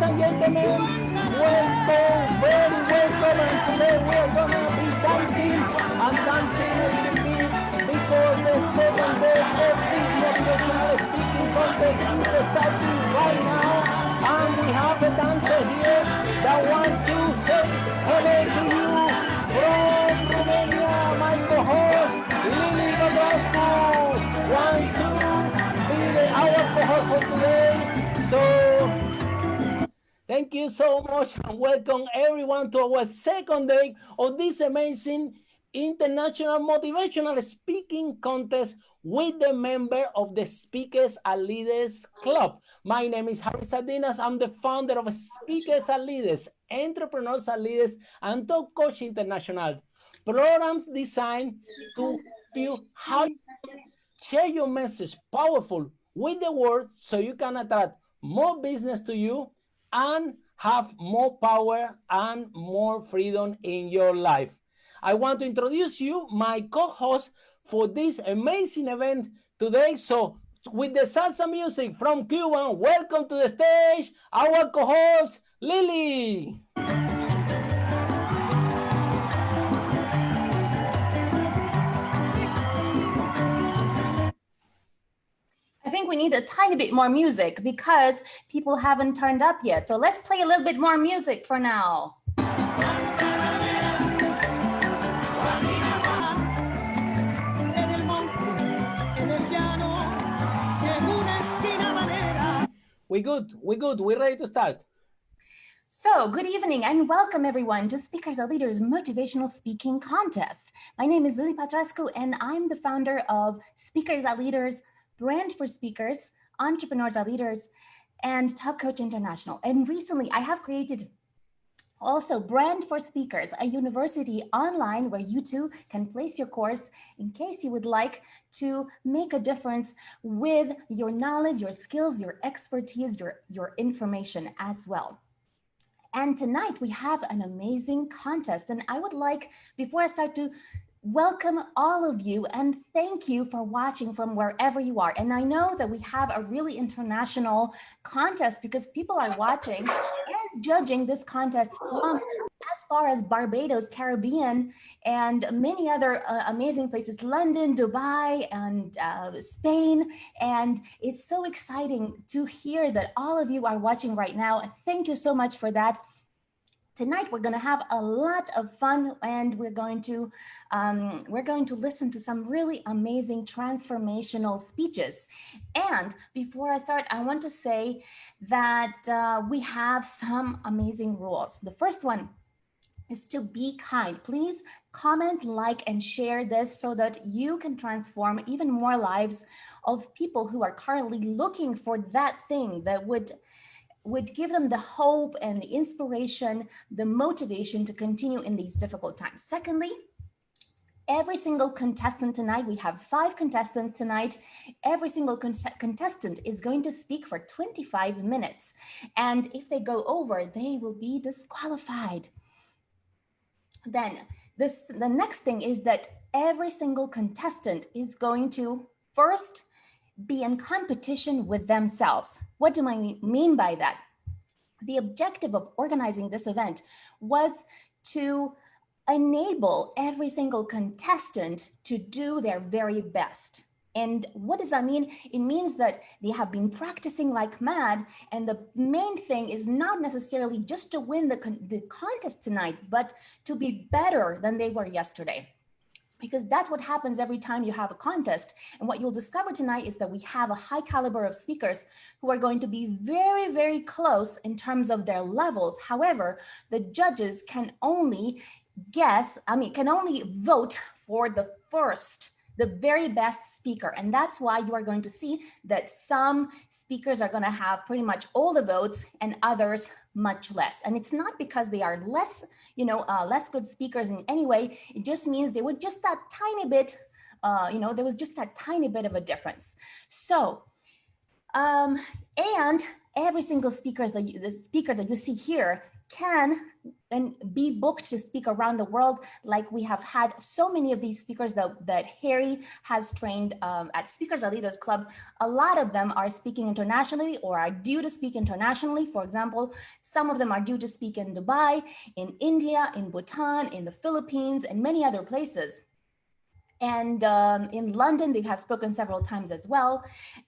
and gentlemen, welcome, very welcome, and today we are gonna be dancing and dancing a little bit because the second day of this motivational speaking contest is starting right now, and we have a dancer here that wants to say hello to you from Romania, my co-host, Lily Patrascu, want to be our co-host for today. So, thank you so much and welcome everyone to our second day of this amazing international motivational speaking contest with the member of the Speakers and Leaders Club. My name is Sardinas. I'm the founder of Speakers and Leaders, Entrepreneurs and Leaders, and Top Coach International. Programs designed to help you how you share your message powerful with the world so you can attract more business to you and have more power and more freedom in your life. I want to introduce you my co-host for this amazing event today. So with the salsa music from Cuba, welcome to the stage, our co-host, Lily. I think we need a tiny bit more music because people haven't turned up yet. So let's play a little bit more music for now. We're good, we're ready to start. So good evening and welcome everyone to Speakers and Leaders Motivational Speaking Contest. My name is Lily Patrascu and I'm the founder of Speakers and Leaders, Brand for Speakers, Entrepreneurs and Leaders, and Top Coach International. And recently I have created also Brand for Speakers, a university online where you too can place your course in case you would like to make a difference with your knowledge, your skills, your expertise, your information as well. And tonight we have an amazing contest. And I would like, before I start, to welcome all of you and thank you for watching from wherever you are. And I know that we have a really international contest because people are watching and judging this contest from as far as Barbados, Caribbean, and many other amazing places, London, Dubai, and Spain. And it's so exciting to hear that all of you are watching right now. Thank you so much for that. Tonight, we're going to have a lot of fun and we're going to listen to some really amazing transformational speeches. And before I start, I want to say that we have some amazing rules. The first one is to be kind. Please comment, like, and share this so that you can transform even more lives of people who are currently looking for that thing that would give them the hope and the inspiration, the motivation to continue in these difficult times. Secondly, every single contestant tonight, we have 5 contestants tonight, every single contestant is going to speak for 25 minutes. And if they go over, they will be disqualified. Then the next thing is that every single contestant is going to first be in competition with themselves. What do I mean by that? The objective of organizing this event was to enable every single contestant to do their very best. And what does that mean? It means that they have been practicing like mad. And the main thing is not necessarily just to win the contest tonight, but to be better than they were yesterday. Because that's what happens every time you have a contest. And what you'll discover tonight is that we have a high caliber of speakers who are going to be very, very close in terms of their levels. However, the judges can only vote for the very best speaker. And that's why you are going to see that some speakers are going to have pretty much all the votes and others much less. And it's not because they are less good speakers in any way. It just means they were just that tiny bit, there was just that tiny bit of a difference. So, and every single speaker that you see here can and be booked to speak around the world. Like we have had so many of these speakers that Harry has trained at Speakers and Leaders Club. A lot of them are speaking internationally or are due to speak internationally. For example, some of them are due to speak in Dubai, in India, in Bhutan, in the Philippines, and many other places. And in London, they have spoken several times as well.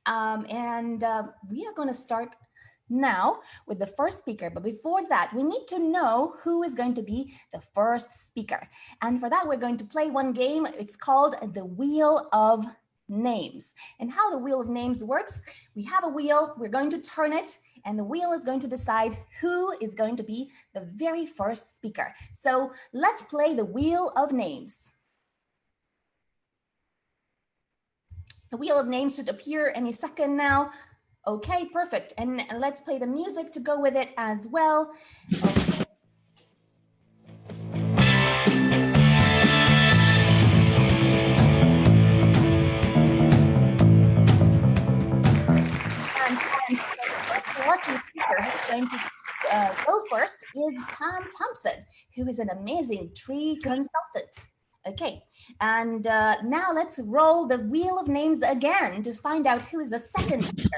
We are going to start now with the first speaker. But before that, we need to know who is going to be the first speaker. And for that, we're going to play one game. It's called the Wheel of Names. And how the Wheel of Names works, we have a wheel, we're going to turn it, and the wheel is going to decide who is going to be the very first speaker. So let's play the Wheel of Names. The Wheel of Names should appear any second now. Okay, perfect. And let's play the music to go with it as well. Okay. Fantastic. So the first lucky speaker who's going to go first is Thompson, who is an amazing tree consultant. Okay, and now let's roll the Wheel of Names again to find out who is the second speaker.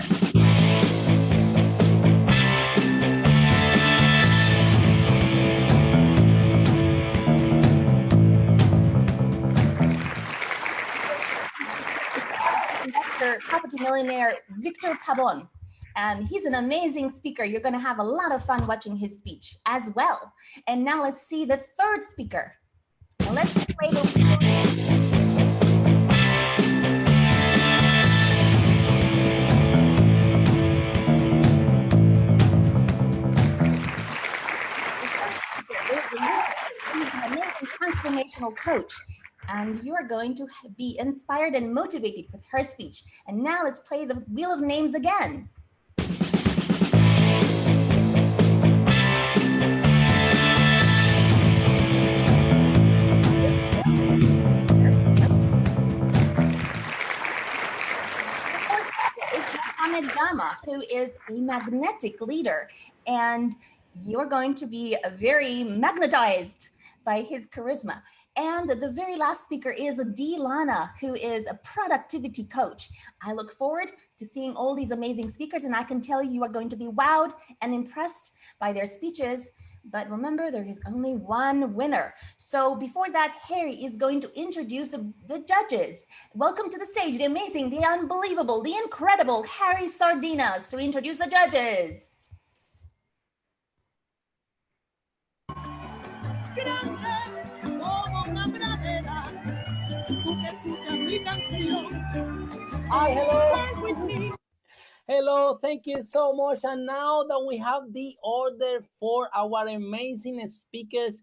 Investor, property millionaire, Victor Pabon. And he's an amazing speaker. You're going to have a lot of fun watching his speech as well. And now let's see the third speaker. Now let's play the Wheel of Names. He's an amazing transformational coach, and you are going to be inspired and motivated with her speech. And now let's play the Wheel of Names again. Jama, who is a magnetic leader, and you're going to be very magnetized by his charisma. And the very last speaker is Dee Lana, who is a productivity coach. I look forward to seeing all these amazing speakers, and I can tell you are going to be wowed and impressed by their speeches. But remember, there is only one winner. So before that, Harry is going to introduce the judges. Welcome to the stage, the amazing, the unbelievable, the incredible Harry Sardinas to introduce the judges. Hi, hello. Hello, thank you so much. And now that we have the order for our amazing speakers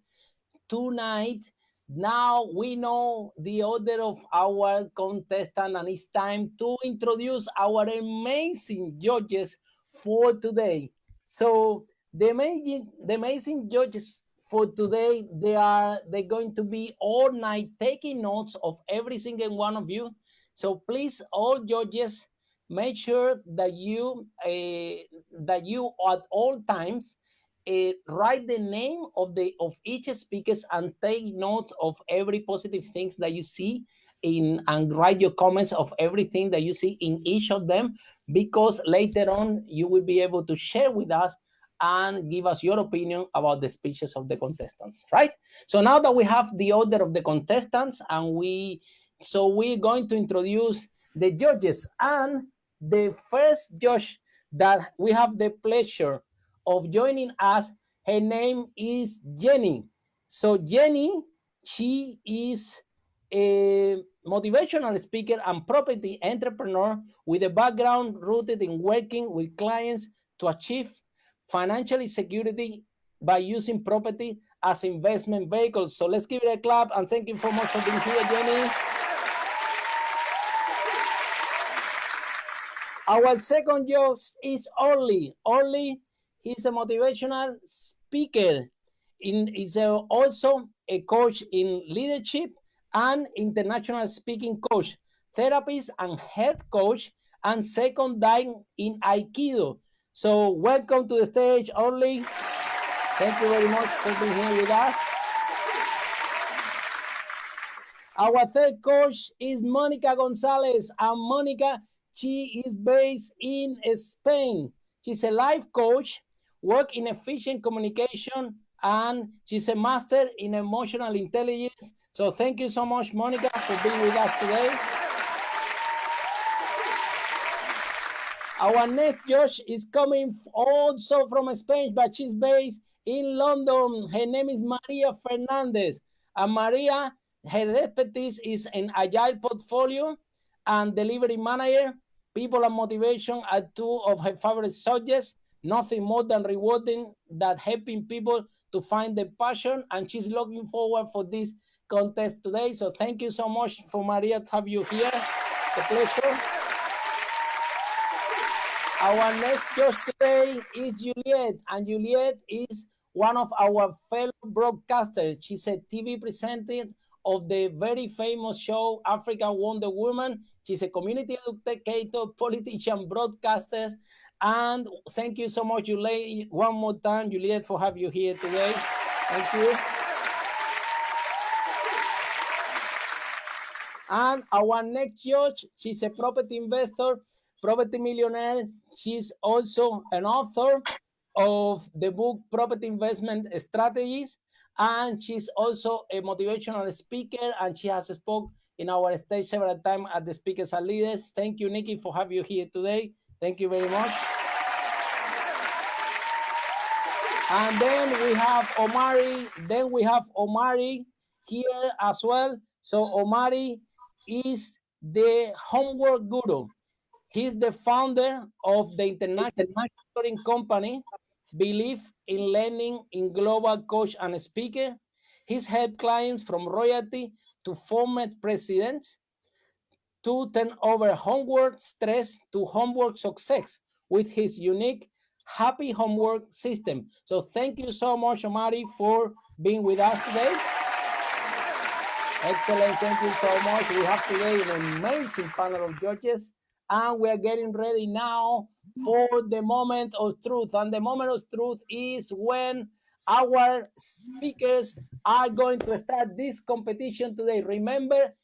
tonight, now we know the order of our contestant, and it's time to introduce our amazing judges for today. So the amazing judges for today, they're going to be all night taking notes of every single one of you. So please, all judges, make sure that you at all times write the name of each speakers and take note of every positive things that you see and write your comments of everything that you see in each of them, because later on you will be able to share with us and give us your opinion about the speeches of the contestants, right? So now that we have the order of the contestants, and we're going to introduce the judges. And the first judge that we have the pleasure of joining us, her name is Jenny. So Jenny, she is a motivational speaker and property entrepreneur with a background rooted in working with clients to achieve financial security by using property as investment vehicles. So let's give it a clap, and thank you so much for being here, Jenny. Our second judge is Orly. Orly, he's a motivational speaker. He's also a coach in leadership and international speaking coach, therapist and health coach, and second dan in Aikido. So welcome to the stage, Orly. Thank you very much for being here with us. Our third coach is Monica Gonzalez, and Monica, she is based in Spain. She's a life coach, work in efficient communication, and she's a master in emotional intelligence. So thank you so much, Monica, for being with us today. Our next judge is coming also from Spain, but she's based in London. Her name is Maria Fernandez. And Maria, her expertise is in agile portfolio and delivery manager. People and motivation are two of her favorite subjects. Nothing more than rewarding than helping people to find their passion. And she's looking forward for this contest today. So thank you so much for Maria to have you here. It's a pleasure. Our next judge today is Juliet, and Juliet is one of our fellow broadcasters. She's a TV presenter of the very famous show African Wonder Woman. She's a community educator, politician, broadcaster, and thank you so much, Juliet, one more time, Juliet, for having you here today. Thank you. And our next judge, she's a property investor, property millionaire. She's also an author of the book Property Investment Strategies, and she's also a motivational speaker, and she has spoken in our stage several times at the Speakers and Leaders. Thank you, Nikki, for having you here today. Thank you very much. And then we have Omari here as well. So Omari is the homework guru. He's the founder of the international mentoring company, Believe in Learning in Global Coach and Speaker. He's helped clients from royalty to former presidents to turn over homework stress to homework success with his unique happy homework system. So thank you so much, Omari, for being with us today. Excellent, thank you so much. We have today an amazing panel of judges, and we are getting ready now for the moment of truth. And the moment of truth is when our speakers are going to start this competition today. Remember,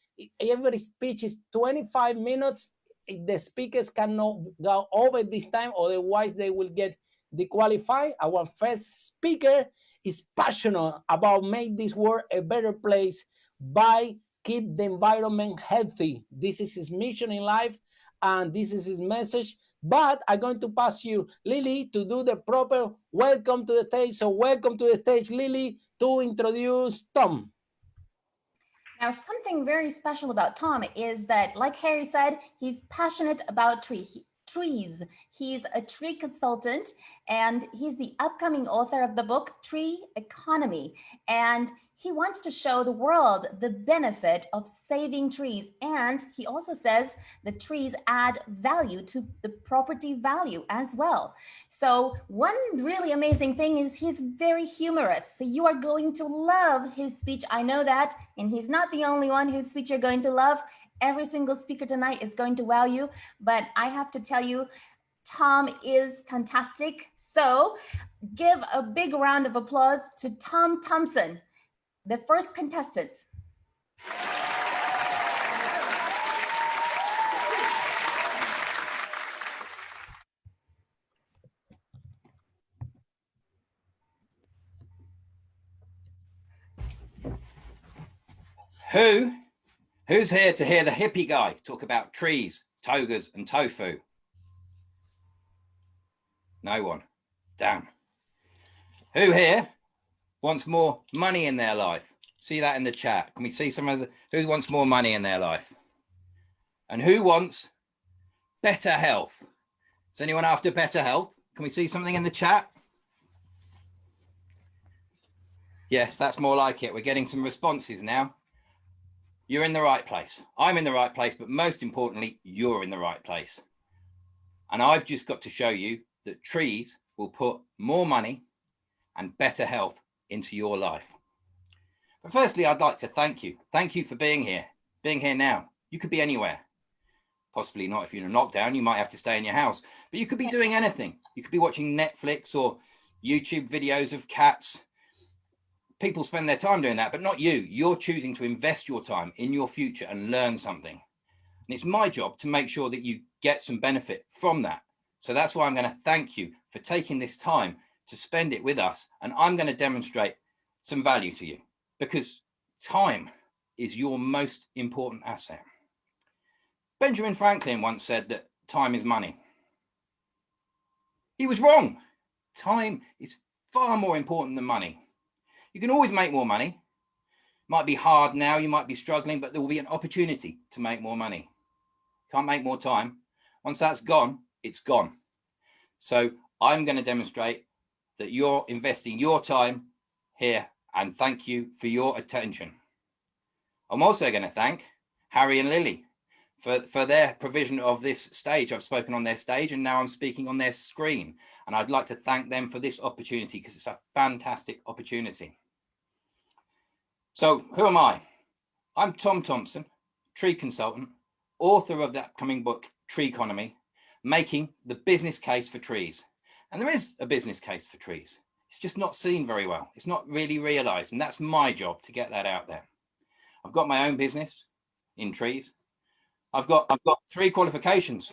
every speech is 25 minutes. The speakers cannot go over this time, otherwise they will get disqualified. Our first speaker is passionate about make this world a better place by keep the environment healthy. This is his mission in life, and this is his message. But I'm going to pass you, Lily, to do the proper welcome to the stage. So welcome to the stage, Lily, to introduce Tom. Now, something very special about Tom is that, like Harry said, he's passionate about trees. He's a tree consultant, and he's the upcoming author of the book Tree Economy. And he wants to show the world the benefit of saving trees. And he also says the trees add value to the property value as well. So one really amazing thing is he's very humorous. So you are going to love his speech. I know that. And he's not the only one whose speech you're going to love. Every single speaker tonight is going to wow you, but I have to tell you, Tom is fantastic. So give a big round of applause to Tom Thompson, the first contestant. Who's here to hear the hippie guy talk about trees, togas, and tofu? No one. Damn. Who here wants more money in their life? See that in the chat. Can we see some of the, who wants more money in their life? And who wants better health? Is anyone after better health? Can we see something in the chat? Yes, that's more like it. We're getting some responses now. You're in the right place. I'm in the right place, but most importantly, you're in the right place. And I've just got to show you that trees will put more money and better health into your life. But firstly, I'd like to thank you. Thank you for being here now. You could be anywhere, Possibly not if you're in a lockdown, you might have to stay in your house, but you could be doing anything. You could be watching Netflix or YouTube videos of cats. People spend their time doing that, but not you. You're choosing to invest your time in your future and learn something. And it's my job to make sure that you get some benefit from that. So that's why I'm going to thank you for taking this time to spend it with us. And I'm going to demonstrate some value to you, because time is your most important asset. Benjamin Franklin once said that time is money. He was wrong. Time is far more important than money. You can always make more money. Might be hard now, you might be struggling, but there will be an opportunity to make more money. Can't make more time. Once that's gone, it's gone. So I'm going to demonstrate that you're investing your time here, and thank you for your attention. I'm also going to thank Harry and Lily for their provision of this stage. I've spoken on their stage and now I'm speaking on their screen. And I'd like to thank them for this opportunity, because it's a fantastic opportunity. So who am I? I'm Tom Thompson, tree consultant, author of the upcoming book, Tree Economy, making the business case for trees. And there is a business case for trees. It's just not seen very well. It's not really realized. And that's my job to get that out there. I've got my own business in trees. I've got 3 qualifications,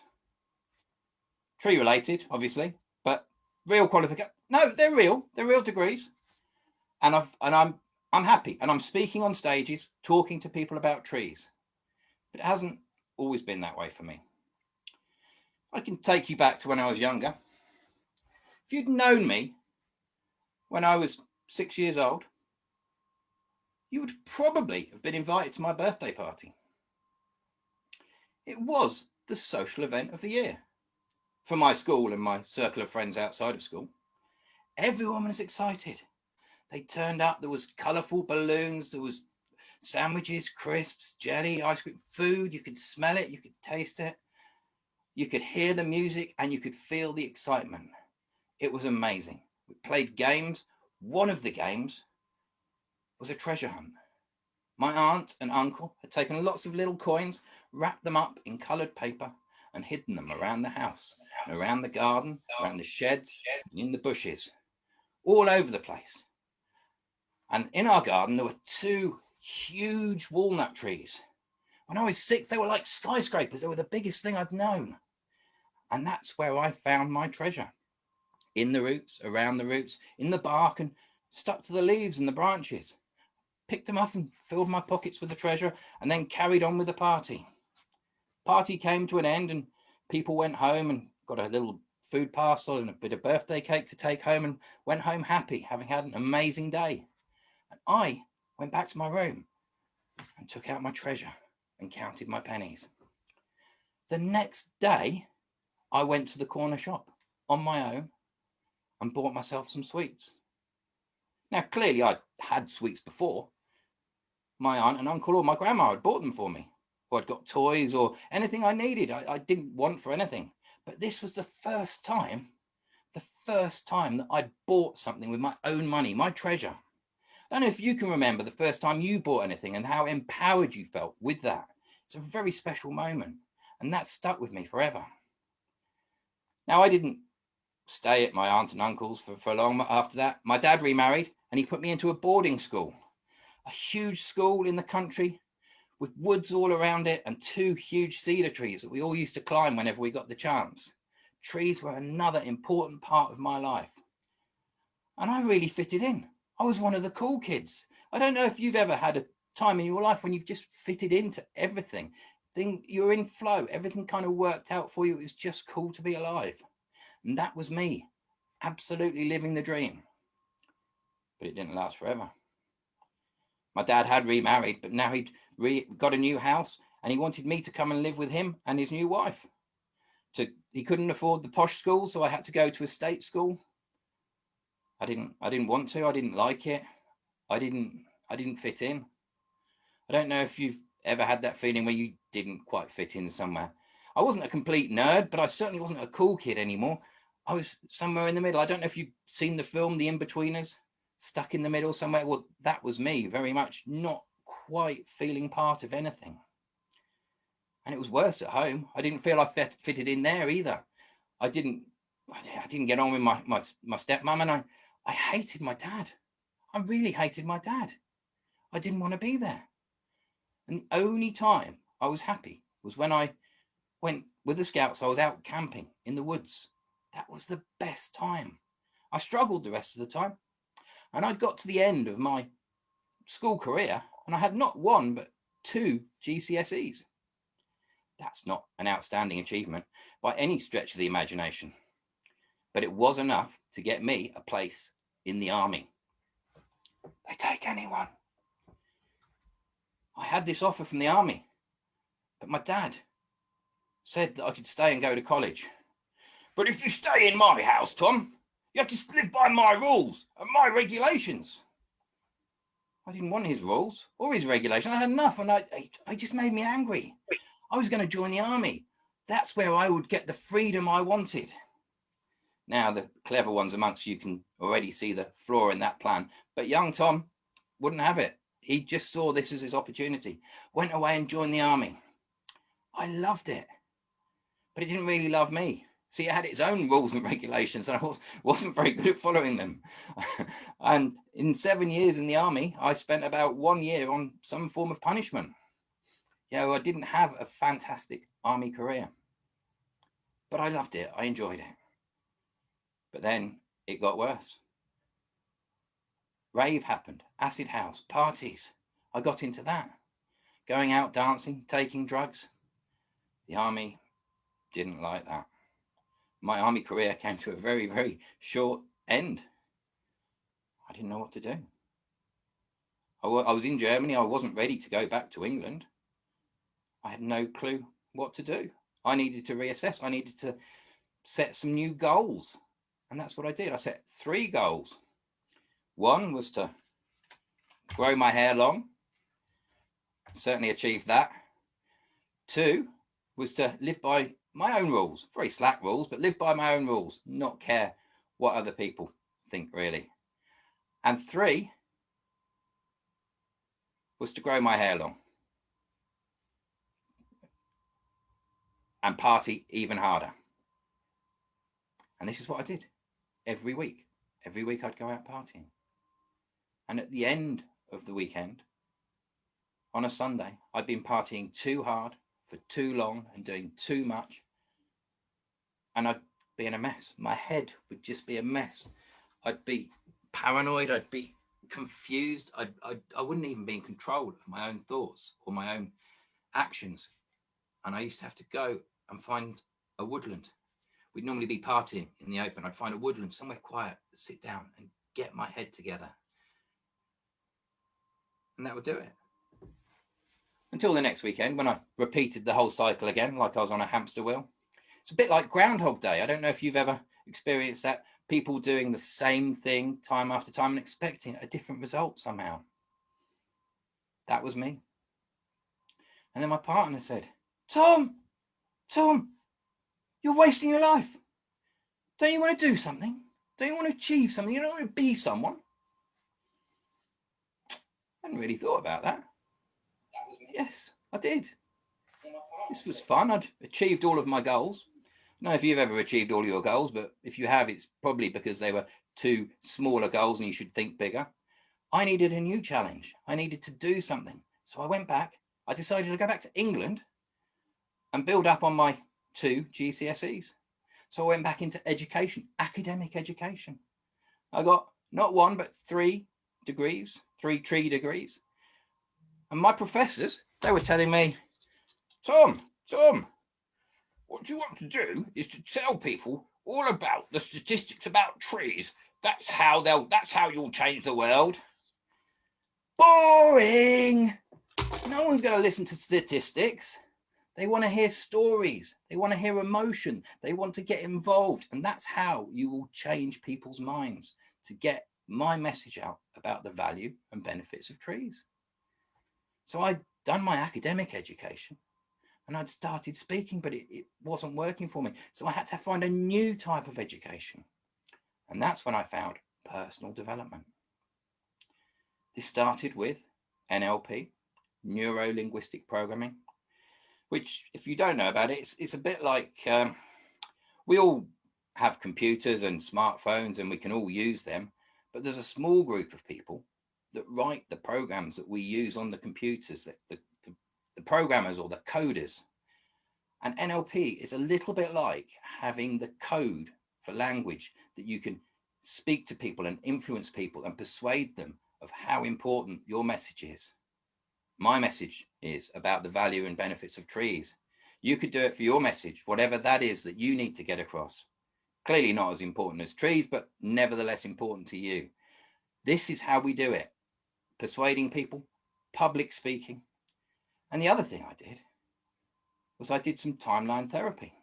tree related, obviously, but real qualification. No, they're real degrees. And I'm happy, and I'm speaking on stages, talking to people about trees, but it hasn't always been that way for me. I can take you back to when I was younger. If you'd known me when I was 6 years old, you would probably have been invited to my birthday party. It was the social event of the year for my school and my circle of friends outside of school. Everyone was excited. They turned up. There was colourful balloons. There was sandwiches, crisps, jelly, ice cream, food. You could smell it. You could taste it. You could hear the music and you could feel the excitement. It was amazing. We played games. One of the games was a treasure hunt. My aunt and uncle had taken lots of little coins, wrapped them up in coloured paper and hidden them around the house, and around the garden, around the sheds, and in the bushes, all over the place. And in our garden, there were 2 huge walnut trees. When I was 6, they were like skyscrapers. They were the biggest thing I'd known. And that's where I found my treasure. In the roots, around the roots, in the bark, and stuck to the leaves and the branches. Picked them up and filled my pockets with the treasure, and then carried on with the party. Party came to an end and people went home and got a little food parcel and a bit of birthday cake to take home, and went home happy, having had an amazing day. And I went back to my room and took out my treasure and counted my pennies. The next day, I went to the corner shop on my own and bought myself some sweets. Now, clearly I'd had sweets before. My aunt and uncle or my grandma had bought them for me, or I'd got toys or anything I needed. I didn't want for anything. But this was the first time that I'd bought something with my own money, my treasure. I don't know if you can remember the first time you bought anything and how empowered you felt with that. It's a very special moment, and that stuck with me forever. Now, I didn't stay at my aunt and uncle's for long after that. My dad remarried and he put me into a boarding school, a huge school in the country with woods all around it and 2 huge cedar trees that we all used to climb whenever we got the chance. Trees were another important part of my life. And I really fitted in. I was one of the cool kids. I don't know if you've ever had a time in your life when you've just fitted into everything. You're in flow. Everything kind of worked out for you. It was just cool to be alive. And that was me, absolutely living the dream. But it didn't last forever. My dad had remarried, but now he'd got a new house and he wanted me to come and live with him and his new wife. He couldn't afford the posh school, so I had to go to a state school. I didn't want to. I didn't like it. I didn't fit in. I don't know if you've ever had that feeling where you didn't quite fit in somewhere. I wasn't a complete nerd, but I certainly wasn't a cool kid anymore. I was somewhere in the middle. I don't know if you've seen the film The In-Betweeners, stuck in the middle somewhere. Well, that was me, very much not quite feeling part of anything. And it was worse at home. I didn't feel I fitted in there either. I didn't get on with my stepmom, and I hated my dad. I really hated my dad. I didn't want to be there. And the only time I was happy was when I went with the scouts. I was out camping in the woods. That was the best time. I struggled the rest of the time. And I got to the end of my school career and I had not one, but 2 GCSEs. That's not an outstanding achievement by any stretch of the imagination, but it was enough to get me a place in the army. They take anyone. I had this offer from the army, but my dad said that I could stay and go to college. But if you stay in my house, Tom, you have to live by my rules and my regulations. I didn't want his rules or his regulations. I had enough, and I just made me angry. I was going to join the army. That's where I would get the freedom I wanted. Now, the clever ones amongst you can already see the flaw in that plan, but young Tom wouldn't have it. He just saw this as his opportunity, went away and joined the army. I loved it, but it didn't really love me. See, it had its own rules and regulations, and I wasn't very good at following them. And in 7 years in the army, I spent about 1 year on some form of punishment. Yeah, I didn't have a fantastic army career, but I loved it. I enjoyed it. But then it got worse. Rave happened, acid house, parties. I got into that. Going out dancing, taking drugs. The army didn't like that. My army career came to a very, very short end. I didn't know what to do. I was in Germany. I wasn't ready to go back to England. I had no clue what to do. I needed to reassess. I needed to set some new goals. And that's what I did. I set 3 goals. One was to grow my hair long. Certainly achieved that. 2 was to live by my own rules, very slack rules, but live by my own rules, not care what other people think, really. And 3 was to grow my hair long and party even harder. And this is what I did every week. Every week I'd go out partying. And at the end of the weekend, on a Sunday, I'd been partying too hard for too long and doing too much. And I'd be in a mess. My head would just be a mess. I'd be paranoid. I'd be confused. I wouldn't even be in control of my own thoughts or my own actions. And I used to have to go and find a woodland. We'd normally be partying in the open. I'd find a woodland, somewhere quiet, sit down and get my head together. And that would do it. Until the next weekend, when I repeated the whole cycle again, like I was on a hamster wheel. It's a bit like Groundhog Day. I don't know if you've ever experienced that. People doing the same thing time after time and expecting a different result somehow. That was me. And then my partner said, Tom, you're wasting your life. Don't you want to do something? Don't you want to achieve something? You don't want to be someone? I hadn't really thought about that. Yes, I did. This was fun. I'd achieved all of my goals. I don't know if you've ever achieved all your goals, but if you have, it's probably because they were 2 smaller goals and you should think bigger. I needed a new challenge. I needed to do something. So I went back. I decided to go back to England and build up on my 2 GCSEs. So I went back into education, academic education. I got not 1, but 3 degrees, 3 tree degrees. And my professors, they were telling me, Tom, what you want to do is to tell people all about the statistics about trees. That's how you'll change the world. Boring. No one's going to listen to statistics. They want to hear stories. They want to hear emotion. They want to get involved. And that's how you will change people's minds, to get my message out about the value and benefits of trees. So I'd done my academic education and I'd started speaking, but it wasn't working for me. So I had to find a new type of education. And that's when I found personal development. This started with NLP, neuro-linguistic programming. which, if you don't know about it, it's a bit like we all have computers and smartphones and we can all use them, but there's a small group of people that write the programs that we use on the computers, the programmers or the coders. And NLP is a little bit like having the code for language that you can speak to people and influence people and persuade them of how important your message is. My message is about the value and benefits of trees. You could do it for your message, whatever that is that you need to get across. Clearly not as important as trees, but nevertheless important to you. This is how we do it. Persuading people, public speaking. And the other thing I did was I did some timeline therapy.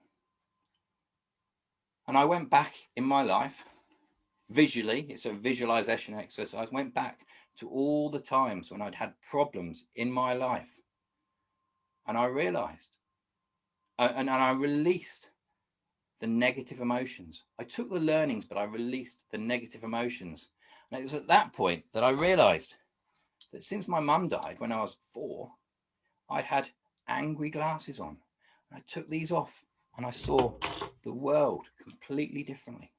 And I went back in my life, visually, it's a visualization exercise, went back to all the times when I'd had problems in my life. And I realized, and I released the negative emotions. I took the learnings, but I released the negative emotions. And it was at that point that I realized that since my mum died when I was 4, I'd had angry glasses on. And I took these off and I saw the world completely differently.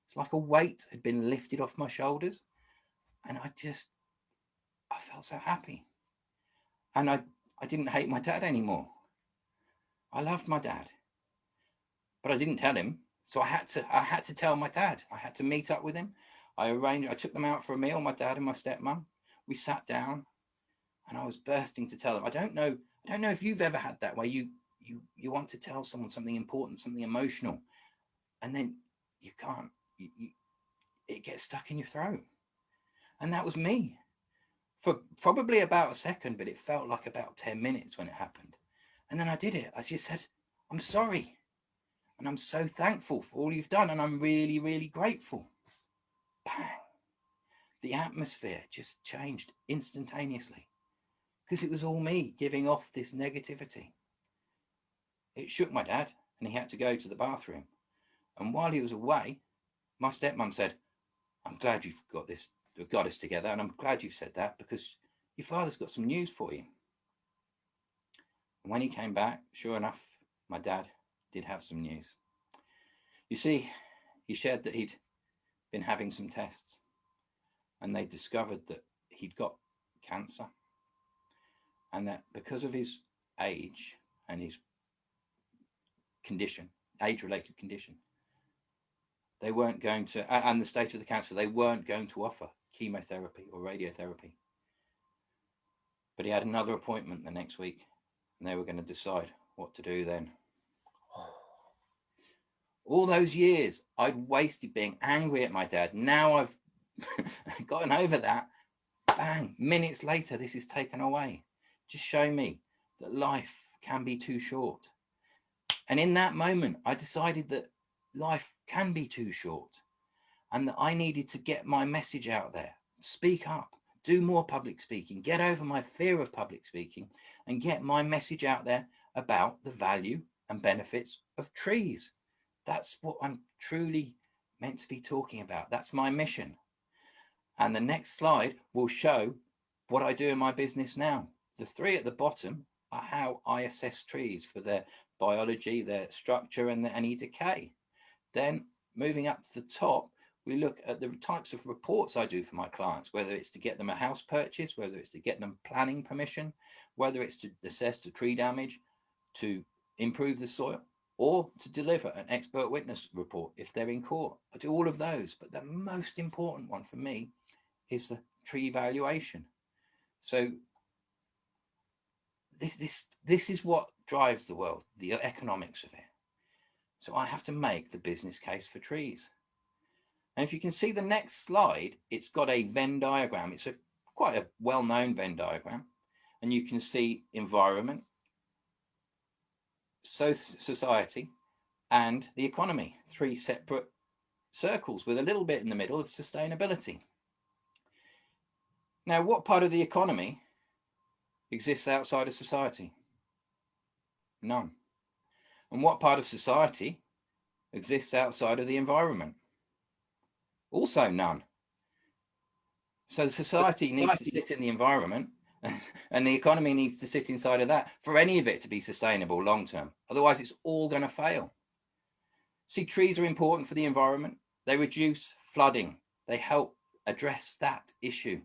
It's like a weight had been lifted off my shoulders. And I felt so happy. And I didn't hate my dad anymore. I loved my dad, but I didn't tell him. So I had to tell my dad. I had to meet up with him. I took them out for a meal, my dad and my stepmom. We sat down and I was bursting to tell them. I don't know if you've ever had that where you want to tell someone something important, something emotional, and then you can't, it gets stuck in your throat. And that was me for probably about a second, but it felt like about 10 minutes when it happened. And then I did it. I just said, I'm sorry. And I'm so thankful for all you've done. And I'm really, really grateful. Bang. The atmosphere just changed instantaneously because it was all me giving off this negativity. It shook my dad and he had to go to the bathroom. And while he was away, my stepmom said, I'm glad you've got us together. And I'm glad you've said that because your father's got some news for you. And when he came back, sure enough, my dad did have some news. You see, he shared that he'd been having some tests and they discovered that he'd got cancer and that because of his age and his condition, age-related condition, they weren't going to, and the state of the cancer, they weren't going to offer chemotherapy or radiotherapy. But he had another appointment the next week and they were going to decide what to do then. All those years I'd wasted being angry at my dad. Now I've gotten over that. Bang, minutes later, this is taken away. Just show me that life can be too short. And in that moment, I decided that life can be too short and that I needed to get my message out there, speak up, do more public speaking, get over my fear of public speaking and get my message out there about the value and benefits of trees. That's what I'm truly meant to be talking about. That's my mission. And the next slide will show what I do in my business now. The 3 at the bottom are how I assess trees for their biology, their structure, and any decay. Then moving up to the top, we look at the types of reports I do for my clients, whether it's to get them a house purchase, whether it's to get them planning permission, whether it's to assess the tree damage, to improve the soil, or to deliver an expert witness report if they're in court. I do all of those, but the most important one for me is the tree valuation. So this is what drives the world, the economics of it. So I have to make the business case for trees. And if you can see the next slide, it's got a Venn diagram. It's quite a well-known Venn diagram. And you can see environment, society, and the economy, 3 separate circles with a little bit in the middle of sustainability. Now, what part of the economy exists outside of society? None. And what part of society exists outside of the environment? Also none. So society needs to sit in the environment And the economy needs to sit inside of that for any of it to be sustainable long term. Otherwise, it's all going to fail. See, trees are important for the environment. They reduce flooding. They help address that issue.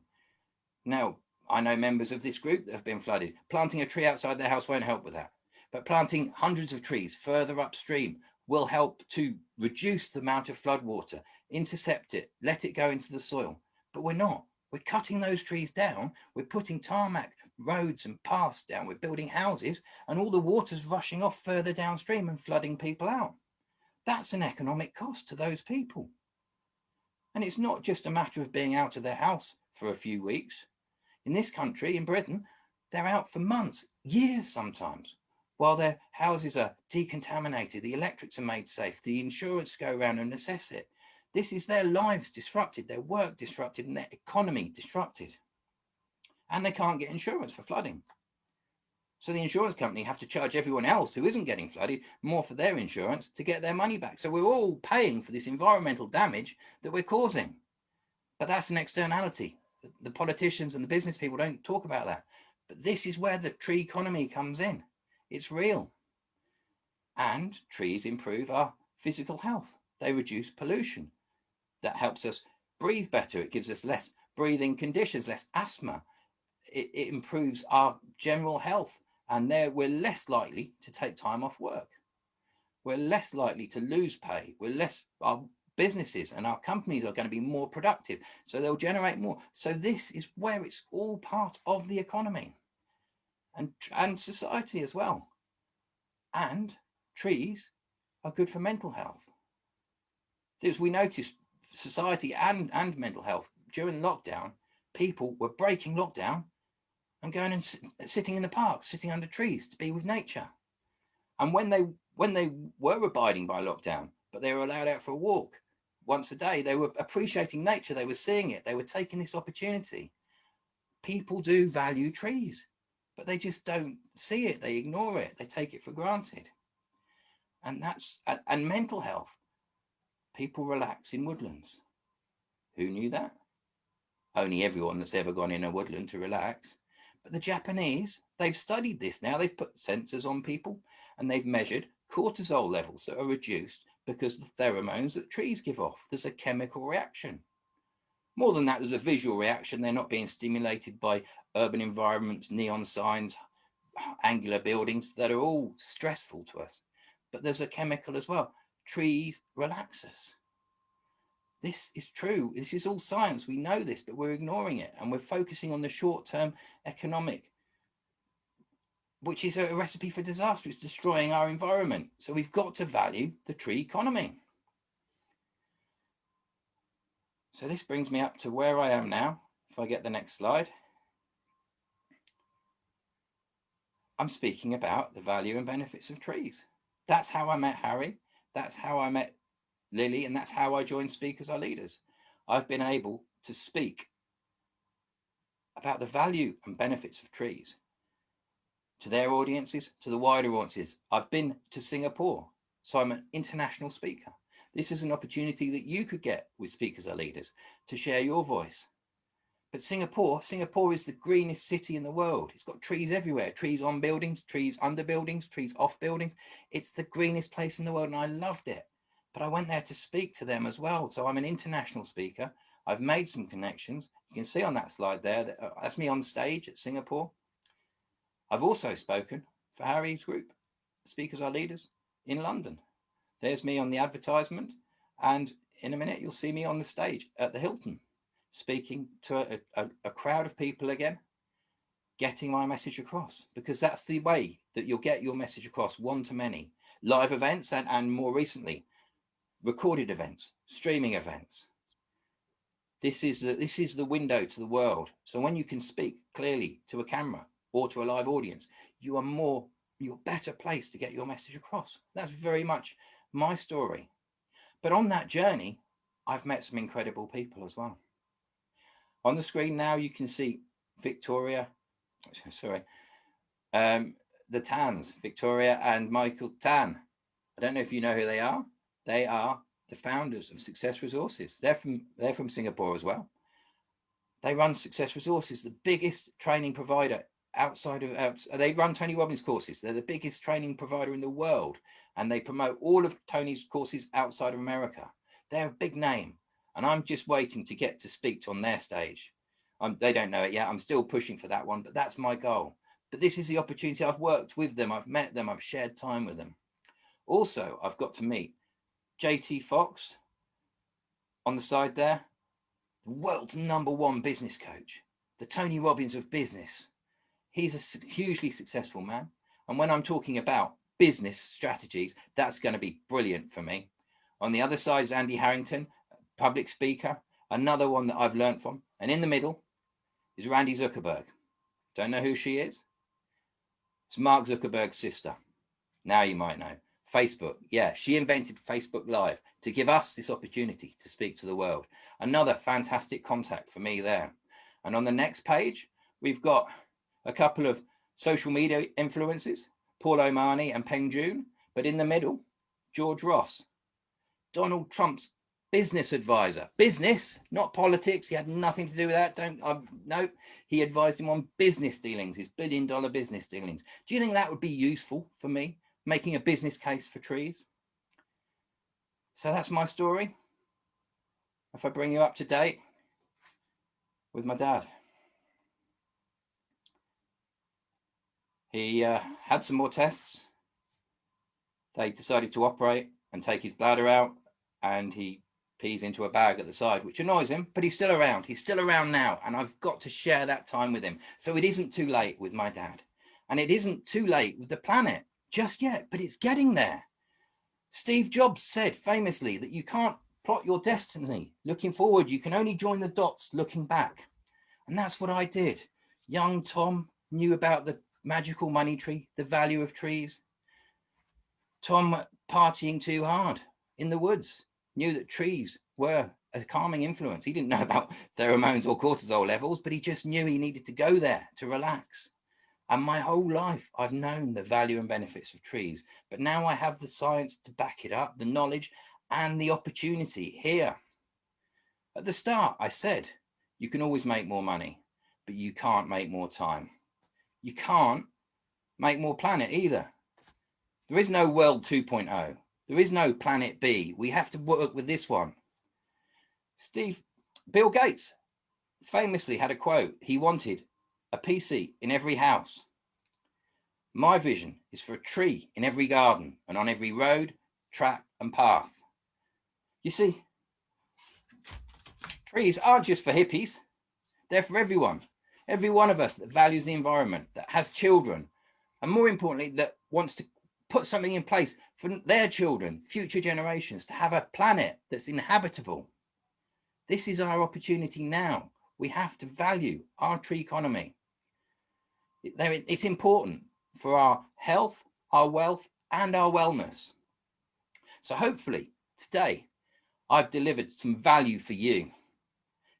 Now, I know members of this group that have been flooded. Planting a tree outside their house won't help with that. But planting hundreds of trees further upstream will help to reduce the amount of flood water, intercept it, let it go into the soil. But we're not. We're cutting those trees down. We're putting tarmac roads and paths down. We're building houses, and all the water's rushing off further downstream and flooding people out. That's an economic cost to those people. And it's not just a matter of being out of their house for a few weeks. In this country, in Britain, they're out for months, years sometimes, while their houses are decontaminated, the electrics are made safe, the insurance go around and assess it. This is their lives disrupted, their work disrupted, and their economy disrupted. And they can't get insurance for flooding. So the insurance company have to charge everyone else who isn't getting flooded more for their insurance to get their money back. So we're all paying for this environmental damage that we're causing. But that's an externality. The politicians and the business people don't talk about that. But this is where the tree economy comes in. It's real. And trees improve our physical health. They reduce pollution. That helps us breathe better. It gives us less breathing conditions, less asthma. It improves our general health. And there we're less likely to take time off work. We're less likely to lose pay. Our businesses and our companies are going to be more productive. So they'll generate more. So this is where it's all part of the economy and society as well. And trees are good for mental health. As we noticed, society and mental health during lockdown, people were breaking lockdown and going and sitting in the park, sitting under trees to be with nature. And when they were abiding by lockdown, but they were allowed out for a walk once a day, they were appreciating nature, they were seeing it, they were taking this opportunity. People do value trees, but they just don't see it, they ignore it, they take it for granted. And mental health, people relax in woodlands. Who knew that? Only everyone that's ever gone in a woodland to relax. But the Japanese, they've studied this now. They've put sensors on people and they've measured cortisol levels that are reduced because of the pheromones that trees give off. There's a chemical reaction. More than that, there's a visual reaction. They're not being stimulated by urban environments, neon signs, angular buildings that are all stressful to us. But there's a chemical as well. Trees relax us. This is true. This is all science. We know this, but we're ignoring it. And we're focusing on the short-term economic, which is a recipe for disaster. It's destroying our environment. So we've got to value the tree economy. So this brings me up to where I am now. If I get the next slide. I'm speaking about the value and benefits of trees. That's how I met Harry. That's how I met Lily, and that's how I joined Speakers Are Leaders. I've been able to speak about the value and benefits of trees to their audiences, to the wider audiences. I've been to Singapore, so I'm an international speaker. This is an opportunity that you could get with Speakers Are Leaders to share your voice. But Singapore is the greenest city in the world. It's got trees everywhere, trees on buildings, trees under buildings, trees off buildings. It's the greenest place in the world, and I loved it. But I went there to speak to them as well. So I'm an international speaker. I've made some connections. You can see on that slide there, that's me on stage at Singapore. I've also spoken for Harry's group, Speakers Are Leaders, in London. There's me on the advertisement. And in a minute, you'll see me on the stage at the Hilton, speaking to a crowd of people again, getting my message across, because that's the way that you'll get your message across, one to many. Live events and more recently, recorded events, streaming events. This is the window to the world. So when you can speak clearly to a camera or to a live audience, you're better placed to get your message across. That's very much my story. But on that journey, I've met some incredible people as well. On the screen now, you can see Victoria, the Tans, Victoria and Michael Tan. I don't know if you know who they are. They are the founders of Success Resources. They're from Singapore as well. They run Success Resources, the biggest training provider they run Tony Robbins courses. They're the biggest training provider in the world, and they promote all of Tony's courses outside of America. They're a big name, and I'm just waiting to get to speak on their stage. They don't know it yet. I'm still pushing for that one, but that's my goal. But this is the opportunity. I've worked with them. I've met them. I've shared time with them. Also, I've got to meet JT Fox on the side there, the world's #1 business coach, the Tony Robbins of business. He's a hugely successful man. And when I'm talking about business strategies, that's going to be brilliant for me. On the other side is Andy Harrington, public speaker, another one that I've learned from. And in the middle is Randy Zuckerberg. Don't know who she is? It's Mark Zuckerberg's sister. Now you might know. Facebook. Yeah, she invented Facebook Live to give us this opportunity to speak to the world. Another fantastic contact for me there. And on the next page, we've got a couple of social media influencers, Paul Omani and Peng Joon. But in the middle, George Ross, Donald Trump's business advisor. Business, not politics. He had nothing to do with that. Nope. He advised him on business dealings, his billion-dollar business dealings. Do you think that would be useful for me, making a business case for trees? So that's my story. If I bring you up to date with my dad. He had some more tests. They decided to operate and take his bladder out, and he pees into a bag at the side, which annoys him, but he's still around. He's still around now, and I've got to share that time with him. So it isn't too late with my dad, and it isn't too late with the planet just yet, but it's getting there. Steve Jobs said famously that you can't plot your destiny looking forward. You can only join the dots looking back. And that's what I did. Young Tom knew about the magical money tree, the value of trees. Tom, partying too hard in the woods, knew that trees were a calming influence. He didn't know about pheromones or cortisol levels, but he just knew he needed to go there to relax. And my whole life, I've known the value and benefits of trees, but now I have the science to back it up, the knowledge and the opportunity here. At the start, I said, you can always make more money, but you can't make more time. You can't make more planet either. There is no world 2.0. There is no planet B. We have to work with this one. Bill Gates famously had a quote. He wanted a PC in every house. My vision is for a tree in every garden and on every road, track and path. You see, trees aren't just for hippies. They're for everyone. Every one of us that values the environment, that has children, and more importantly, that wants to put something in place for their children, future generations, to have a planet that's inhabitable. This is our opportunity now. We have to value our tree economy. It's important for our health, our wealth, and our wellness. So hopefully today I've delivered some value for you,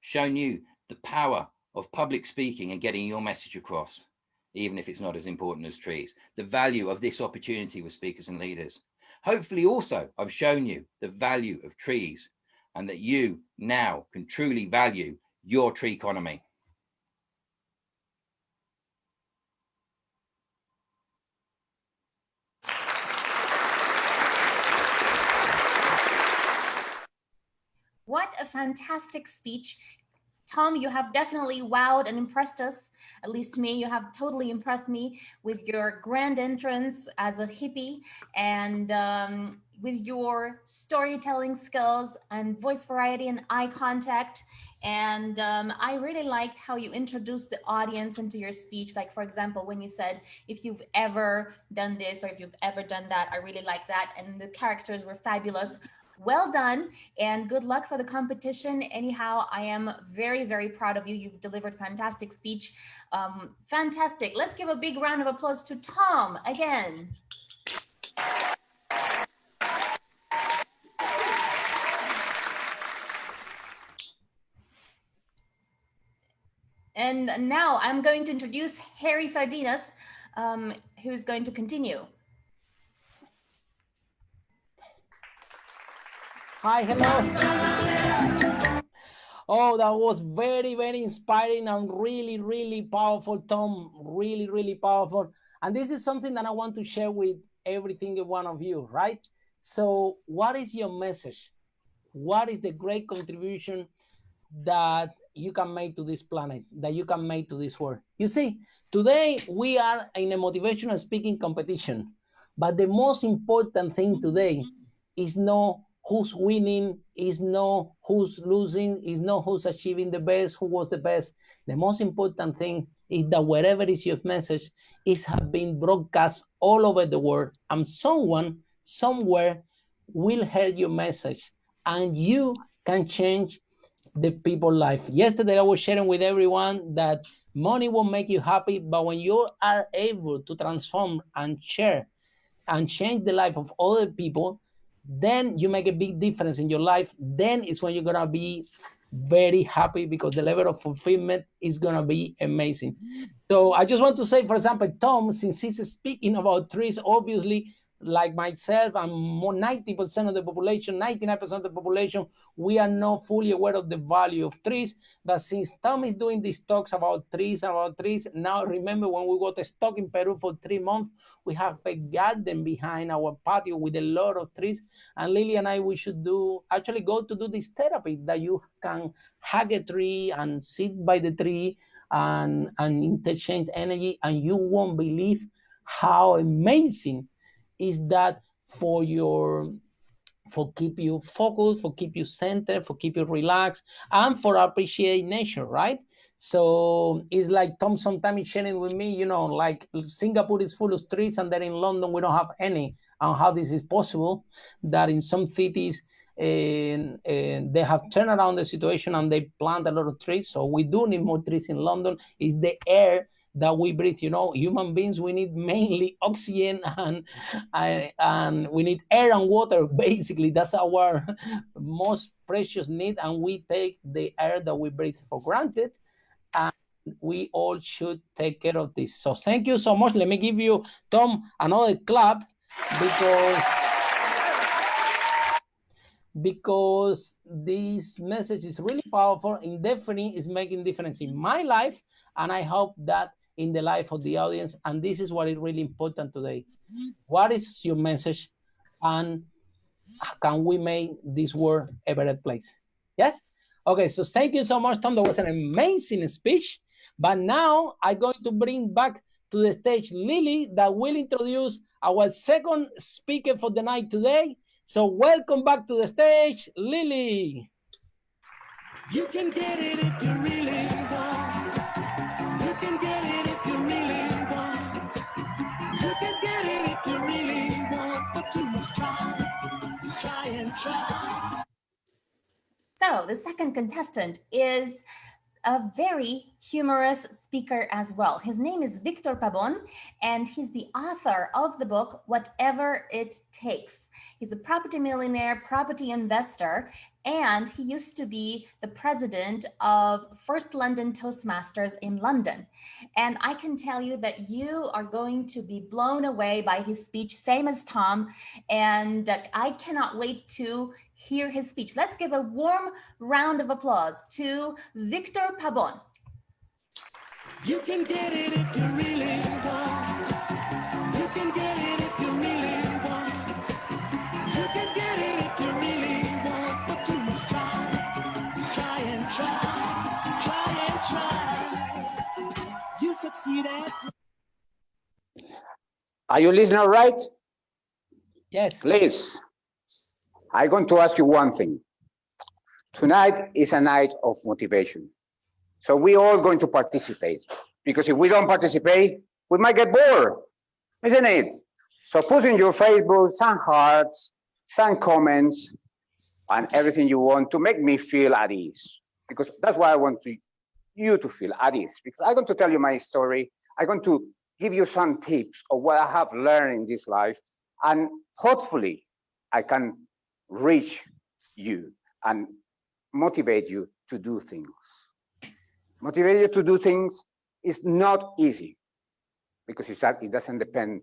shown you the power of public speaking and getting your message across, even if it's not as important as trees, the value of this opportunity with speakers and leaders. Hopefully also I've shown you the value of trees and that you now can truly value your tree economy. What a fantastic speech. Tom, you have definitely wowed and impressed us, at least me. You have totally impressed me with your grand entrance as a hippie and with your storytelling skills and voice variety and eye contact. And I really liked how you introduced the audience into your speech. Like, for example, when you said, if you've ever done this or if you've ever done that, I really like that. And the characters were fabulous. Well done and good luck for the competition. Anyhow, I am very, very proud of you. You've delivered fantastic speech. Fantastic. Let's give a big round of applause to Tom again. And now I'm going to introduce Harry Sardinas, who's going to continue. Hi, hello. Oh, that was very, very inspiring and really, really powerful, Tom. Really, really powerful. And this is something that I want to share with every single one of you, right? So, what is your message? What is the great contribution that you can make to this planet, that you can make to this world? You see, today we are in a motivational speaking competition, but the most important thing today is not who's winning, is not who's losing, is not who's achieving the best, who was the best. The most important thing is that wherever is your message is have been broadcast all over the world, and someone somewhere will hear your message, and you can change the people life. Yesterday I was sharing with everyone that money won't make you happy, but when you are able to transform and share and change the life of other people, then you make a big difference in your life. Then it's when you're gonna be very happy, because the level of fulfillment is gonna be amazing. So I just want to say, for example, Tom, since he's speaking about trees, obviously, like myself and more 90% of the population, 99% of the population, we are not fully aware of the value of trees. But since Tom is doing these talks about trees, now remember when we got stuck in Peru for 3 months, we have a garden behind our patio with a lot of trees. And Lily and I, we should actually go to do this therapy that you can hug a tree and sit by the tree and interchange energy, and you won't believe how amazing is that for keep you focused, for keep you centered, for keep you relaxed, and for appreciate nature, right? So it's like Tom sometimes is sharing with me, like Singapore is full of trees, and then in London we don't have any. And how this is possible, that in some cities and they have turned around the situation and they plant a lot of trees. So we do need more trees in London. Is the air that we breathe. Human beings, we need mainly oxygen and we need air and water. Basically, that's our most precious need, and we take the air that we breathe for granted. And we all should take care of this. So thank you so much. Let me give you, Tom, another clap, because this message is really powerful and definitely is making difference in my life, and I hope that in the life of the audience. And this is what is really important today. What is your message, and can we make this world a better place? Yes? Okay, so thank you so much, Tom. That was an amazing speech. But now I'm going to bring back to the stage Lily, that will introduce our second speaker for the night today. So welcome back to the stage, Lily. You can get it if you really want. You can get it if you really want. You can get it if you really want, but you must try and try. So the second contestant is a very humorous speaker as well. His name is Victor Pabon, and he's the author of the book, Whatever It Takes. He's a property millionaire, property investor, and he used to be the president of First London Toastmasters in London. And I can tell you that you are going to be blown away by his speech, same as Tom, and I cannot wait to hear his speech. Let's give a warm round of applause to Victor Pabon. You can get it if you really want. You can get it if you really want. You can get it if you really want, but you must try and try. You'll succeed at. Are you listening all right? Yes. Please, I'm going to ask you one thing. Tonight is a night of motivation. So we're all going to participate, because if we don't participate, we might get bored, isn't it? So put in your Facebook some hearts, some comments, and everything you want to make me feel at ease, because that's why I want you to feel at ease, because I'm going to tell you my story. I'm going to give you some tips of what I have learned in this life, and hopefully I can reach you and motivate you to do things. Motivate you to do things is not easy, because it doesn't depend,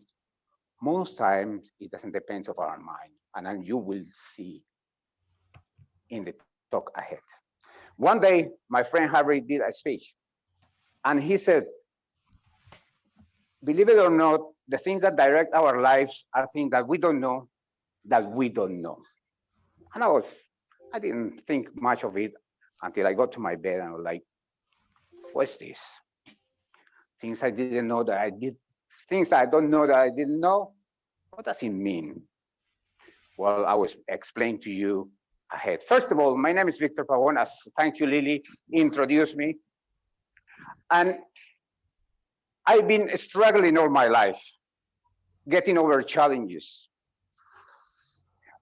most times it doesn't depend on our mind, and then you will see in the talk ahead. One day, my friend Harry did a speech, and he said, believe it or not, the things that direct our lives are things that we don't know, that we don't know. And I didn't think much of it until I got to my bed and I was like, what's this? Things I didn't know that I did, things I don't know that I didn't know. What does it mean? Well, I will explain to you ahead. First of all, my name is Victor Pabon. Thank you, Lily, introduced me. And I've been struggling all my life, getting over challenges.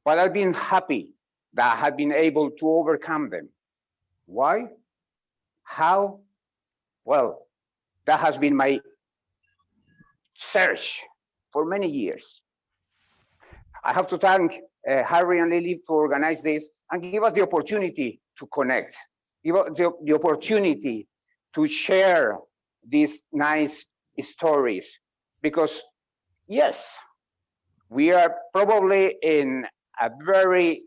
But I've been happy that I have been able to overcome them. Why? How? Well, that has been my search for many years. I have to thank Harry and Lily to organize this and give us the opportunity to connect, give us the opportunity to share these nice stories. Because yes, we are probably in a very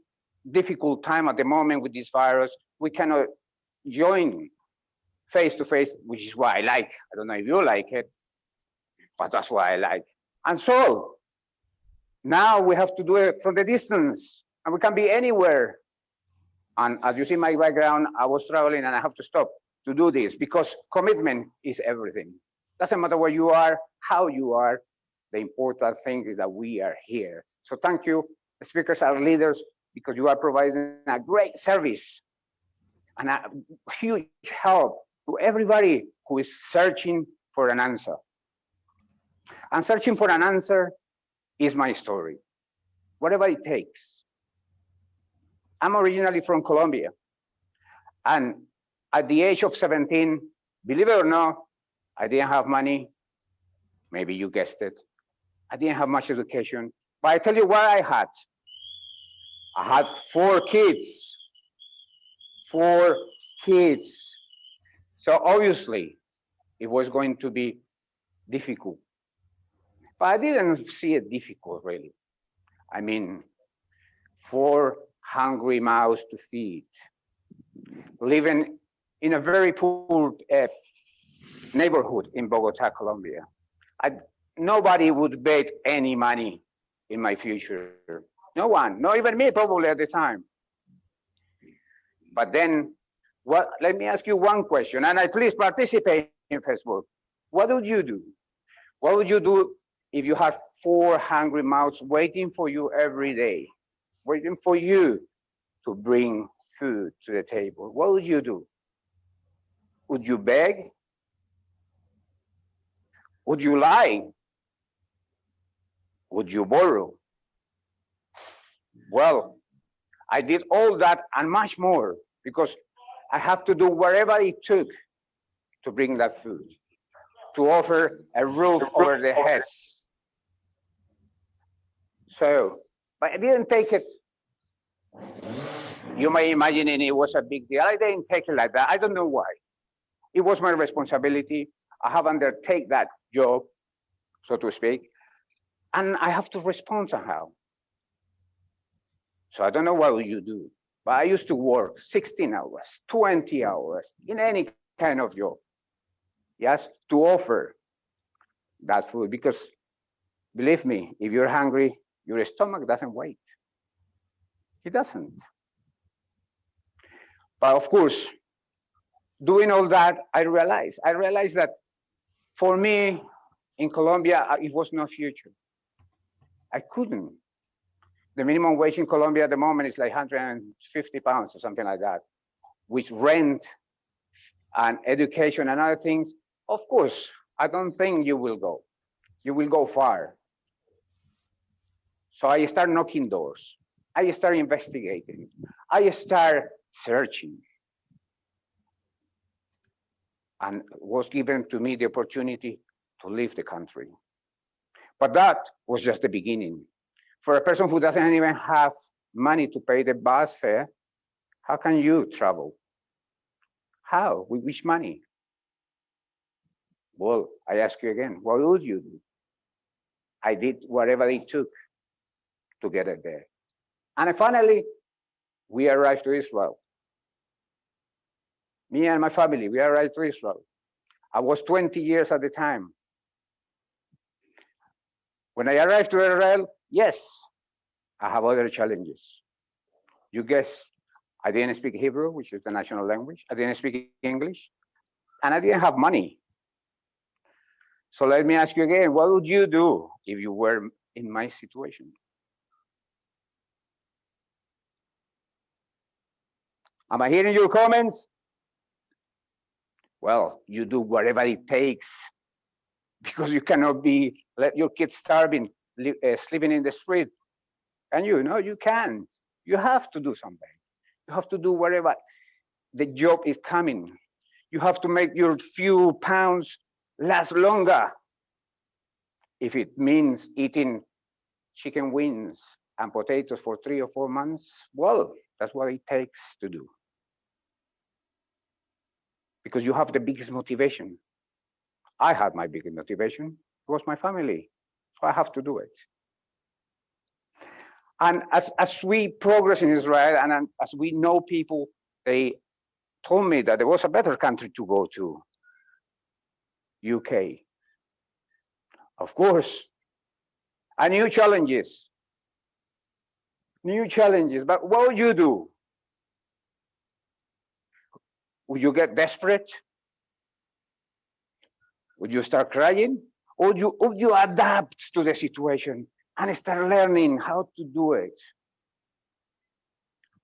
difficult time at the moment with this virus. We cannot join face to face, which is what I like. I don't know if you like it, but that's what I like. And so now we have to do it from the distance, and we can be anywhere. And as you see my background, I was traveling and I have to stop to do this because commitment is everything. Doesn't matter where you are, how you are. The important thing is that we are here. So thank you. The speakers are leaders because you are providing a great service and a huge help to everybody who is searching for an answer. And searching for an answer is my story, whatever it takes. I'm originally from Colombia. And at the age of 17, believe it or not, I didn't have money. Maybe you guessed it. I didn't have much education. But I tell you what I had. I had 4 kids. 4 kids. So obviously, it was going to be difficult. But I didn't see it difficult, really. I mean, 4 hungry mouths to feed, living in a very poor neighborhood in Bogota, Colombia. Nobody would bet any money in my future. No one, not even me probably at the time. But then, let me ask you one question, and please participate in Facebook. What would you do? What would you do if you had 4 hungry mouths waiting for you every day, waiting for you to bring food to the table? What would you do? Would you beg? Would you lie? Would you borrow? Well, I did all that and much more because I have to do whatever it took to bring that food, to offer a roof over their heads. So, but I didn't take it. You may imagine it was a big deal. I didn't take it like that. I don't know why. It was my responsibility. I have undertaken that job, so to speak, and I have to respond somehow. So I don't know what you do, but I used to work 16 hours, 20 hours in any kind of job, yes, to offer that food. Because believe me, if you're hungry, your stomach doesn't wait. It doesn't. But of course, doing all that, I realized that for me in Colombia, it was no future. I couldn't. The minimum wage in Colombia at the moment is like 150 pounds or something like that, with rent and education and other things. Of course, I don't think you will go. You will go far. So I start knocking doors. I start investigating. I start searching. And was given to me the opportunity to leave the country. But that was just the beginning. For a person who doesn't even have money to pay the bus fare, how can you travel? How? With which money? Well, I ask you again, what would you do? I did whatever it took to get it there. And finally, we arrived to Israel. Me and my family, we arrived to Israel. I was 20 years at the time. When I arrived to Israel, yes, I have other challenges. You guess, I didn't speak Hebrew, which is the national language. I didn't speak English, and I didn't have money. So let me ask you again, what would you do if you were in my situation? Am I hearing your comments? Well, you do whatever it takes, because you cannot let your kids starving, sleeping in the street. And you can't. You have to do something. You have to do whatever the job is coming. You have to make your few pounds last longer. If it means eating chicken wings and potatoes for 3 or 4 months, well, that's what it takes to do. Because you have the biggest motivation. I had my biggest motivation. It was my family. So I have to do it. And as we progress in Israel, and as we know people, they told me that there was a better country to go to, UK. Of course, and new challenges. But what would you do? Would you get desperate? Would you start crying? Or would you adapt to the situation and start learning how to do it?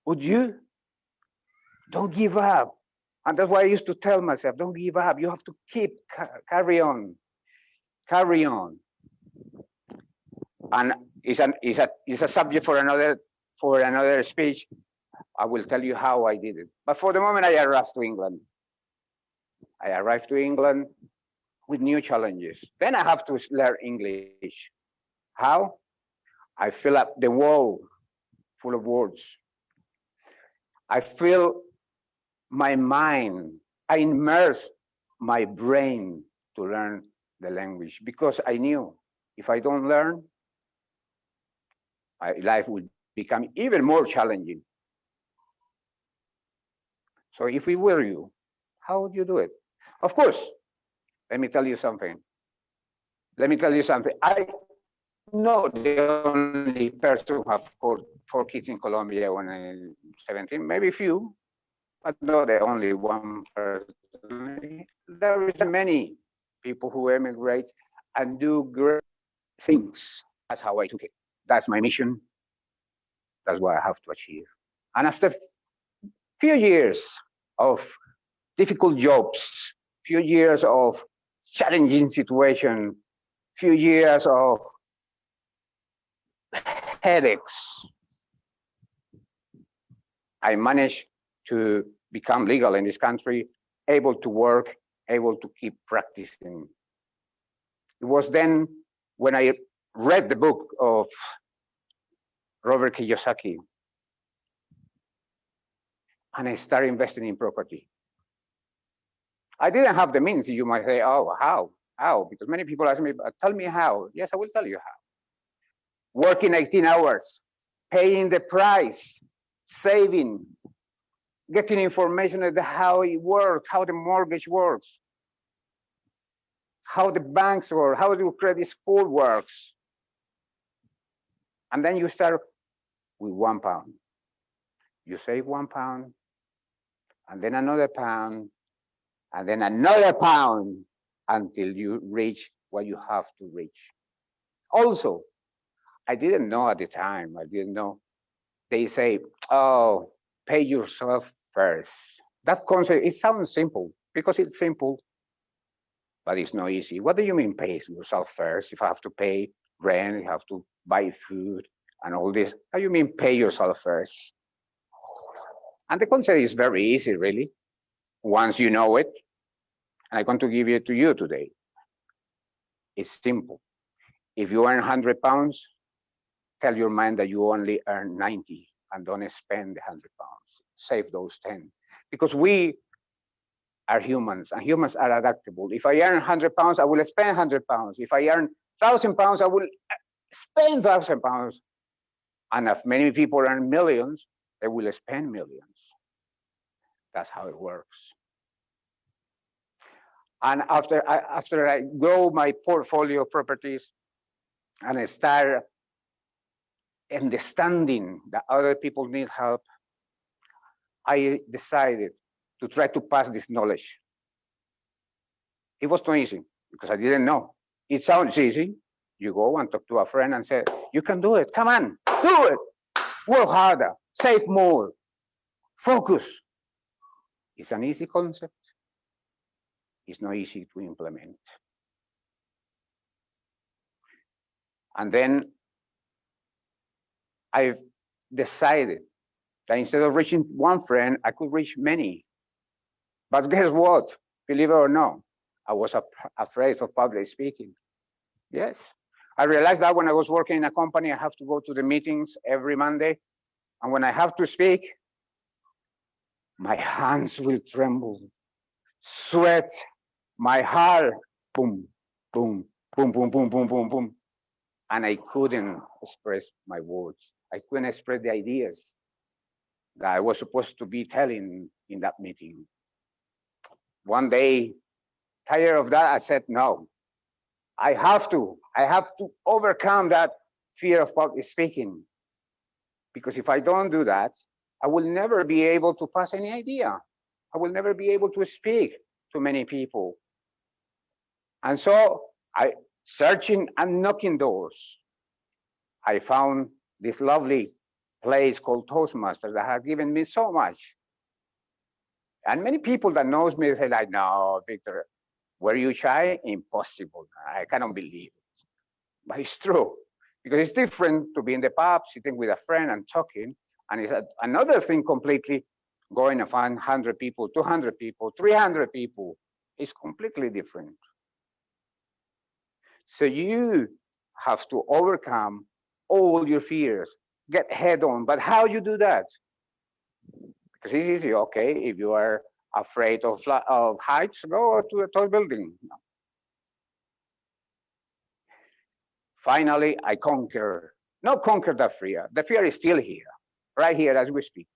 Would you? Don't give up. And that's why I used to tell myself, don't give up. You have to carry on. And it's a subject for another speech. I will tell you how I did it. But for the moment, I arrived to England. With new challenges. Then I have to learn English. How? I fill up the wall full of words. I fill my mind. I immerse my brain to learn the language, because I knew if I don't learn, my life would become even more challenging. So if we were you, how would you do it? Of course, let me tell you something. I not the only person who have 4 kids in Colombia when I'm 17, maybe a few, but not the only one person. There is many people who emigrate and do great things. That's how I took it. That's my mission. That's what I have to achieve. And after few years of difficult jobs, few years of challenging situation, few years of headaches, I managed to become legal in this country, able to work, able to keep practicing. It was then when I read the book of Robert Kiyosaki, and I started investing in property. I didn't have the means. You might say, oh, how? Because many people ask me, tell me how. Yes, I will tell you how. Working 18 hours, paying the price, saving, getting information about how it works, how the mortgage works, how the banks work, how the credit score works. And then you start with £1. You save £1, and then another pound, and then another pound, until you reach what you have to reach. Also, I didn't know at the time, they say, oh, pay yourself first. That concept, it sounds simple, because it's simple, but it's not easy. What do you mean pay yourself first? If I have to pay rent, you have to buy food and all this, how do you mean pay yourself first? And the concept is very easy, really, once you know it. And I'm going to give it to you today. It's simple. If you earn £100, tell your mind that you only earn 90 and don't spend the £100. Save those 10. Because we are humans, and humans are adaptable. If I earn £100, I will spend £100. If I earn £1,000, I will spend £1,000. And if many people earn millions, they will spend millions. That's how it works. And after I grow my portfolio of properties and I start understanding that other people need help, I decided to try to pass this knowledge. It was not easy because I didn't know. It sounds easy. You go and talk to a friend and say, you can do it. Come on, do it. Work harder, save more, focus. It's an easy concept. It's not easy to implement. And then I decided that instead of reaching one friend, I could reach many. But guess what? Believe it or not, I was afraid of public speaking. Yes. I realized that when I was working in a company, I have to go to the meetings every Monday. And when I have to speak, my hands will tremble, sweat, my heart, boom, boom, boom, boom, boom, boom, boom, boom. And I couldn't express my words. I couldn't express the ideas that I was supposed to be telling in that meeting. One day, tired of that, I said, no, I have to overcome that fear of public speaking. Because if I don't do that, I will never be able to pass any idea. I will never be able to speak to many people. And so I, searching and knocking doors, I found this lovely place called Toastmasters that has given me so much. And many people that knows me say like, no, Victor, were you shy? Impossible. I cannot believe it. But it's true. Because it's different to be in the pub, sitting with a friend and talking. And it's another thing completely going and find 100 people, 200 people, 300 people. It's completely different. So you have to overcome all your fears, get head on. But how you do that? Because it's easy, okay, if you are afraid of heights, go to a tall building. No. Finally, I not conquer the fear. The fear is still here, right here as we speak.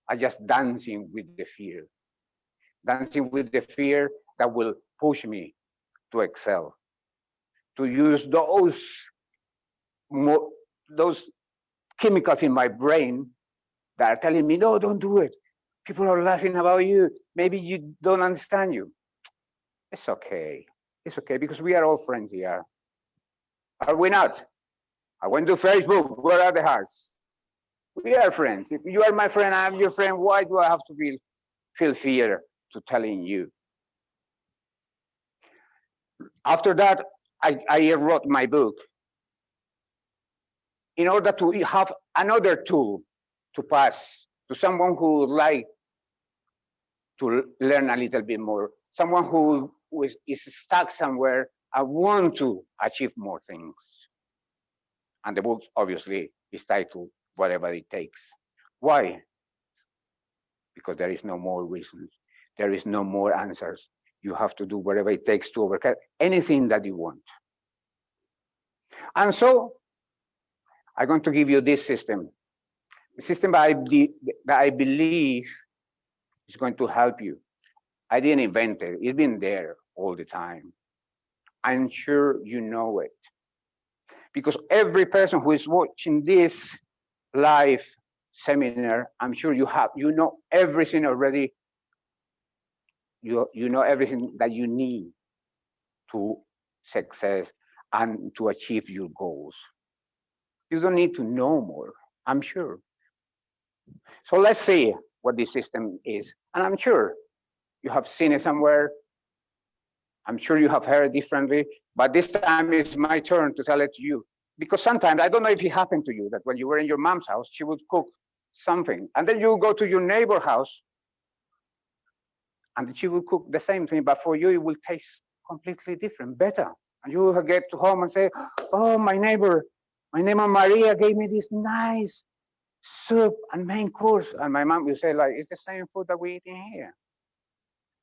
I'm just dancing with the fear. Dancing with the fear that will push me to excel. To use those chemicals in my brain that are telling me, no, don't do it. People are laughing about you. Maybe you don't understand you. It's okay. It's okay because we are all friends here. Are we not? I went to Facebook. Where are the hearts? We are friends. If you are my friend, I'm your friend. Why do I have to feel fear to telling you? After that, I wrote my book in order to have another tool to pass to someone who would like to learn a little bit more, someone who is stuck somewhere and want to achieve more things. And the book obviously is titled Whatever It Takes. Why? Because there is no more reasons. There is no more answers. You have to do whatever it takes to overcome anything that you want. And so I'm going to give you this system. The system that I believe is going to help you. I didn't invent it. It's been there all the time. I'm sure you know it. Because every person who is watching this live seminar, I'm sure you know everything already. You know everything that you need to success and to achieve your goals. You don't need to know more, I'm sure. So let's see what this system is. And I'm sure you have seen it somewhere. I'm sure you have heard it differently, but this time it's my turn to tell it to you. Because sometimes, I don't know if it happened to you, that when you were in your mom's house, she would cook something. And then you go to your neighbor's house, and she will cook the same thing, but for you, it will taste completely different, better. And you will get to home and say, oh, my neighbor Maria gave me this nice soup and main course. And my mom will say, like, it's the same food that we eat in here.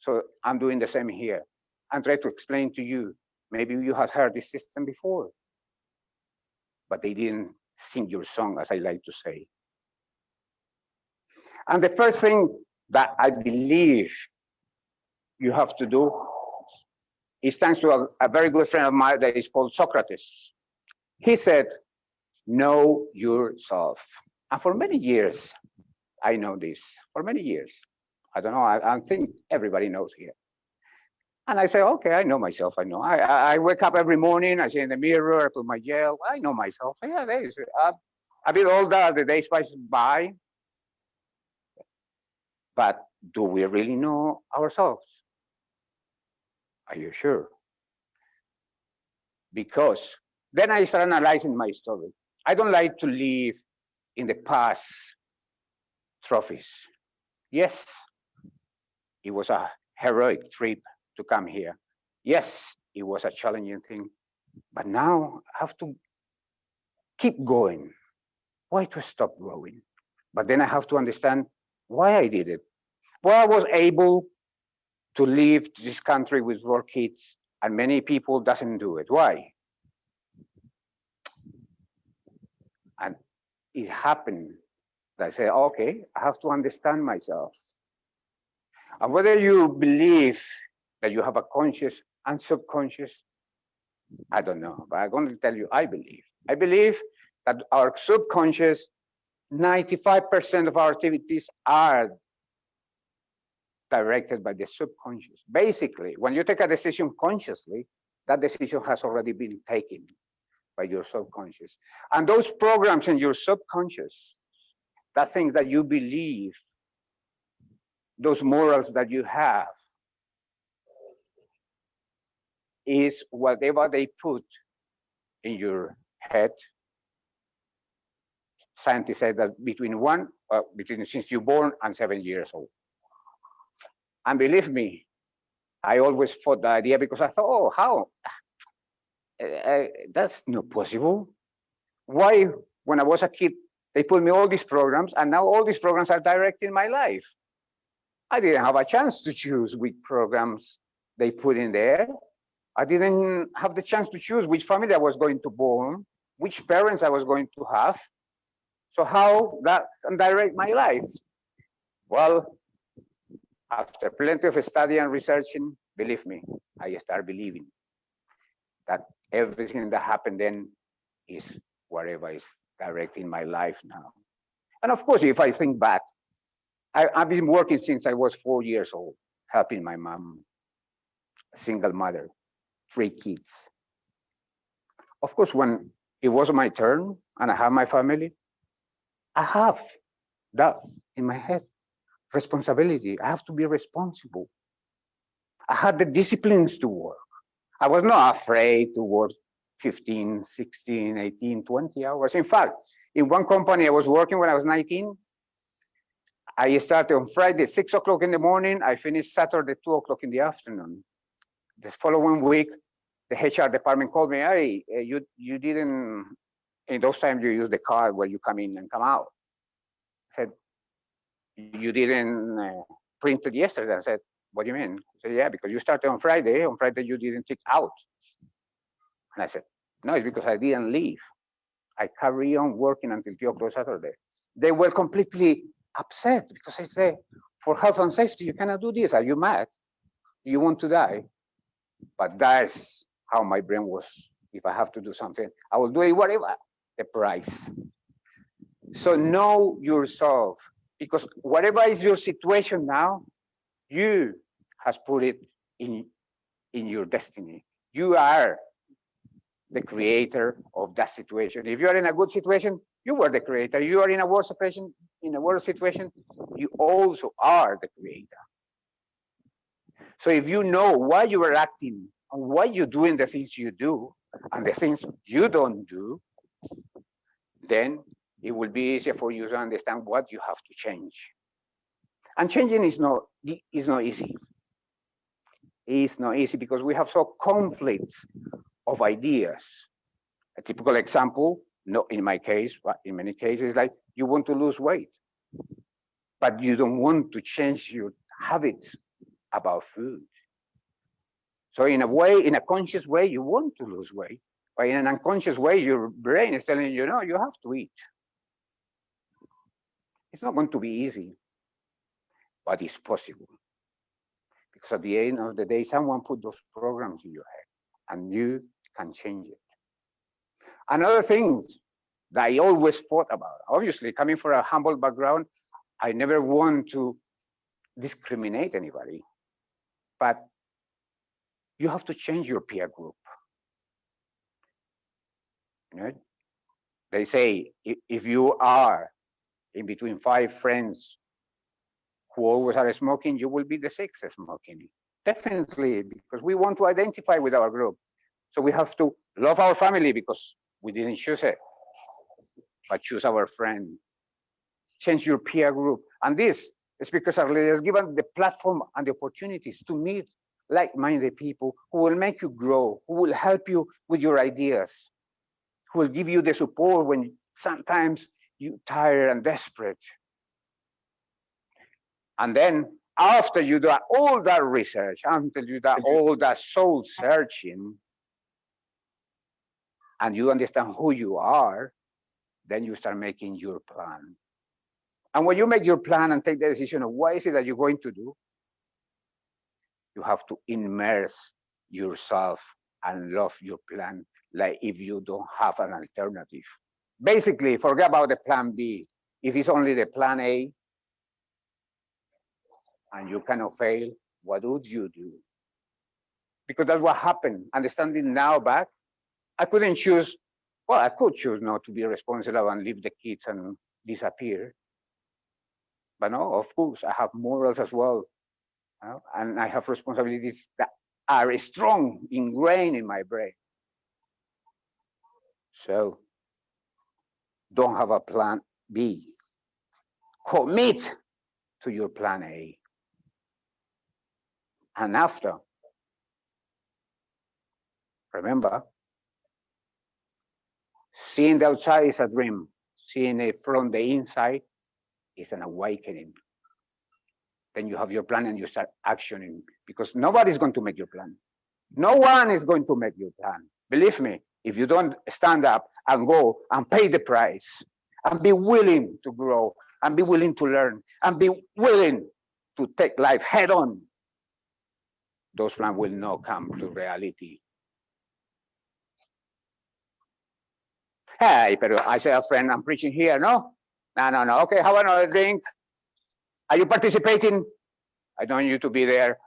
So I'm doing the same here. And try to explain to you, maybe you have heard this system before, but they didn't sing your song, as I like to say. And the first thing that I believe you have to do is thanks to a very good friend of mine that is called Socrates. He said, know yourself. And for many years, I know this, for many years. I don't know, I think everybody knows here. And I say, okay, I know myself, I know. I wake up every morning, I see in the mirror, I put my gel, I know myself. Yeah, there is a bit older, the days pass by. But do we really know ourselves? Are you sure? Because then I start analyzing my story. I don't like to live in the past trophies. Yes, it was a heroic trip to come here. Yes, it was a challenging thing, but now I have to keep going. Why to stop growing? But then I have to understand why I did it. Why I was able to leave this country with 4 kids and many people doesn't do it. Why? And it happened that I say, okay, I have to understand myself. And whether you believe that you have a conscious and subconscious, I don't know, but I'm going to tell you, I believe. I believe that our subconscious, 95% of our activities are directed by the subconscious. Basically, when you take a decision consciously, that decision has already been taken by your subconscious. And those programs in your subconscious, that things that you believe, those morals that you have, is whatever they put in your head. Scientists say that between since you're born and 7 years old. And believe me, I always fought the idea because I thought, oh, how? That's not possible. Why, when I was a kid, they put me all these programs, and now all these programs are directing my life. I didn't have a chance to choose which programs they put in there. I didn't have the chance to choose which family I was going to born, which parents I was going to have. So how that can direct my life? Well, after plenty of study and researching, believe me, I start believing that everything that happened then is whatever is directing my life now. And of course, if I think back, I've been working since I was 4 years old, helping my mom, a single mother, 3 kids. Of course, when it was my turn and I have my family, I have that in my head. Responsibility. I have to be responsible. I had the disciplines to work. I was not afraid to work 15, 16, 18, 20 hours. In fact, in one company I was working when I was 19, I started on Friday, 6 o'clock in the morning. I finished Saturday, 2 o'clock in the afternoon. The following week, the HR department called me, hey, you didn't, in those times you use the card where you come in and come out. I said, you didn't print it yesterday. I said, what do you mean? I said, yeah, because you started on Friday. On Friday, you didn't tick out. And I said, no, it's because I didn't leave. I carry on working until 2 o'clock Saturday. They were completely upset because I said, for health and safety, you cannot do this. Are you mad? You want to die? But that's how my brain was. If I have to do something, I will do it whatever the price. So know yourself, because whatever is your situation now, you has put it in your destiny. You are the creator of that situation. If you are in a good situation, you were the creator. You are in a worse situation, you also are the creator. So if you know why you are acting and why you're doing the things you do and the things you don't do, then it will be easier for you to understand what you have to change. And changing is not easy. It's not easy because we have so conflicts of ideas. A typical example, not in my case, but in many cases, like you want to lose weight, but you don't want to change your habits about food. So in a way, in a conscious way, you want to lose weight, but in an unconscious way, your brain is telling you, no, you have to eat. It's not going to be easy, but it's possible. Because at the end of the day, someone put those programs in your head and you can change it. Another thing that I always thought about, obviously coming from a humble background, I never want to discriminate anybody, but you have to change your peer group. You know? They say if you are in between 5 friends who always are smoking, you will be the 6th smoking. Definitely, because we want to identify with our group. So we have to love our family because we didn't choose it, but choose our friend. Change your peer group. And this is because our leaders give us the platform and the opportunities to meet like-minded people who will make you grow, who will help you with your ideas, who will give you the support when sometimes you're tired and desperate. And then after you do all that research, until you do all that soul searching, and you understand who you are, then you start making your plan. And when you make your plan and take the decision of what is it that you're going to do, you have to immerse yourself and love your plan, like if you don't have an alternative. Basically, forget about the plan B. If it's only the plan A and you cannot fail, what would you do? Because that's what happened. Understanding now back, I couldn't choose, well, I could choose not to be responsible and leave the kids and disappear. But no, of course, I have morals as well. And I have responsibilities that are strong, ingrained in my brain. So don't have a plan B. Commit to your plan A. And after, remember, seeing the outside is a dream. Seeing it from the inside is an awakening. Then you have your plan and you start actioning, because nobody's going to make your plan. No one is going to make your plan. Believe me, if you don't stand up and go and pay the price and be willing to grow and be willing to learn and be willing to take life head on, those plans will not come to reality. Hey, but I say, a friend, I'm preaching here, no? No. Okay, have another drink. Are you participating? I don't want you to be there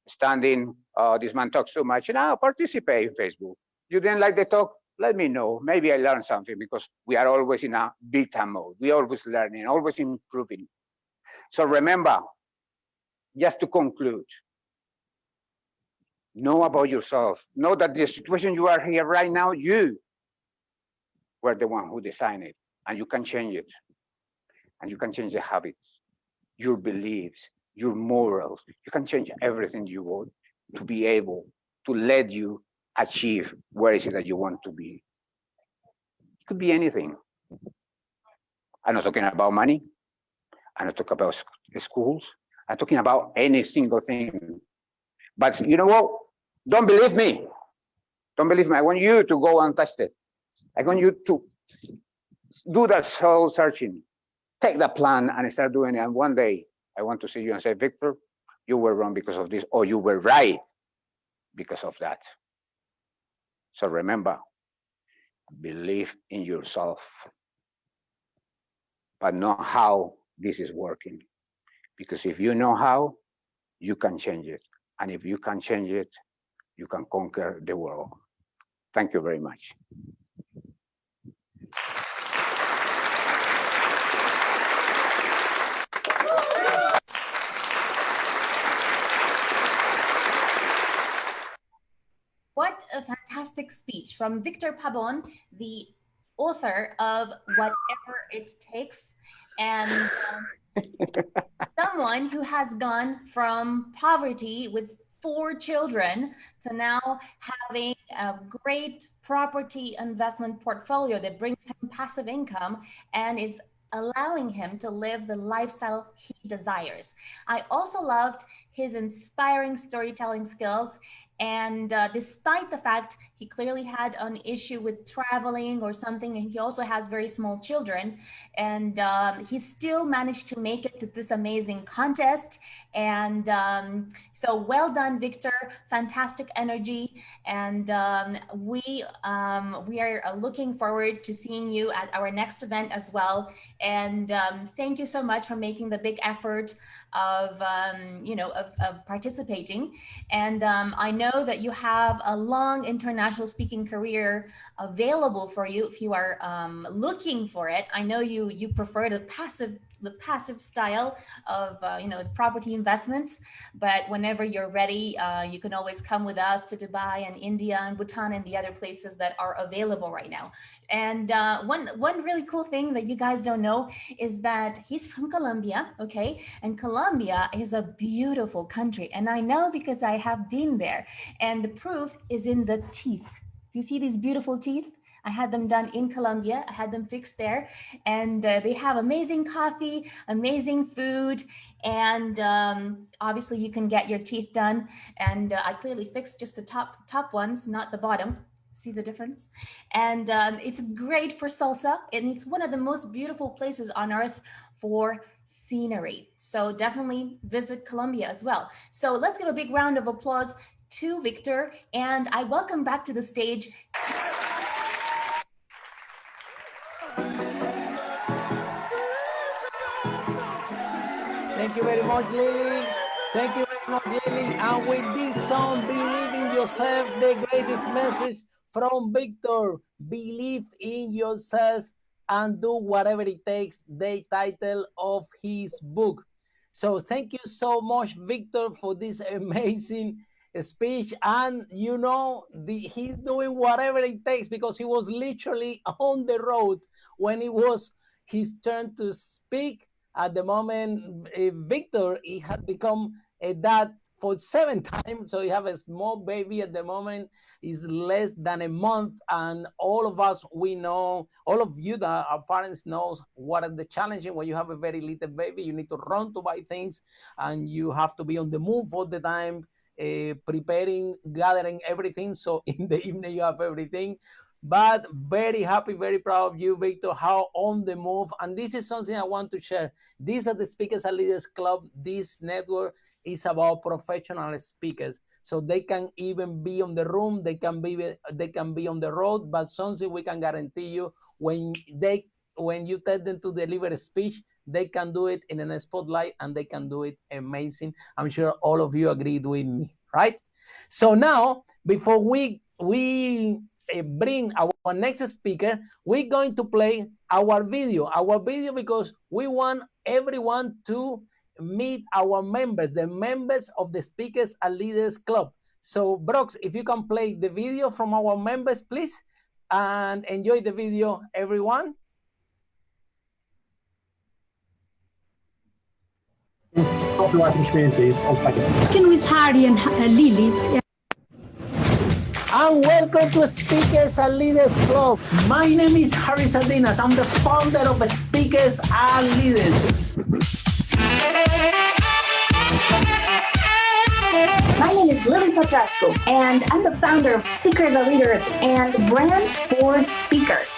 standing, this man talks too much. No, participate in Facebook. You didn't like the talk? Let me know. Maybe I learned something, because we are always in a beta mode. We're always learning, always improving. So remember, just to conclude, know about yourself. Know that the situation you are here right now, you were the one who designed it, and you can change it. And you can change the habits, your beliefs, your morals. You can change everything you want to be able to let you achieve where is it that you want to be. It could be anything. I'm not talking about money. I'm not talking about schools. I'm talking about any single thing. But you know what? Don't believe me. Don't believe me. I want you to go and test it. I want you to do that soul searching. Take the plan and start doing it. And one day, I want to see you and say, Victor, you were wrong because of this, or you were right because of that. So remember, believe in yourself, but know how this is working. Because if you know how, you can change it. And if you can change it, you can conquer the world. Thank you very much. What a fantastic speech from Victor Pabon, the author of Whatever It Takes, and someone who has gone from poverty with 4 children to now having a great property investment portfolio that brings him passive income and is allowing him to live the lifestyle he desires. I also loved his inspiring storytelling skills And despite the fact he clearly had an issue with traveling or something, and he also has very small children, and he still managed to make it to this amazing contest. And so well done, Victor. Fantastic energy. And we are looking forward to seeing you at our next event as well. And thank you so much for making the big effort of participating. And I know that you have a long international speaking career available for you if you are looking for it. I know you prefer the passive style of property investments, but whenever you're ready, you can always come with us to Dubai and India and Bhutan and the other places that are available right now. And one really cool thing that you guys don't know is that he's from Colombia, okay? And Colombia is a beautiful country, and I know because I have been there, and the proof is in the teeth. Do you see these beautiful teeth? I had them done in Colombia. I had them fixed there, and they have amazing coffee, amazing food, and obviously you can get your teeth done. And I clearly fixed just the top ones, not the bottom. See the difference? And it's great for salsa, and it's one of the most beautiful places on earth for scenery. So definitely visit Colombia as well. So let's give a big round of applause to Victor, and I welcome back to the stage. Thank you very much, Lily. Thank you very much, Lily. And with this song, Believe in Yourself, the greatest message from Victor. Believe in yourself and do whatever it takes, the title of his book. So thank you so much, Victor, for this amazing speech. And he's doing whatever it takes, because he was literally on the road when it was his turn to speak. At the moment, Victor, he had become a dad for 7 times. So he have a small baby at the moment. He's less than a month. And all of us, we know, all of you that are parents knows what are the challenges when you have a very little baby. You need to run to buy things, and you have to be on the move all the time, preparing, gathering everything. So in the evening, you have everything. But very happy, very proud of you, Victor, how on the move. And this is something I want to share. These are the Speakers and Leaders Club. This network is about professional speakers. So they can even be on the room, they can be on the road, but something we can guarantee you, when you tell them to deliver a speech, they can do it in a spotlight, and they can do it amazing. I'm sure all of you agreed with me, right? So now, before we bring our next speaker, we're going to play our video because we want everyone to meet our members, the members of the Speakers and Leaders Club. So Brox, if you can play the video from our members, please, and enjoy the video, everyone. Copywriting communities of Pakistan. Working with Harry and Lily. And welcome to Speakers and Leaders Club. My name is Harry Sardinas. I'm the founder of Speakers and Leaders. My name is Lily Patrascu, and I'm the founder of Speakers and Leaders and Brand for Speakers.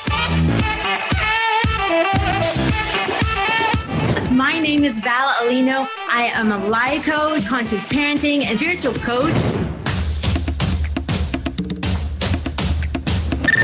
My name is Val Alino. I am a life coach, conscious parenting, and spiritual coach.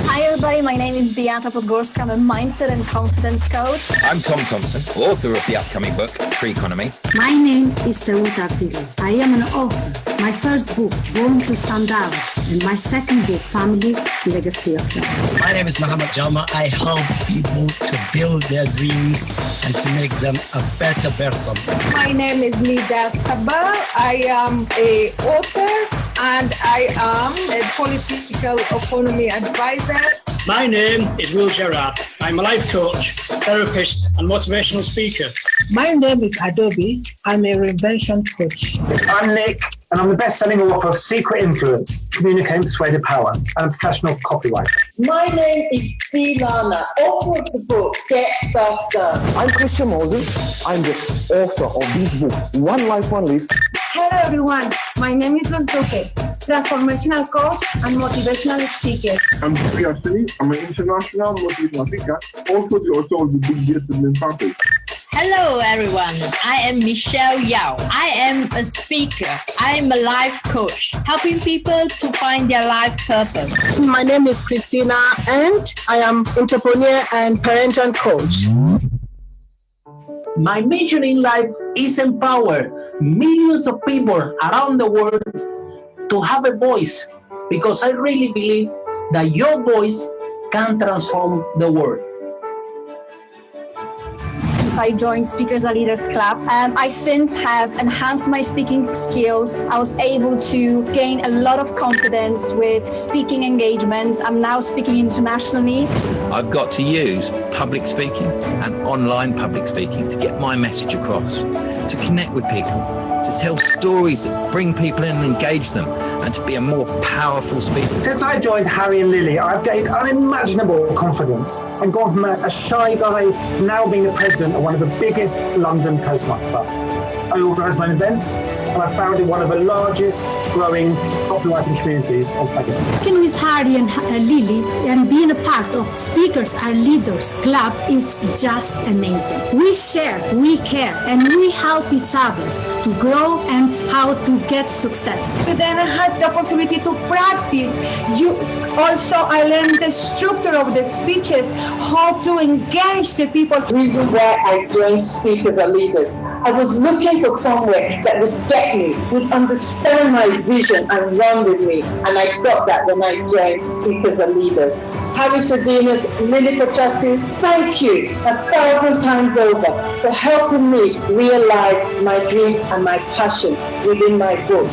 Hi everybody, my name is Beata Podgorska. I'm a mindset and confidence coach. I'm Tom Thompson, author of the upcoming book, Tree Economy. My name is Teuta Artili. I am an author. My first book, Born to Stand Out, and my second book, Family Legacy of Love. My name is Mohamed Jama. I help people to build their dreams and to make them a better person. My name is Nida Sabah. I am an author and I am a political economy advisor. My name is Will Gerard. I'm a life coach, therapist, and motivational speaker. My name is Adobe. I'm a reinvention coach. I'm Nick, and I'm the best-selling author of Secret Influence, Communicate and Persuade Power, and a professional copywriter. My name is Dee Lana, author of the book, Get Stuff Done. I'm Christian Moses. I'm the author of this book, One Life, One List. Hello everyone, My name is Luz Duque, transformational coach and motivational speaker. I'm Patrascu. I'm an international motivational speaker, also the author of the Big Discipline Package. Hello everyone, I am Michelle Yao. I am a speaker. I am a life coach, helping people to find their life purpose. My name is Christina and I am entrepreneur and parental coach. My mission in life is empower millions of people around the world to have a voice, because I really believe that your voice can transform the world. I joined Speakers Are Leaders Club, and I since have enhanced my speaking skills. I was able to gain a lot of confidence with speaking engagements. I'm now speaking internationally. I've got to use public speaking and online public speaking to get my message across, to connect with people, to tell stories that bring people in and engage them, and to be a more powerful speaker. Since I joined Harry and Lily, I've gained unimaginable confidence and gone from a shy guy now being the president of one of the biggest London Toastmaster clubs. I organise my events and I founded one of the largest growing copywriting communities of Pakistan. Working with Harry and Lily and being a part of Speakers Are Leaders Club is just amazing. We share, we care, and we help each other to grow and how to get success. Then I had the possibility to practice. I learned the structure of the speeches, how to engage the people. The reason why I joined Speakers Are Leaders, I was looking for somewhere that would get me, would understand my vision and run with me. And I got that when I joined Speakers Are Leaders. Harry Sardinas, Lily Patrascu, thank you 1,000 times over for helping me realize my dream and my passion within my book.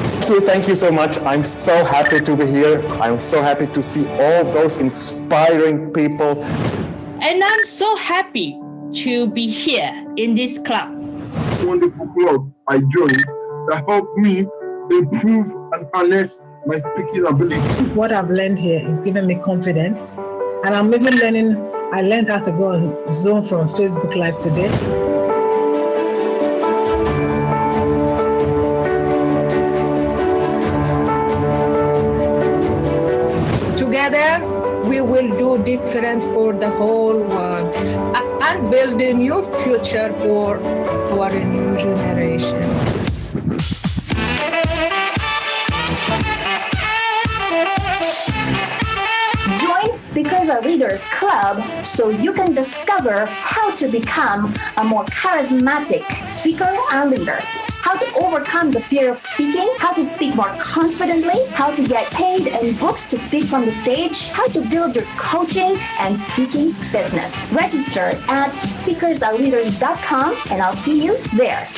Thank you so much. I'm so happy to be here. I'm so happy to see all those inspiring people. And I'm so happy to be here in this club. Wonderful club I joined that helped me improve and harness my speaking ability. What I've learned here is giving me confidence, and I'm even learning. I learned how to go on Zoom from Facebook Live today. Together, we will do different for the whole world and build a new future for our new generation. Join Speakers Are Leaders Club so you can discover how to become a more charismatic speaker and leader, how to overcome the fear of speaking, how to speak more confidently, how to get paid and booked to speak from the stage, how to build your coaching and speaking business. Register at speakersareLeaders.com and I'll see you there.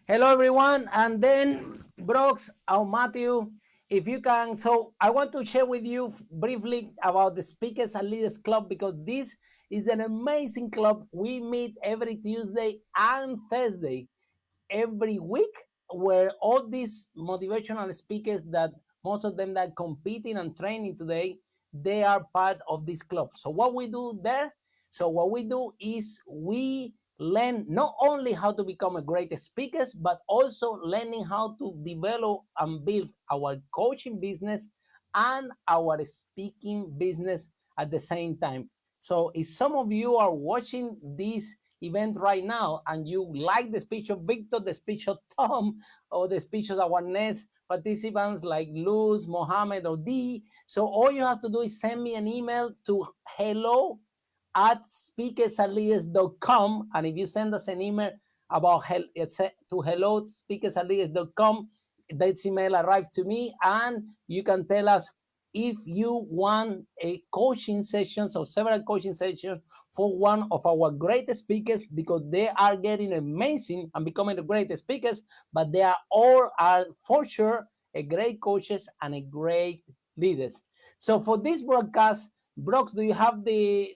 Hello, everyone. And then Brooks or Matthew, if you can. So I want to share with you briefly about the Speakers and Leaders Club, because this is an amazing club. We meet every Tuesday and Thursday every week, where all these motivational speakers, that most of them that are competing and training today, they are part of this club. So what we do there, is we learn not only how to become a great speakers, but also learning how to develop and build our coaching business and our speaking business at the same time. So if some of you are watching this event right now and you like the speech of Victor, the speech of Tom, or the speech of our next participants like Luz, Mohamed, or Dee, so all you have to do is send me an email to hello@speakersandleaders.com, and if you send us an email about to hello@speakersandleaders.com, that email arrive to me, and you can tell us if you want a coaching sessions or several coaching sessions for one of our great speakers, because they are getting amazing and becoming the great speakers, but they are all for sure a great coaches and a great leaders. So for this broadcast, Brooks, do you have the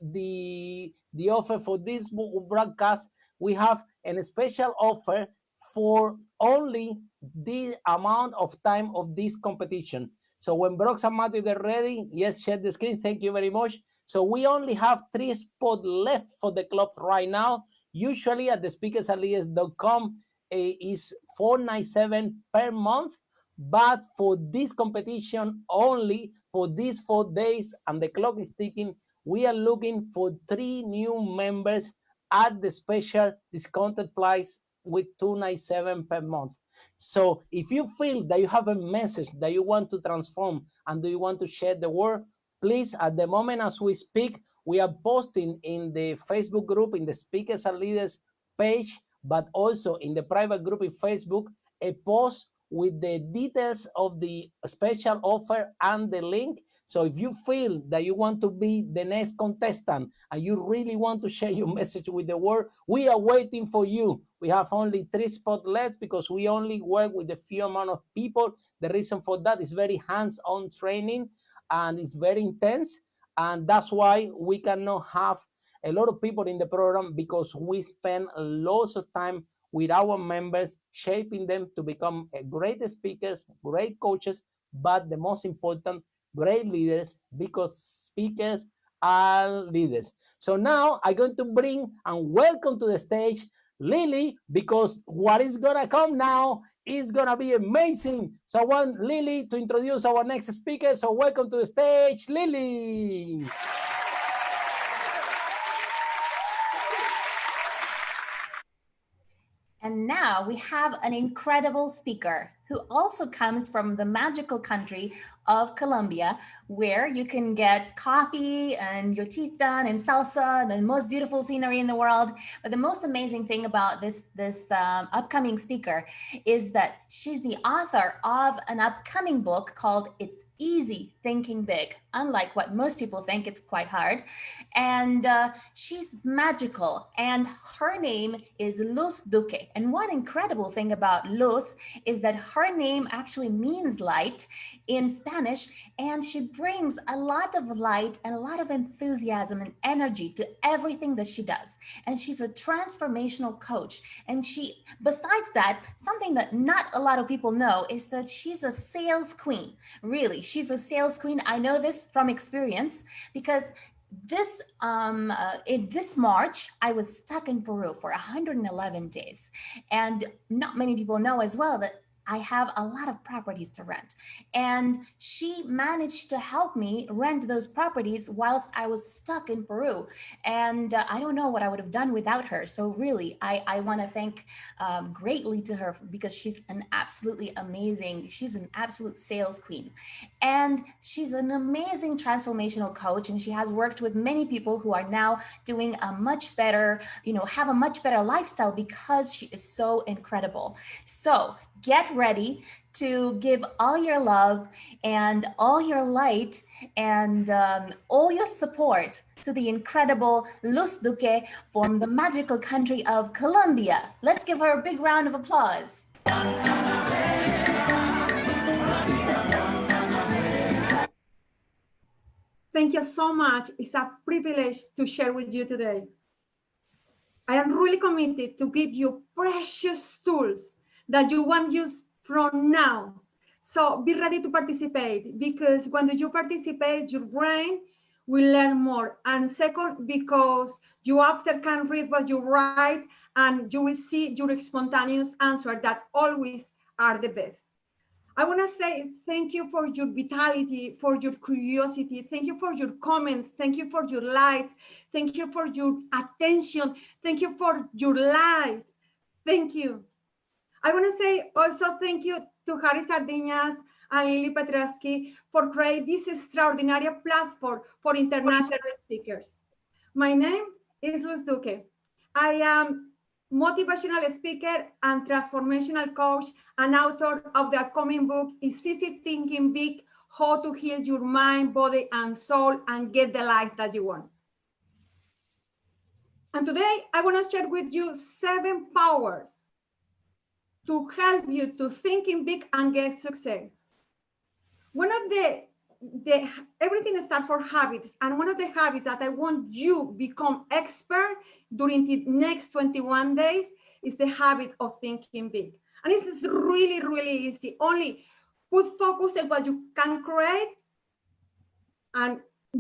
offer for this broadcast? We have a special offer for only the amount of time of this competition. So when Brox and Matthew get ready, yes, share the screen. Thank you very much. So we only have 3 spots left for the club right now. Usually at the speakersandleaders.com is $4.97 per month. But for this competition only, for these 4 days, and the clock is ticking, we are looking for 3 new members at the special discounted price with $2.97 per month. So if you feel that you have a message that you want to transform and do you want to share the word, please, at the moment as we speak, we are posting in the Facebook group, in the Speakers and Leaders page, but also in the private group in Facebook, a post with the details of the special offer and the link. So if you feel that you want to be the next contestant and you really want to share your message with the world, we are waiting for you. We have only 3 spots left because we only work with a few amount of people. The reason for that is very hands-on training and it's very intense. And that's why we cannot have a lot of people in the program, because we spend lots of time with our members, shaping them to become great speakers, great coaches, but the most important, great leaders, because speakers are leaders. So now I'm going to bring and welcome to the stage Lily, because what is gonna come now is gonna be amazing. So I want Lily to introduce our next speaker. So welcome to the stage, Lily. And now we have an incredible speaker who also comes from the magical country of Colombia, where you can get coffee and your teeth done and salsa, the most beautiful scenery in the world. But the most amazing thing about this upcoming speaker is that she's the author of an upcoming book called It's Easy Thinking Big, unlike what most people think. It's quite hard. And she's magical, and her name is Luz Duque. And one incredible thing about Luz is that her name actually means light in Spanish, and she brings a lot of light and a lot of enthusiasm and energy to everything that she does. And she's a transformational coach. And she, besides that, something that not a lot of people know is that she's a sales queen. Really, she's a sales queen. I know this from experience, because this in this March, I was stuck in Peru for 111 days. And not many people know as well that I have a lot of properties to rent. And she managed to help me rent those properties whilst I was stuck in Peru. And I don't know what I would have done without her. So really, I want to thank greatly to her, because she's an absolutely amazing, she's an absolute sales queen. And she's an amazing transformational coach. And she has worked with many people who are now doing a much better, have a much better lifestyle, because she is so incredible. So get ready to give all your love and all your light and all your support to the incredible Luz Duque from the magical country of Colombia. Let's give her a big round of applause. Thank you so much. It's a privilege to share with you today. I am really committed to give you precious tools that you want to use from now. So be ready to participate, because when you participate, your brain will learn more. And second, because you after can read what you write, and you will see your spontaneous answer that always are the best. I want to say thank you for your vitality, for your curiosity. Thank you for your comments. Thank you for your likes. Thank you for your attention. Thank you for your life. Thank you. I want to say also thank you to Harry Sardinas and Lily Patrascu for creating this extraordinary platform for international speakers. My name is Luz Duque. I am motivational speaker and transformational coach and author of the upcoming book, It's Easy Thinking Big, How to Heal Your Mind, Body, and Soul and Get the Life That You Want. And today I want to share with you 7 powers to help you to thinking big and get success. One of everything starts for habits, and one of the habits that I want you become expert during the next 21 days is the habit of thinking big. And it's really, really easy. Only put focus on what you can create and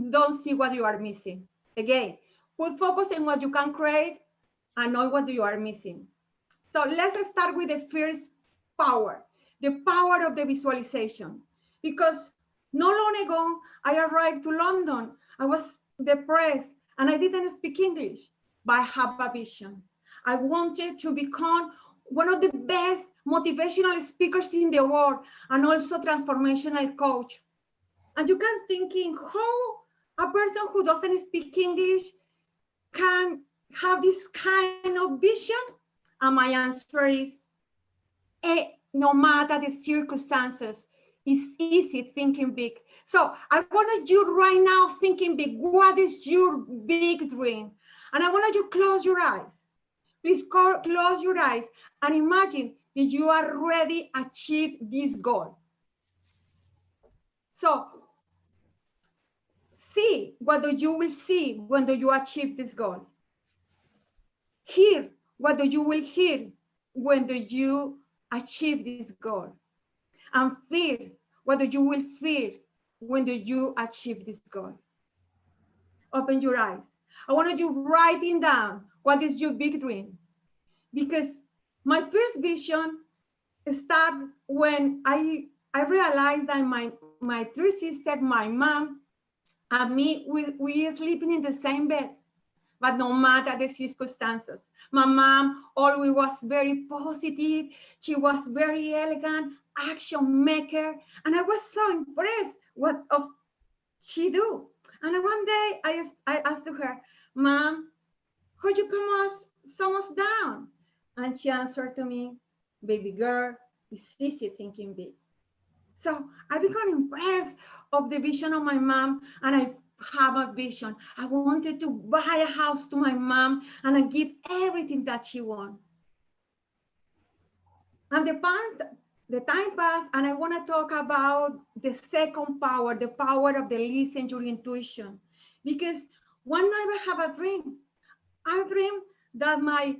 don't see what you are missing. Again, put focus on what you can create and know what you are missing. So let's start with the first power, the power of the visualization. Because not long ago, I arrived to London. I was depressed and I didn't speak English, but I have a vision. I wanted to become one of the best motivational speakers in the world and also transformational coach. And you can thinking how a person who doesn't speak English can have this kind of vision? And my answer is, no matter the circumstances, it's easy thinking big. So I want you right now thinking big. What is your big dream? And I want you to close your eyes. Please close your eyes and imagine that you are already achieve this goal. So see what you will see when you achieve this goal. Hear what you will hear when you achieve this goal. And feel what you will feel when you achieve this goal. Open your eyes. I want you writing down what is your big dream. Because my first vision started when I realized that my three sisters, my mom, and me, we are sleeping in the same bed. But no matter the circumstances, my mom always was very positive. She was very elegant, action maker. And I was so impressed what she do. And one day I asked her, Mom, how you come so much down? And she answered to me, baby girl, it's easy thinking big. So I became impressed of the vision of my mom, and I have a vision. I wanted to buy a house to my mom and I give everything that she wants. And the time passed, and I want to talk about the second power, the power of the listen your intuition. Because one night I have a dream. I dream that my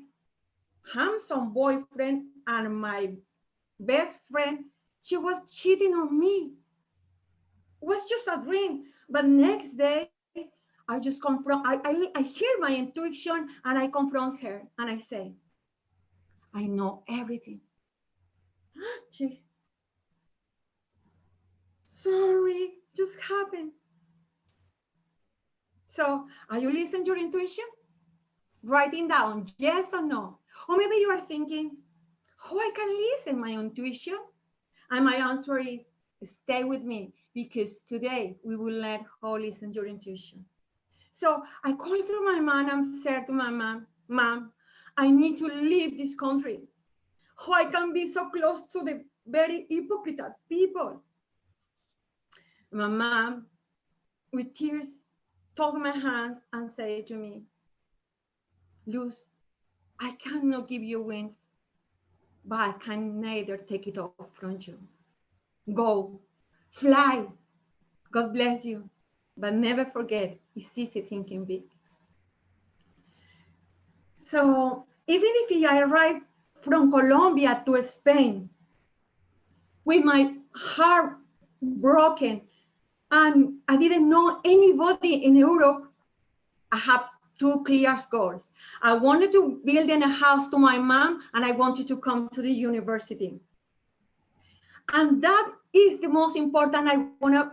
handsome boyfriend and my best friend, she was cheating on me. It was just a dream. But next day, I just confront, I hear my intuition and I confront her and I say, I know everything. Sorry, just happened. So are you listening to your intuition? Writing down yes or no. Or maybe you are thinking, oh, I can listen my intuition. And my answer is, stay with me, because today we will learn how to listen to your intuition. So I called to my mom and said to my mom, Mom, I need to leave this country. How I can be so close to the very hypocrite people. My mom, with tears, took my hands and said to me, Luz, I cannot give you wings, but I can neither take it off from you. Go, fly. God bless you. But never forget, it's easy thinking big. So even if I arrived from Colombia to Spain with my heart broken and I didn't know anybody in Europe, I have two clear goals. I wanted to build a house to my mom and I wanted to come to the university. And that is the most important. I want to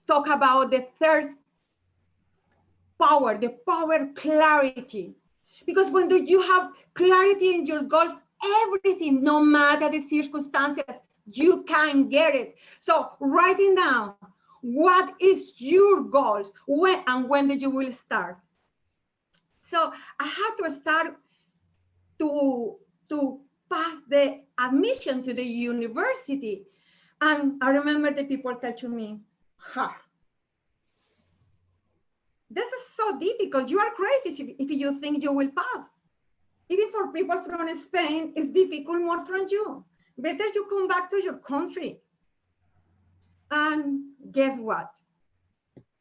talk about the third power, the power clarity. Because when you have clarity in your goals, everything, no matter the circumstances, you can get it. So writing down what is your goals, when did you will start. So I had to start to pass the admission to the university. And I remember the people tell to me, this is so difficult. You are crazy if you think you will pass. Even for people from Spain, it's difficult more from you. Better you come back to your country. And guess what?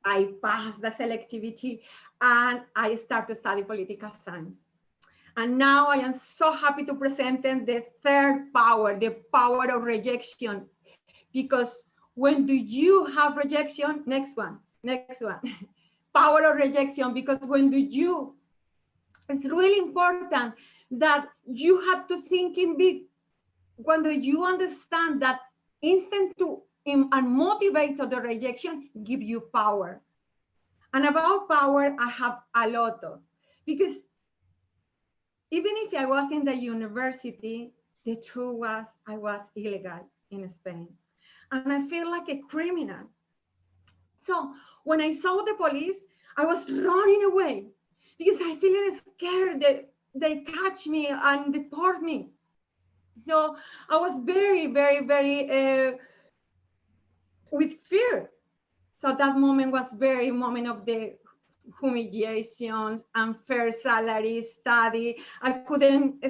I passed the selectivity and I started to study political science. And now I am so happy to present them the third power, the power of rejection. Because when do you have rejection? Next one. Power of rejection, because when do you, it's really important that you have to think in big. When do you understand that instant to and motivate of the rejection give you power. And about power, I have a lot of, because even if I was in the university, the truth was I was illegal in Spain. And I feel like a criminal. So when I saw the police, I was running away because I feel scared that they catch me and deport me. So I was very, very, very with fear. So that moment was very moment of the humiliations, unfair salary, study. I couldn't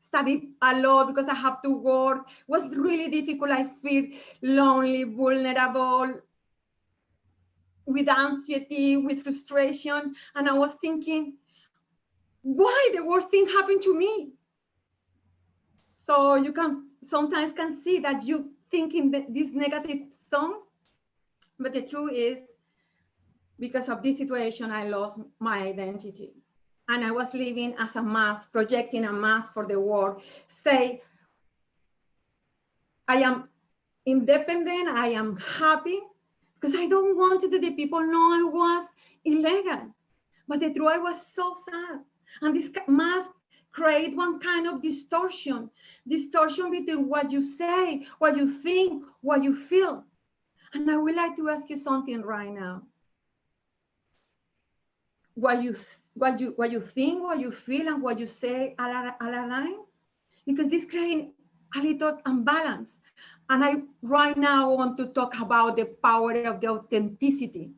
study a lot because I have to work. It was really difficult. I feel lonely, vulnerable, with anxiety, with frustration. And I was thinking, why the worst thing happened to me? So you can sometimes can see that you think in these negative thoughts, but the truth is, because of this situation, I lost my identity. And I was living as a mask, projecting a mask for the world. Say, I am independent, I am happy, because I don't want that the people know I was illegal. But the truth, I was so sad. And this mask create one kind of distortion between what you say, what you think, what you feel. And I would like to ask you something right now. What you think, what you feel, and what you say are aligned, because this creates a little imbalance. And I right now want to talk about the power of the authenticity.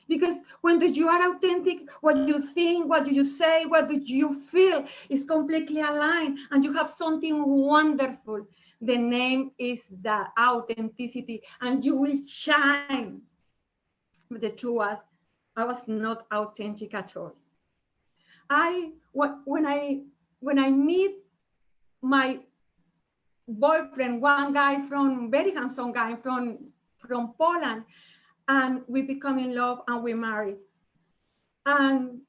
Because when you are authentic, what you think, what do you say, what do you feel is completely aligned, and you have something wonderful. The name is the authenticity, and you will shine. But the truth was, I was not authentic at all. When I meet my boyfriend, one guy from, very handsome guy from Poland, and we become in love and we married. And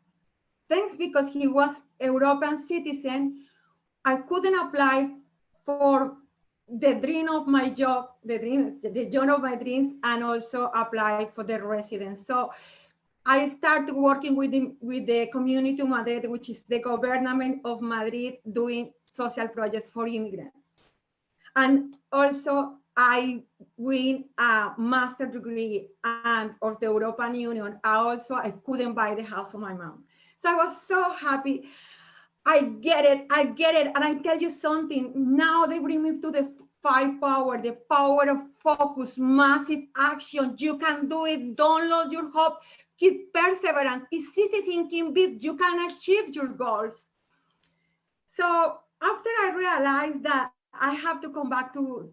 thanks, because he was European citizen, I couldn't apply for the dream of my job, the job of my dreams, and also apply for the residence. So I started working with the Community of Madrid, which is the government of Madrid, doing social projects for immigrants. And also I win a master's degree and of the European Union. I couldn't buy the house of my mom. So I was so happy. I get it. And I tell you something, now they bring me to the 5 power, the power of focus, massive action. You can do it. Don't lose your hope. Keep perseverance. It's easy thinking big. You can achieve your goals. So after I realized that I have to come back to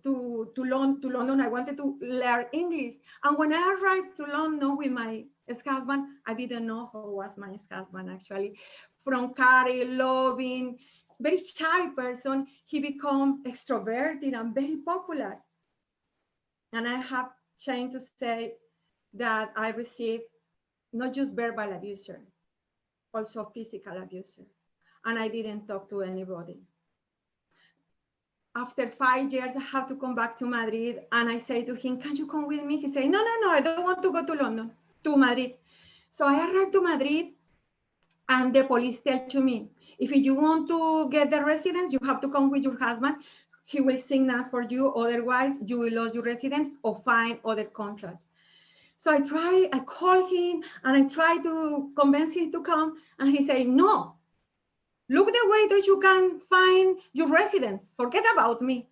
London, I wanted to learn English. And when I arrived to London with my ex-husband, I didn't know who was my ex-husband actually. From Cari, loving, very shy person, he became extroverted and very popular. And I have shame to say that I received not just verbal abuser, also physical abuser. And I didn't talk to anybody. After 5 years, I have to come back to Madrid, and I say to him, can you come with me? He said, no, I don't want to go to London, to Madrid. So I arrived to Madrid, and the police tell to me, if you want to get the residence, you have to come with your husband. He will signal for you, otherwise you will lose your residence or find other contracts. So I call him, and I try to convince him to come, and he said, no. Look the way that you can find your residence. Forget about me.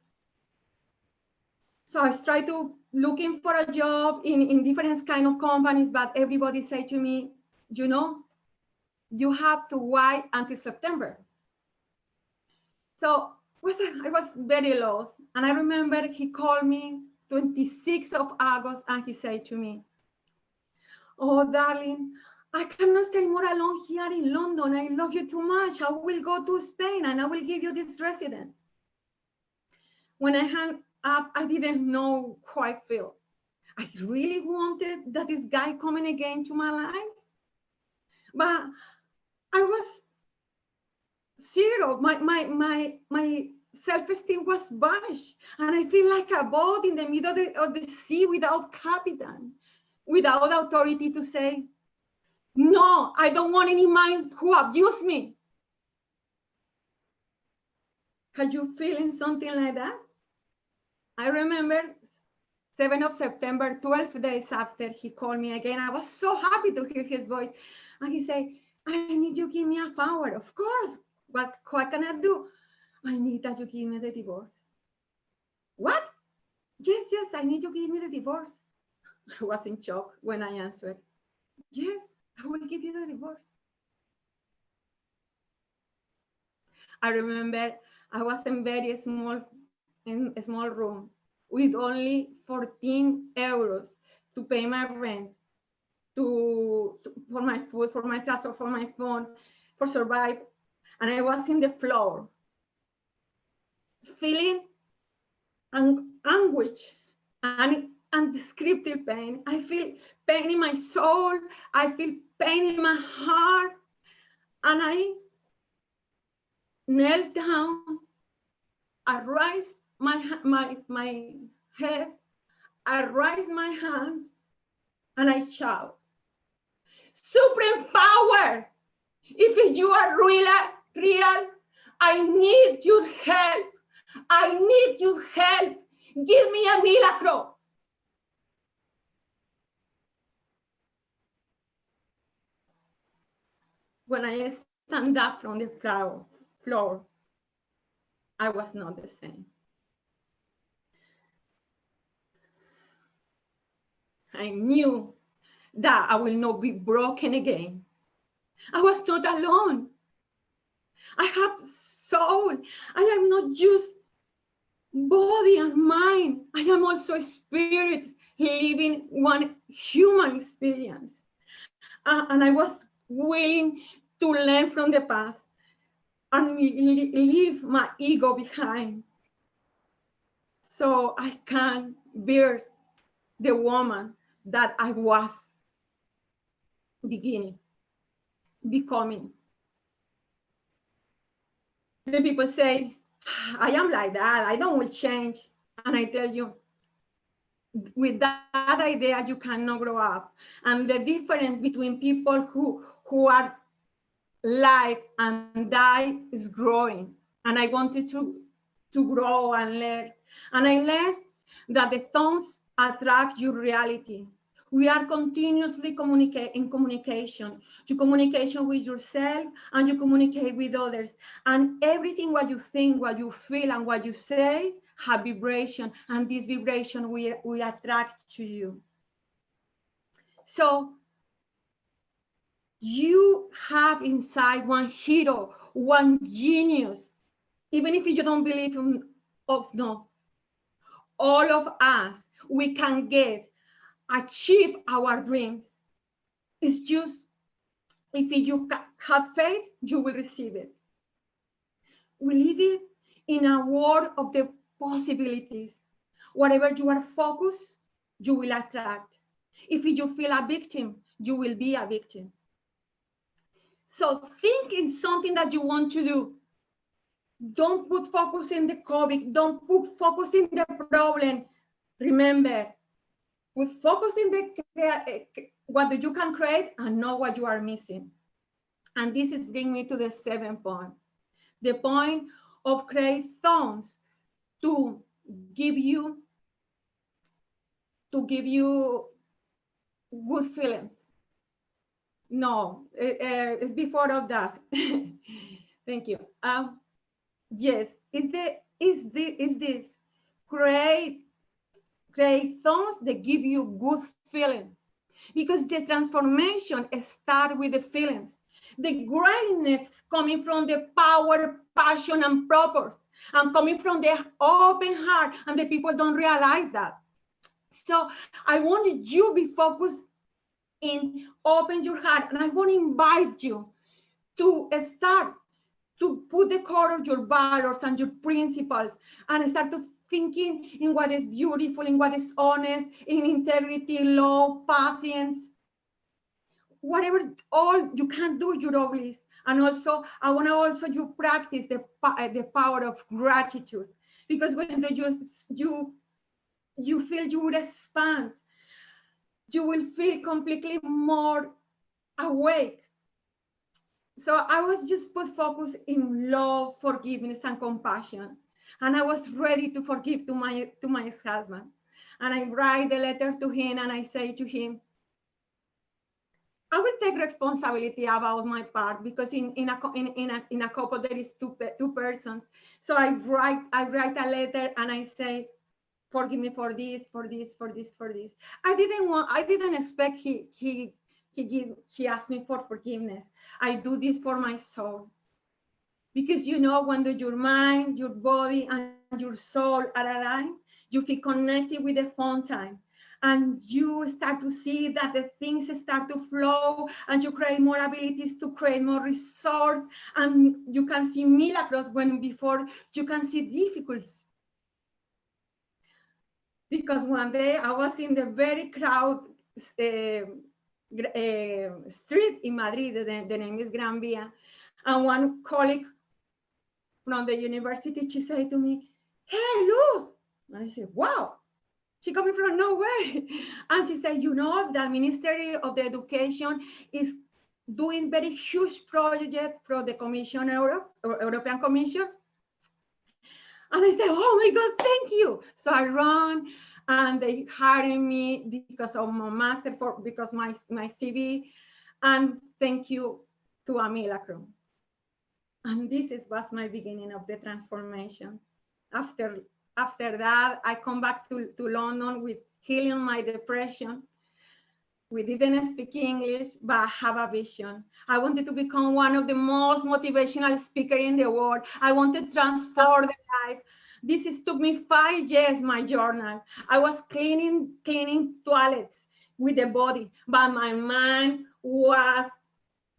So I tried to looking for a job in different kind of companies, but everybody said to me, you know, you have to wait until September. So I was very lost. And I remember he called me 26th of August, and he said to me, oh, darling, I cannot stay more alone here in London. I love you too much. I will go to Spain and I will give you this residence. When I hung up, I didn't know how I felt. I really wanted that this guy coming again to my life. But I was zero. My self-esteem was vanished. And I feel like a boat in the middle of the sea without captain, without authority to say, no, I don't want any man who abuse me. Are you feeling something like that? I remember 7th of September, 12 days after he called me again. I was so happy to hear his voice. And he said, I need you to give me a favor. Of course. What can I do? I need that you give me the divorce. What? Yes, I need you to give me the divorce. I was in shock when I answered. Yes, I will give you the divorce. I remember I was in a small room with only 14 euros to pay my rent, for my food, for my transport, for my phone, for survive. And I was in the floor, feeling anguish and undescriptive pain. I feel pain in my soul. I feel pain in my heart. And I knelt down. I raised my head. I raised my hands and I shout, Supreme Power, if you are real, I need your help. I need your help. Give me a miracle. When I stand up from the floor, I was not the same. I knew that I will not be broken again. I was not alone. I have soul. I am not just body and mind. I am also a spirit living one human experience. And I was willing to learn from the past and leave my ego behind so I can be the woman that I was becoming. The people say, I am like that, I don't will change. And I tell you, with that idea, you cannot grow up. And the difference between people who are live and die is growing. And I wanted to grow and learn. And I learned that the thoughts attract your reality. We are continuously in communication. You communication with yourself and you communicate with others. And everything what you think, what you feel, and what you say have vibration. And this vibration we attract to you. So you have inside one hero, one genius. Even if you don't believe no, all of us, we can achieve our dreams. It's just, if you have faith, you will receive it. We live in a world of the possibilities. Whatever you are focused, you will attract. If you feel a victim, you will be a victim. So think in something that you want to do. Don't put focus in the COVID. Don't put focus in the problem. Remember, put focus in what you can create and know what you are missing. And this is bringing me to the 7th point. The point of create thoughts to give you good feelings. No, it's before of that. Thank you. Yes, is this create thoughts that give you good feelings, because the transformation starts with the feelings. The greatness coming from the power, passion, and purpose, and coming from the open heart, and the people don't realize that. So I wanted you to be focused in open your heart. And I want to invite you to start to put the core of your values and your principles and start to thinking in what is beautiful, in what is honest, in integrity, love, patience, whatever all you can do your obelisk. And also, I want to also you practice the power of gratitude, because when you feel you will expand, you will feel completely more awake. So I was just put focus in love, forgiveness, and compassion. And I was ready to forgive to my ex-husband. And I write the letter to him and I say to him, I will take responsibility about my part, because in a couple there is two persons. So I write a letter and I say, forgive me for this, for this, for this, for this. I didn't expect he asked me for forgiveness. I do this for my soul, because when your mind, your body, and your soul are aligned, you feel connected with the fountain. And you start to see that the things start to flow, and you create more abilities to create more resource, and you can see miracles when before you can see difficulties. Because one day I was in the very crowded street in Madrid, the name is Gran Via, and one colleague from the university, she said to me, "Hey, Luz," and I said, "Wow." She coming from nowhere. And she said, the Ministry of the Education is doing very huge project for the Commission European Commission. And I said, oh my God, thank you. So I run and they hired me because of my master, because my CV. And thank you to Amila Crew. And this was my beginning of the transformation. After that, I come back to London with healing my depression. We didn't speak English, but I have a vision. I wanted to become one of the most motivational speakers in the world. I wanted to transform the life. This took me 5 years, my journal. I was cleaning toilets with the body, but my mind was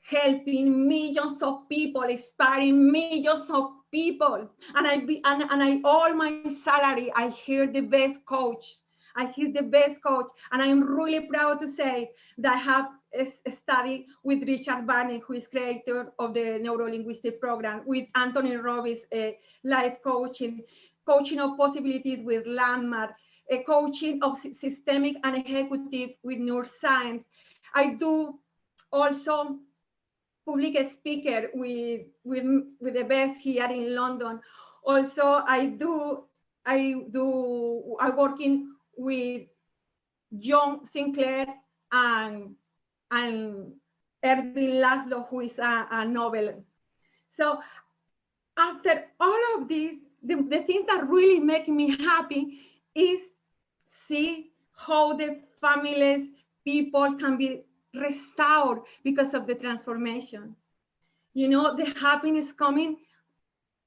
helping millions of people, inspiring millions of people. And all my salary, I hear the best coach. And I'm really proud to say that I have studied with Richard Barney, who is creator of the Neuro-Linguistic program, with Anthony Robbins, life coaching of possibilities with Landmark, coaching of systemic and executive with neuroscience. I do also public speaker with the best here in London. Also, I working with John Sinclair and Erwin Laszlo, who is a Nobel. So after all of this, the things that really make me happy is see how the families, people can be restored because of the transformation. The happiness coming,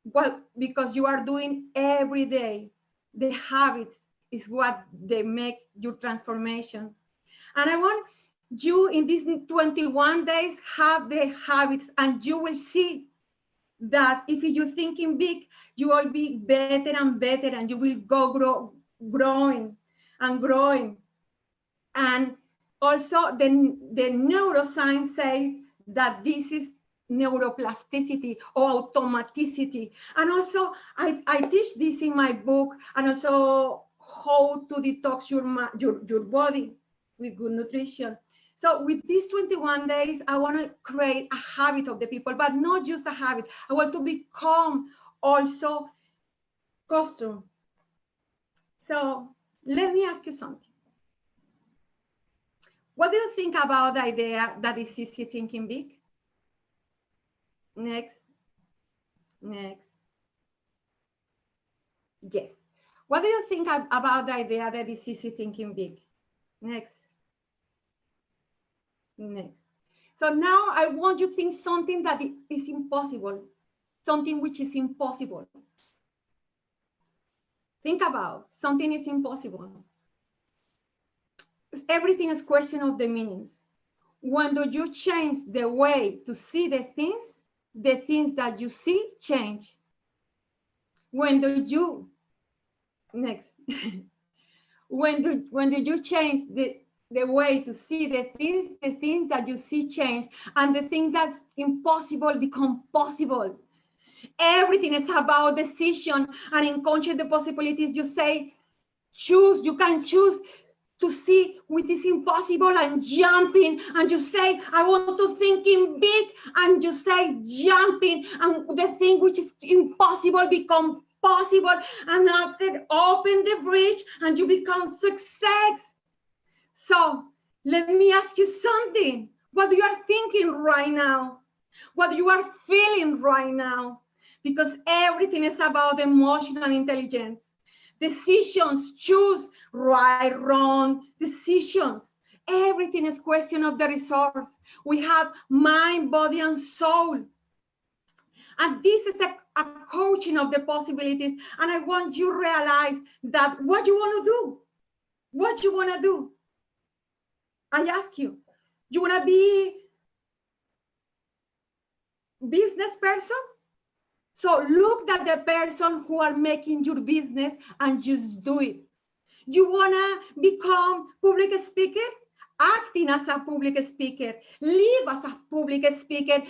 well, because you are doing every day. The habits is what they make your transformation. And I want you in these 21 days have the habits, and you will see that if you're thinking big, you will be better and better, and you will go growing and growing. And also the neuroscience says that this is neuroplasticity or automaticity. And also I teach this in my book, and also how to detox your body with good nutrition. So with these 21 days, I want to create a habit of the people, but not just a habit. I want to become also custom. So let me ask you something. What do you think about the idea that it's easy thinking big? Next. Yes. What do you think about the idea that it's easy thinking big? Next. So now I want you to think something that is impossible, something which is impossible. Think about something is impossible. Everything is question of the meanings. when do you change the way to see the things that you see change. When do you, next, when do you change the way to see the things that you see change, and the thing that's impossible become possible. Everything is about decision, and in conscious the possibilities, you say, choose, you can choose to see what is impossible and jumping, and you say, I want to think in big, and you say jumping, and the thing which is impossible become possible, and after open the bridge and you become success. So let me ask you something. What you are thinking right now? What you are feeling right now? Because everything is about emotional intelligence. Decisions, choose, right, wrong, decisions. Everything is question of the resource. We have mind, body, and soul. And this is a coaching of the possibilities. And I want you to realize that what you want to do, what you want to do. I ask you, you want to be business person? So look at the person who are making your business and just do it. You want to become public speaker? Acting as a public speaker, live as a public speaker,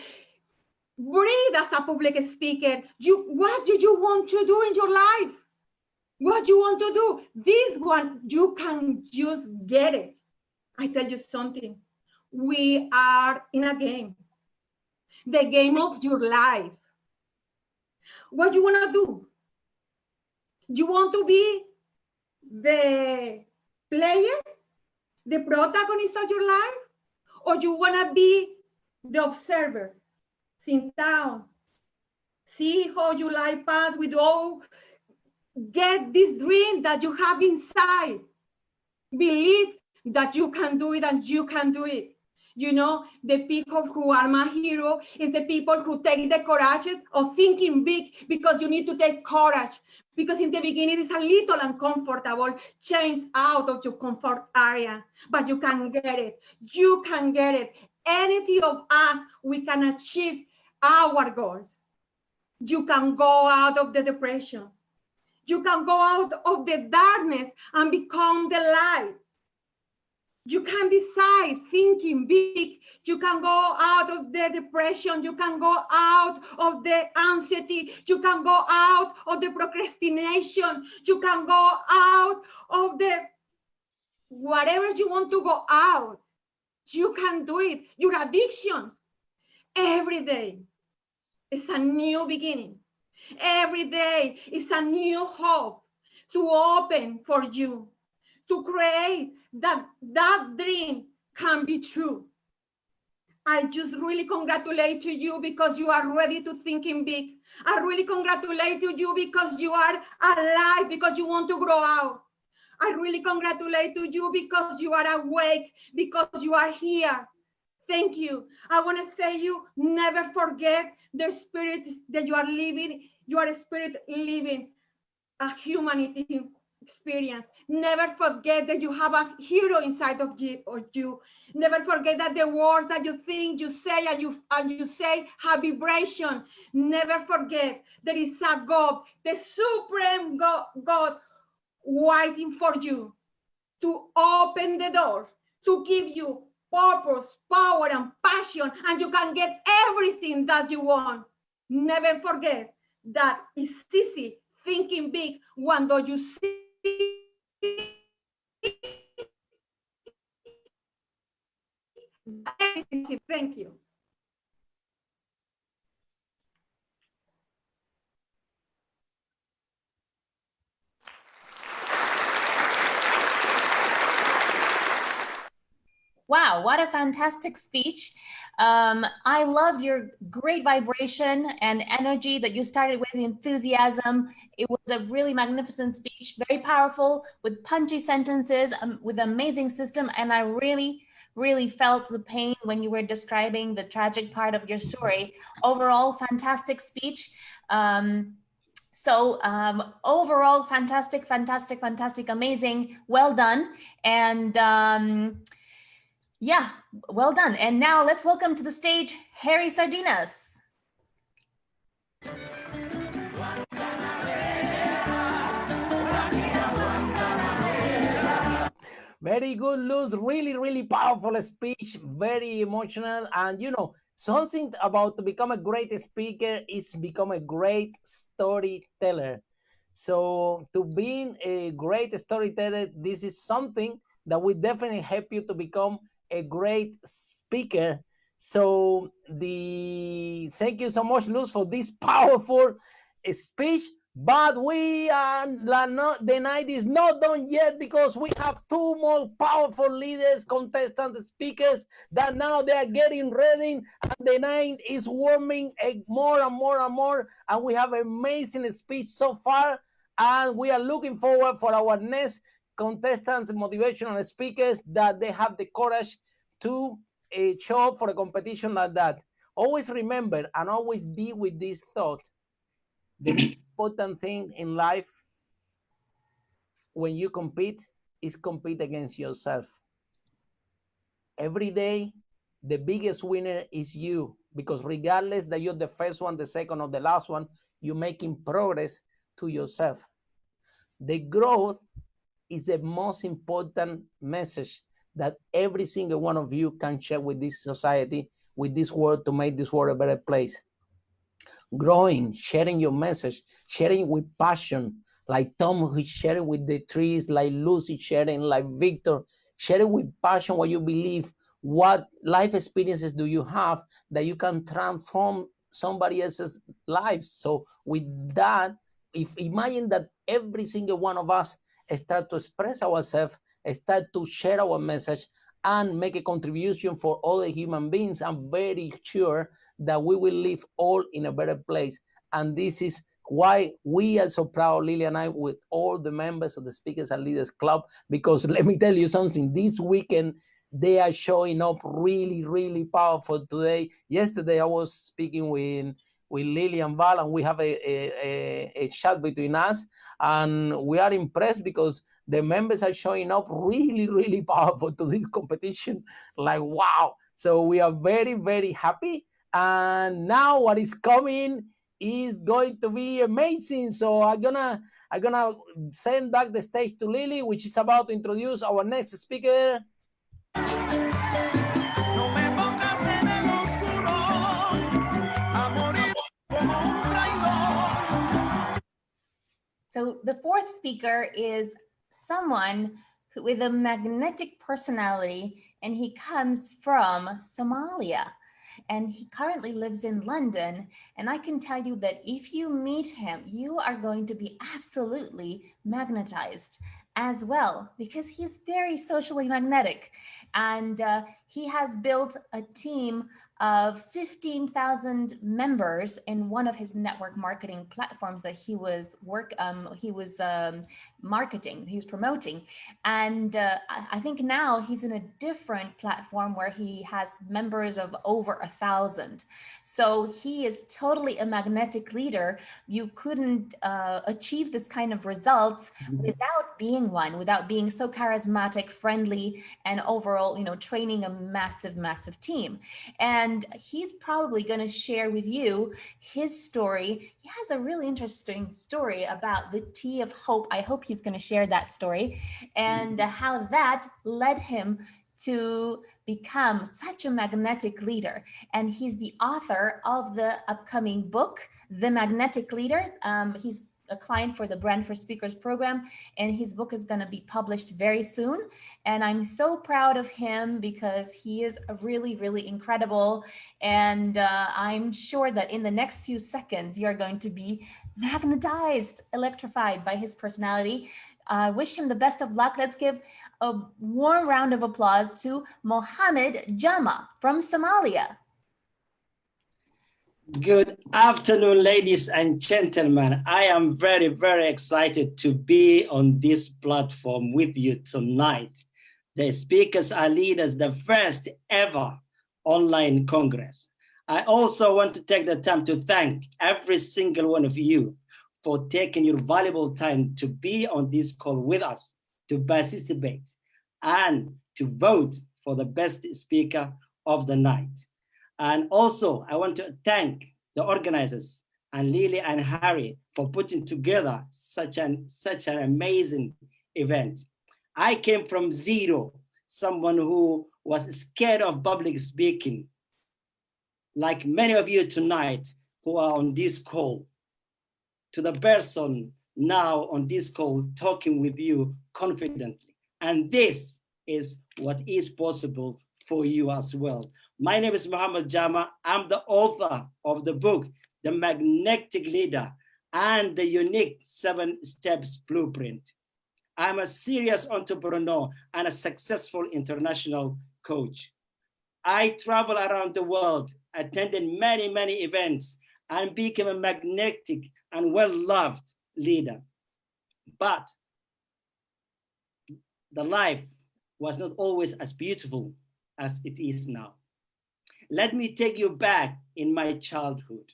breathe as a public speaker. What do you want to do in your life? What you want to do? This one, you can just get it. I tell you something. We are in a game. The game of your life. What you want to do? You want to be the player, the protagonist of your life, or you want to be the observer? Sit down, see how your life pass with all, get this dream that you have inside. Believe that you can do it and you can do it. You know, the people who are my hero is the people who take the courage of thinking big, because you need to take courage. Because in the beginning, it's a little uncomfortable, change out of your comfort area, but you can get it. You can get it. Anything of us, we can achieve our goals. You can go out of the depression. You can go out of the darkness and become the light. You can decide thinking big. You can go out of the depression. You can go out of the anxiety. You can go out of the procrastination. You can go out of the whatever you want to go out. You can do it. Your addictions. Every day is a new beginning. Every day is a new hope to open for you, to create that dream can be true. I just really congratulate to you because you are ready to thinking big. I really congratulate to you because you are alive, because you want to grow out. I really congratulate to you because you are awake, because you are here. Thank you. I want to say you never forget the spirit that you are living. You are a spirit living a humanity experience. Never forget that you have a hero inside of you. Never forget that the words that you think, you say, and you say have vibration. Never forget there is a God, the supreme God waiting for you to open the doors, to give you purpose, power, and passion, and you can get everything that you want. Never forget that it's easy thinking big when you see. Thank you. Wow, what a fantastic speech. I loved your great vibration and energy that you started with, enthusiasm. It was a really magnificent speech, very powerful, with punchy sentences, with amazing system. And I really felt the pain when you were describing the tragic part of your story. Overall, fantastic speech. Overall, fantastic, amazing, well done. And Yeah, well done. And now let's welcome to the stage, Harry Sardinas. Very good, Luz. Really, really powerful speech, very emotional. And you know, something about to become a great speaker is become a great storyteller. So to being a great storyteller, this is something that will definitely help you to become a great speaker. So thank you so much, Luz, for this powerful speech. But we are not, the night is not done yet, because we have two more powerful leaders, contestant speakers, that now they are getting ready, and the night is warming more and more and more. And we have an amazing speech so far, and we are looking forward for our next contestants, motivational speakers, that they have the courage to show up for a competition like that. Always remember and always be with this thought. The important thing in life when you compete is compete against yourself. Every day, the biggest winner is you, because regardless that you're the first one, the second, or the last one, you're making progress to yourself. The growth is the most important message that every single one of you can share with this society, with this world, to make this world a better place. Growing, sharing your message, sharing with passion, like Tom, who's sharing with the trees, like Lucy sharing, like Victor, sharing with passion what you believe, what life experiences do you have that you can transform somebody else's life. So with that, imagine that every single one of us start to express ourselves, start to share our message, and make a contribution for other human beings. I'm very sure that we will live all in a better place. And this is why we are so proud, Lily and I, with all the members of the Speakers and Leaders Club, because let me tell you something, this weekend, they are showing up really, really powerful today. Yesterday, I was speaking with Lily and Val, and we have a chat between us, and we are impressed because the members are showing up really, really powerful to this competition. Like, wow. So we are very, very happy. And now what is coming is going to be amazing. So I'm gonna send back the stage to Lily, which is about to introduce our next speaker. So the fourth speaker is someone with a magnetic personality, and he comes from Somalia. And he currently lives in London. And I can tell you that if you meet him, you are going to be absolutely magnetized as well, because he's very socially magnetic. And he has built a team of 15,000 members in one of his network marketing platforms that he was marketing, he was promoting. And I think now he's in a different platform where he has members of over 1,000. So he is totally a magnetic leader. You couldn't achieve this kind of results without being one, without being so charismatic, friendly, and overall, training a massive, massive team. And he's probably going to share with you his story. He has a really interesting story about the tea of hope. I hope he's going to share that story, and how that led him to become such a magnetic leader. And he's the author of the upcoming book, The Magnetic Leader. He's a client for the Brand for Speakers program, and his book is going to be published very soon. And I'm so proud of him because he is really, really incredible. And I'm sure that in the next few seconds, you're going to be magnetized, electrified by his personality. I wish him the best of luck. Let's give a warm round of applause to Mohamed Jama from Somalia. Good afternoon, ladies and gentlemen. I am very, very excited to be on this platform with you tonight. The Speakers Are Leaders, the first ever online Congress. I also want to take the time to thank every single one of you for taking your valuable time to be on this call with us, to participate, and to vote for the best speaker of the night. And also, I want to thank the organizers and Lily and Harry for putting together such an amazing event. I came from zero, someone who was scared of public speaking, like many of you tonight who are on this call, to the person now on this call talking with you confidently. And this is what is possible for you as well. My name is Mohamed Jama. I'm the author of the book, The Magnetic Leader and the Unique 7 Steps Blueprint. I'm a serious entrepreneur and a successful international coach. I travel around the world, attended many, many events, and became a magnetic and well-loved leader. But the life was not always as beautiful as it is now. Let me take you back in my childhood.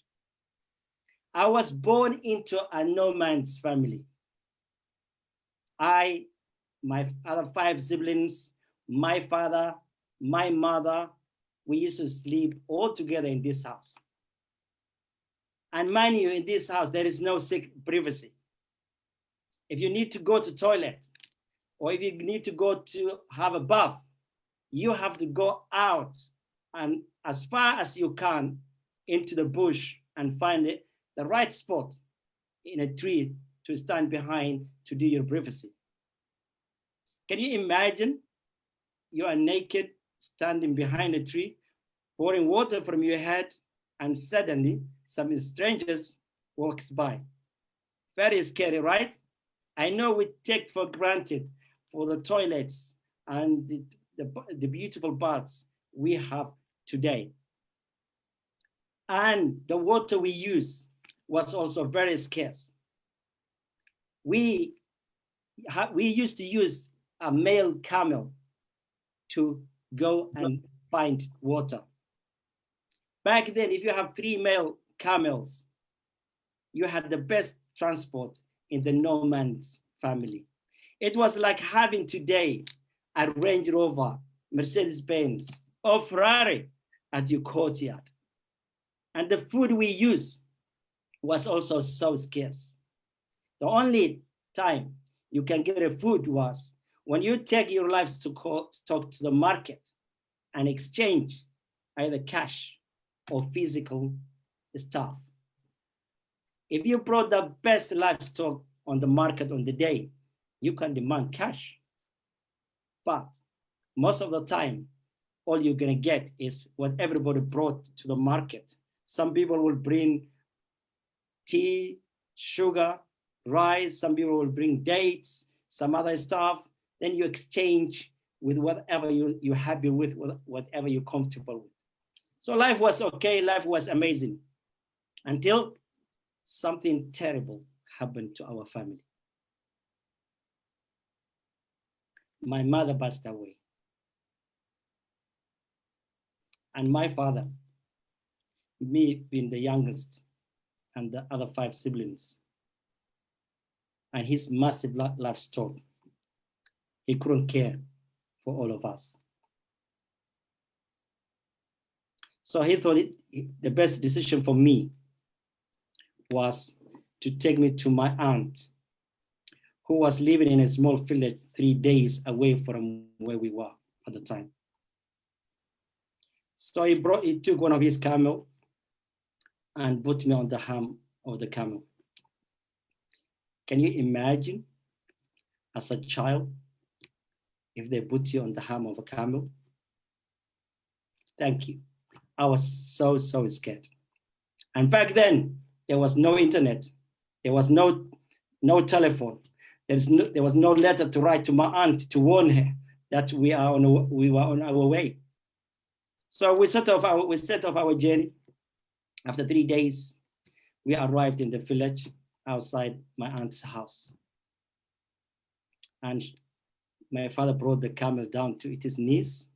I was born into a no man's family. My other 5 siblings, my father, my mother, we used to sleep all together in this house. And mind you, in this house, there is no privacy. If you need to go to toilet, or if you need to go to have a bath, you have to go out and as far as you can into the bush and find the right spot in a tree to stand behind to do your privacy. Can you imagine you are naked, standing behind a tree, pouring water from your head, and suddenly some strangers walks by? Very scary, right? I know we take for granted for the toilets and the beautiful baths we have today. And the water we use was also very scarce. We used to use a male camel to go and find water. Back then, if you have 3 male camels, you had the best transport in the no man's family. It was like having today a Range Rover, Mercedes-Benz, or Ferrari at your courtyard. And the food we use was also so scarce. The only time you can get a food was when you take your livestock to the market and exchange either cash or physical stuff. If you brought the best livestock on the market on the day, you can demand cash. But most of the time, all you're gonna get is what everybody brought to the market. Some people will bring tea, sugar, rice, some people will bring dates, some other stuff. Then you exchange with whatever you're happy with, whatever you're comfortable with. So life was okay, life was amazing, until something terrible happened to our family. My mother passed away. And my father, me being the youngest, and the other 5 siblings, and his massive livestock, he couldn't care for all of us. So he thought the best decision for me was to take me to my aunt, who was living in a small village 3 days away from where we were at the time. So he took one of his camel and put me on the ham of the camel. Can you imagine, as a child, if they put you on the ham of a camel? Thank you. I was so scared. And back then, there was no internet. There was no telephone. There was no letter to write to my aunt to warn her that we were on our way. So we set off our journey. After 3 days, we arrived in the village outside my aunt's house. And my father brought the camel down to its knees.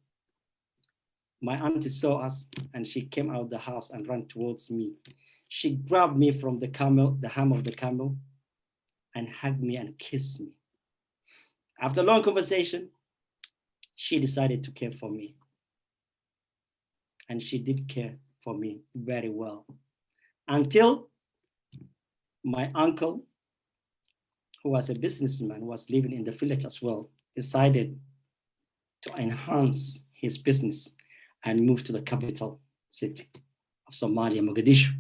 My auntie saw us and she came out of the house and ran towards me. She grabbed me from the camel, the ham of the camel, and hugged me and kissed me. After a long conversation, she decided to care for me. And she did care for me very well. Until my uncle, who was a businessman, was living in the village as well, decided to enhance his business and move to the capital city of Somalia, Mogadishu.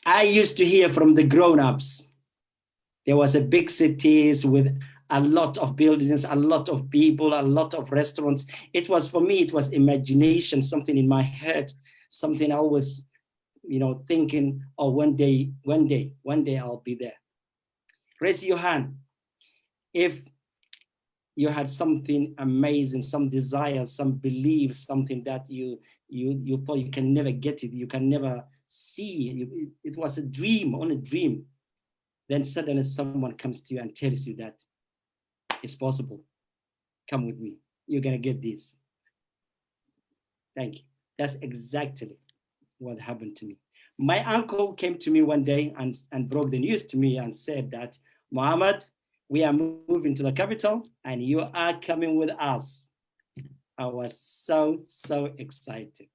I used to hear from the grown-ups. There was a big cities with a lot of buildings, a lot of people, a lot of restaurants. It was, for me, it was imagination, something in my head, something I was, thinking, oh, one day I'll be there. Raise your hand if you had something amazing, some desire, some belief, something that you thought you can never get it, you can never see. It was a dream, only dream. Then suddenly someone comes to you and tells you that it's possible. Come with me. You're gonna get this. Thank you. That's exactly what happened to me. My uncle came to me one day and broke the news to me and said that, Mohamed, we are moving to the capital and you are coming with us. I was so excited.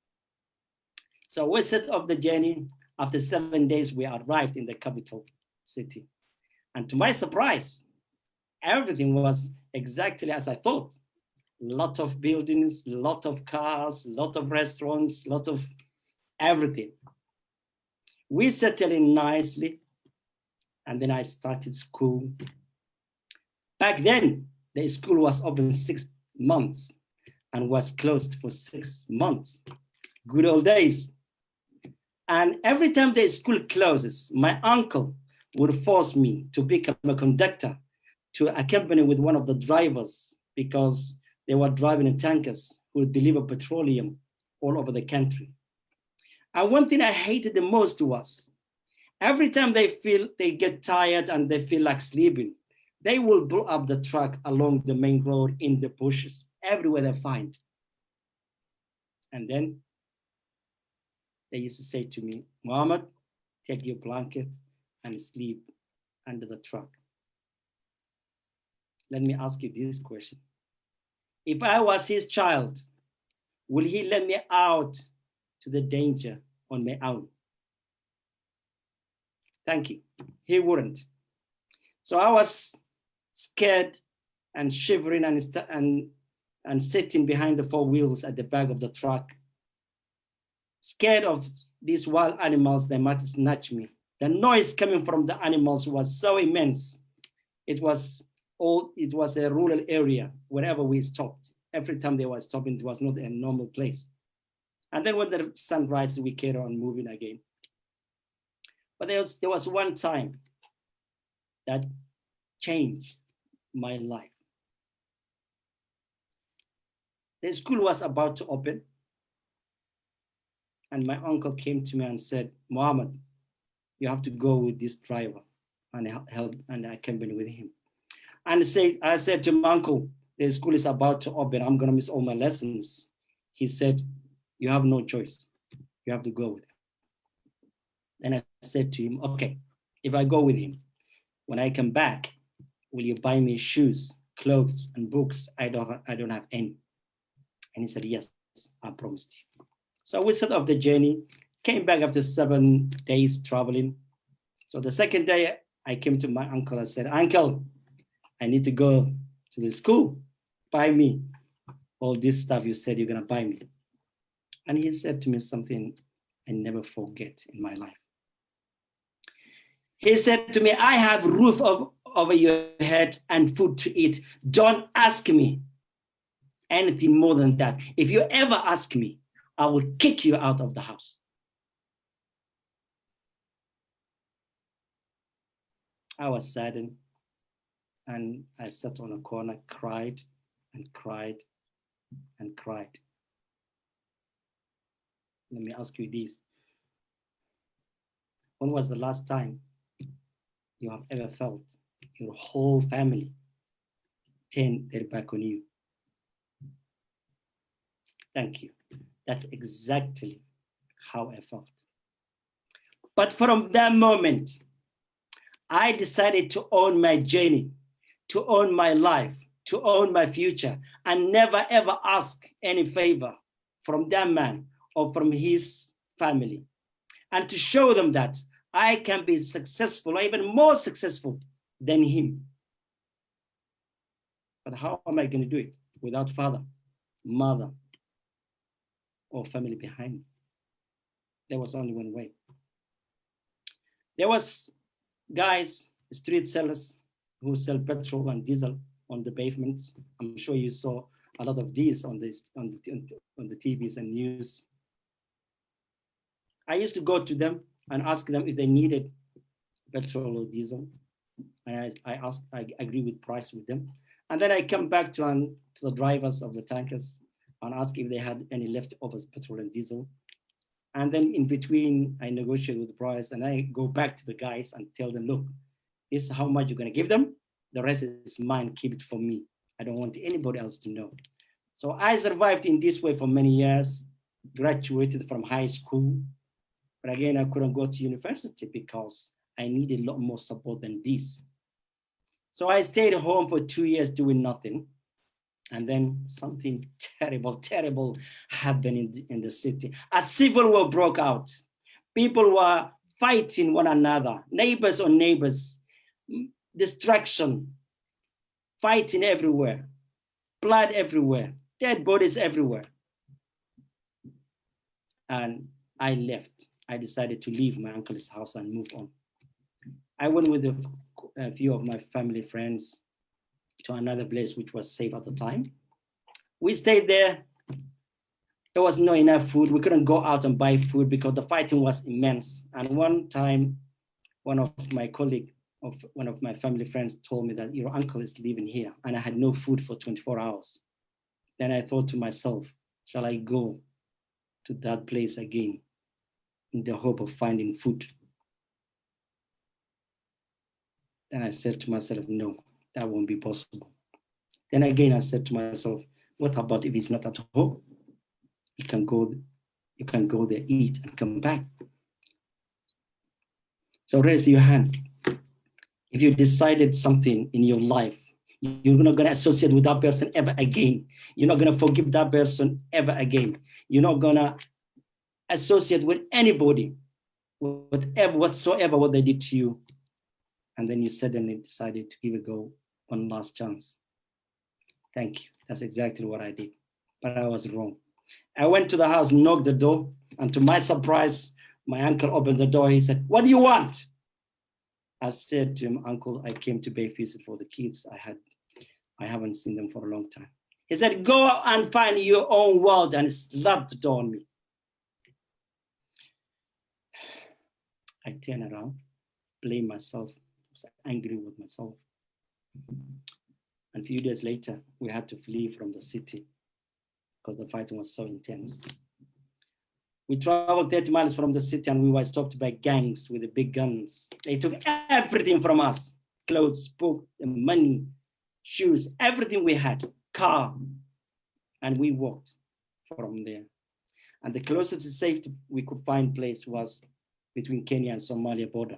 So we set off the journey. After 7 days, we arrived in the capital city. And to my surprise, everything was exactly as I thought. A lot of buildings, a lot of cars, a lot of restaurants, a lot of everything. We settled in nicely, and then I started school. Back then, the school was open 6 months and was closed for 6 months. Good old days. And every time the school closes, my uncle would force me to become a conductor, to accompany with one of the drivers, because they were driving in tankers who would deliver petroleum all over the country. And one thing I hated the most was, every time they get tired and they feel like sleeping, they will blow up the truck along the main road, in the bushes, everywhere they find. And then they used to say to me, Mohamed, take your blanket and sleep under the truck. Let me ask you this question. If I was his child, will he let me out to the danger on my own? Thank you. He wouldn't. So I was scared and shivering and sitting behind the 4 wheels at the back of the truck, scared of these wild animals that might snatch me. The noise coming from the animals was so immense. It was a rural area wherever we stopped. Every time they were stopping, it was not a normal place. And then when the sun rises, we carry on moving again. But there was one time that changed my life. The school was about to open, and my uncle came to me and said, Mohamed, you have to go with this driver and help, and I accompany with him. And I said to my uncle, the school is about to open, I'm gonna miss all my lessons. He said, you have no choice, you have to go with him. Then I said to him, okay, if I go with him, when I come back, will you buy me shoes, clothes, and books? I don't have any. And he said, yes, I promised you. So we set off the journey, came back after 7 days traveling. So the second day I came to my uncle and said, Uncle, I need to go to the school, buy me all this stuff you said you're gonna buy me. And he said to me something I never forget in my life. He said to me, I have a roof over your head and food to eat. Don't ask me anything more than that. If you ever ask me, I will kick you out of the house. I was saddened, and I sat on a corner, cried and cried and cried. Let me ask you this. When was the last time you have ever felt your whole family turn their back on you? Thank you. That's exactly how I felt. But from that moment, I decided to own my journey, to own my life, to own my future and never ever ask any favor from that man or from his family, and to show them that I can be successful or even more successful than him. But how am I going to do it without father, mother, or family behind me? There was only one way. There was guys, street sellers who sell petrol and diesel on the pavements. I'm sure you saw a lot of these on the TVs and news. I used to go to them and ask them if they needed petrol or diesel. And I agree with price with them. And then I come back to the drivers of the tankers and ask if they had any leftovers petrol and diesel. And then in between, I negotiate with the price and I go back to the guys and tell them, look, this is how much you're gonna give them. The rest is mine, keep it for me. I don't want anybody else to know. So I survived in this way for many years, graduated from high school. But again, I couldn't go to university because I needed a lot more support than this. So I stayed home for 2 years doing nothing. And then something terrible happened in the city. A civil war broke out. People were fighting one another, neighbors on neighbors, destruction, fighting everywhere, blood everywhere, dead bodies everywhere. And I left. I decided to leave my uncle's house and move on. I went with a few of my family friends to another place which was safe at the time. We stayed there. There was not enough food. We couldn't go out and buy food because the fighting was immense. And one time, one of my colleagues, one of my family friends told me that your uncle is living here, and I had no food for 24 hours. Then I thought to myself, shall I go to that place again in the hope of finding food? Then I said to myself, no, that won't be possible. Then again, I said to myself, what about if he's not at home? You can go there, eat, and come back. So raise your hand. If you decided something in your life, you're not going to associate with that person ever again. You're not going to forgive that person ever again. You're not going to associate with anybody, whatsoever what they did to you. And then you suddenly decided to give it a go, one last chance. Thank you. That's exactly what I did. But I was wrong. I went to the house, knocked the door, and to my surprise, my uncle opened the door. He said, what do you want? I said to him, Uncle, I came to babysit for the kids. I haven't seen them for a long time. He said, go and find your own world, and slapped the door on me. I turned around, blamed myself, was angry with myself. And a few days later, we had to flee from the city because the fighting was so intense. We traveled 30 miles from the city and we were stopped by gangs with the big guns. They took everything from us, clothes, book, money, shoes, everything we had, car, and we walked from there. And the closest safety we could find place was between Kenya and Somalia border.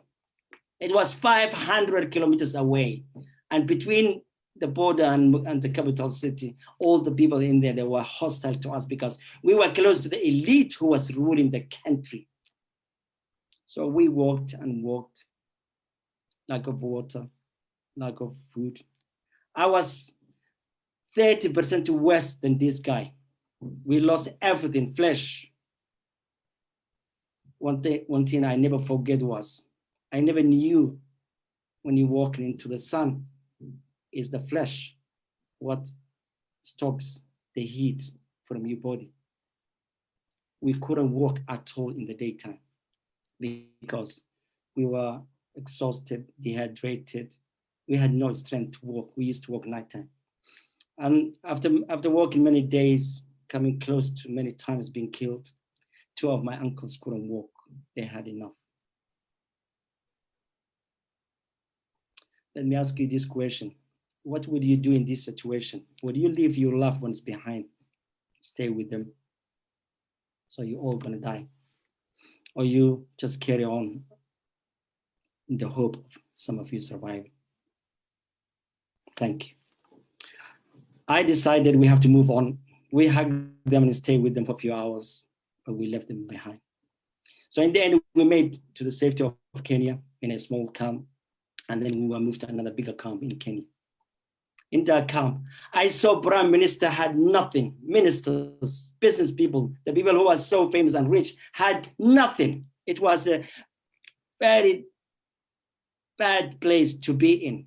It was 500 kilometers away. And between the border and the capital city, all the people in there, they were hostile to us because we were close to the elite who was ruling the country. So we walked and walked, lack of water, lack of food. I was 30% worse than this guy. We lost everything, flesh. One thing I never forget was, I never knew when you walk into the sun, is the flesh what stops the heat from your body. We couldn't walk at all in the daytime because we were exhausted, dehydrated. We had no strength to walk. We used to walk nighttime. And after walking many days, coming close to many times being killed, 2 of my uncles couldn't walk. They had enough. Let me ask you this question. What would you do in this situation? Would you leave your loved ones behind, stay with them, so you're all gonna die? Or you just carry on in the hope of some of you surviving? Thank you. I decided we have to move on. We hugged them and stayed with them for a few hours, but we left them behind. So in the end, we made to the safety of Kenya in a small camp, and then we were moved to another bigger camp in Kenya. In that camp, I saw Prime Minister had nothing. Ministers, business people, the people who are so famous and rich had nothing. It was a very bad place to be in.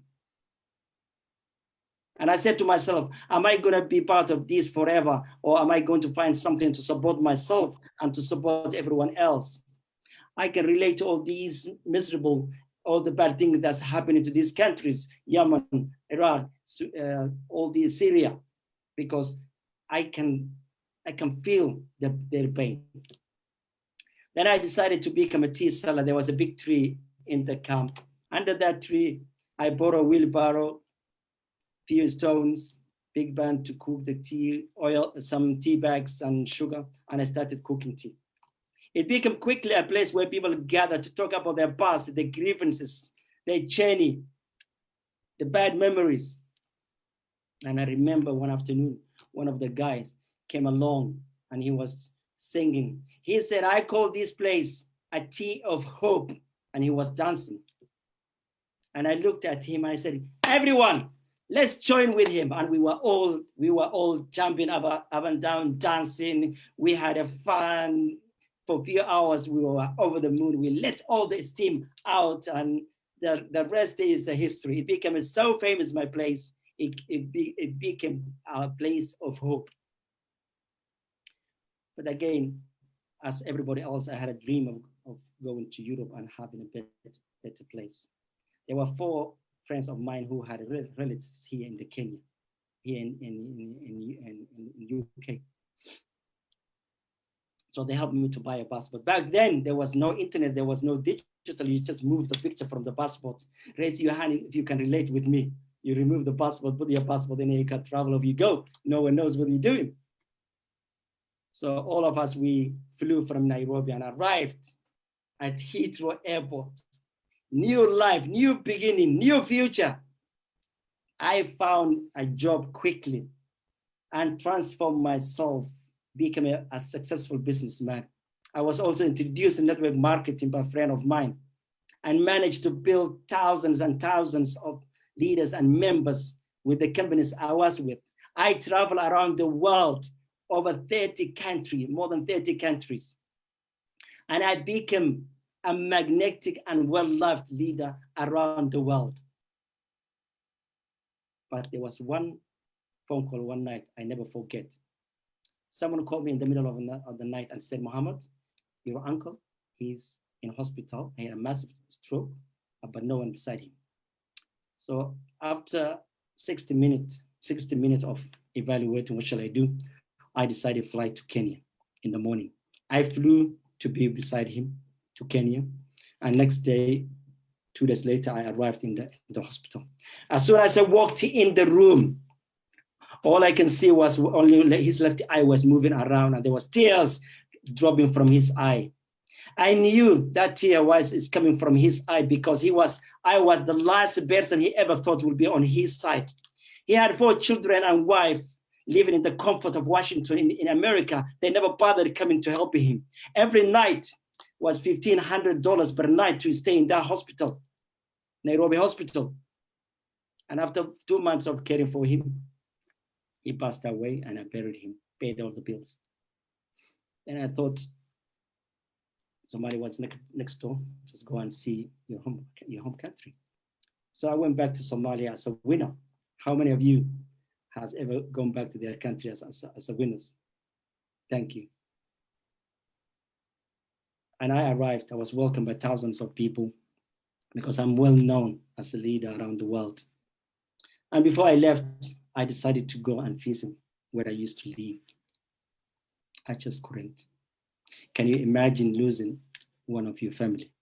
And I said to myself, am I going to be part of this forever, or am I going to find something to support myself and to support everyone else? I can relate to all these miserable, all the bad things that's happening to these countries, Yemen, Iraq, all the Syria, because I can feel their pain. Then I decided to become a tea seller. There was a big tree in the camp. Under that tree, I bought a wheelbarrow, few stones, big pan to cook the tea, oil, some tea bags and sugar, and I started cooking tea. It became quickly a place where people gather to talk about their past, their grievances, their journey, the bad memories. And I remember one afternoon, one of the guys came along and he was singing. He said, I call this place a tea of hope. And he was dancing. And I looked at him and I said, everyone, let's join with him. And we were all jumping up and down, dancing. We had a fun. For a few hours, we were over the moon. We let all the steam out, and the rest is a history. It became so famous, my place. It became a place of hope. But again, as everybody else, I had a dream of going to Europe and having a better place. There were 4 friends of mine who had relatives here in Kenya, here in UK. So they helped me to buy a passport. Back then, there was no internet, there was no digital. You just move the picture from the passport. Raise your hand if you can relate with me. You remove the passport, put your passport in, and you can travel if you go. No one knows what you're doing. So all of us, we flew from Nairobi and arrived at Heathrow Airport. New life, new beginning, new future. I found a job quickly and transformed myself, became a successful businessman. I was also introduced in network marketing by a friend of mine and managed to build thousands and thousands of leaders and members with the companies I was with. I travel around the world, over 30 countries, more than 30 countries. And I became a magnetic and well-loved leader around the world. But there was one phone call one night I never forget. Someone called me in the middle of the night and said, Mohamed, your uncle, he's in hospital. He had a massive stroke, but no one beside him. So after 60 minutes of evaluating what shall I do, I decided to fly to Kenya in the morning. I flew to be beside him to Kenya. And next day, 2 days later, I arrived in the hospital. As soon as I walked in the room, all I can see was only his left eye was moving around and there was tears dropping from his eye. I knew that tear is coming from his eye because I was the last person he ever thought would be on his side. He had 4 children and wife living in the comfort of Washington in America. They never bothered coming to help him. Every night was $1,500 per night to stay in that hospital, Nairobi hospital. And after 2 months of caring for him, he passed away and I buried him, paid all the bills. Then I thought, somebody was next door, just go and see your home country. So I went back to Somalia as a winner. How many of you has ever gone back to their country as a winners? Thank you. And I arrived, I was welcomed by thousands of people because I'm well known as a leader around the world. And before I left, I decided to go and visit where I used to live. I just couldn't. Can you imagine losing one of your family?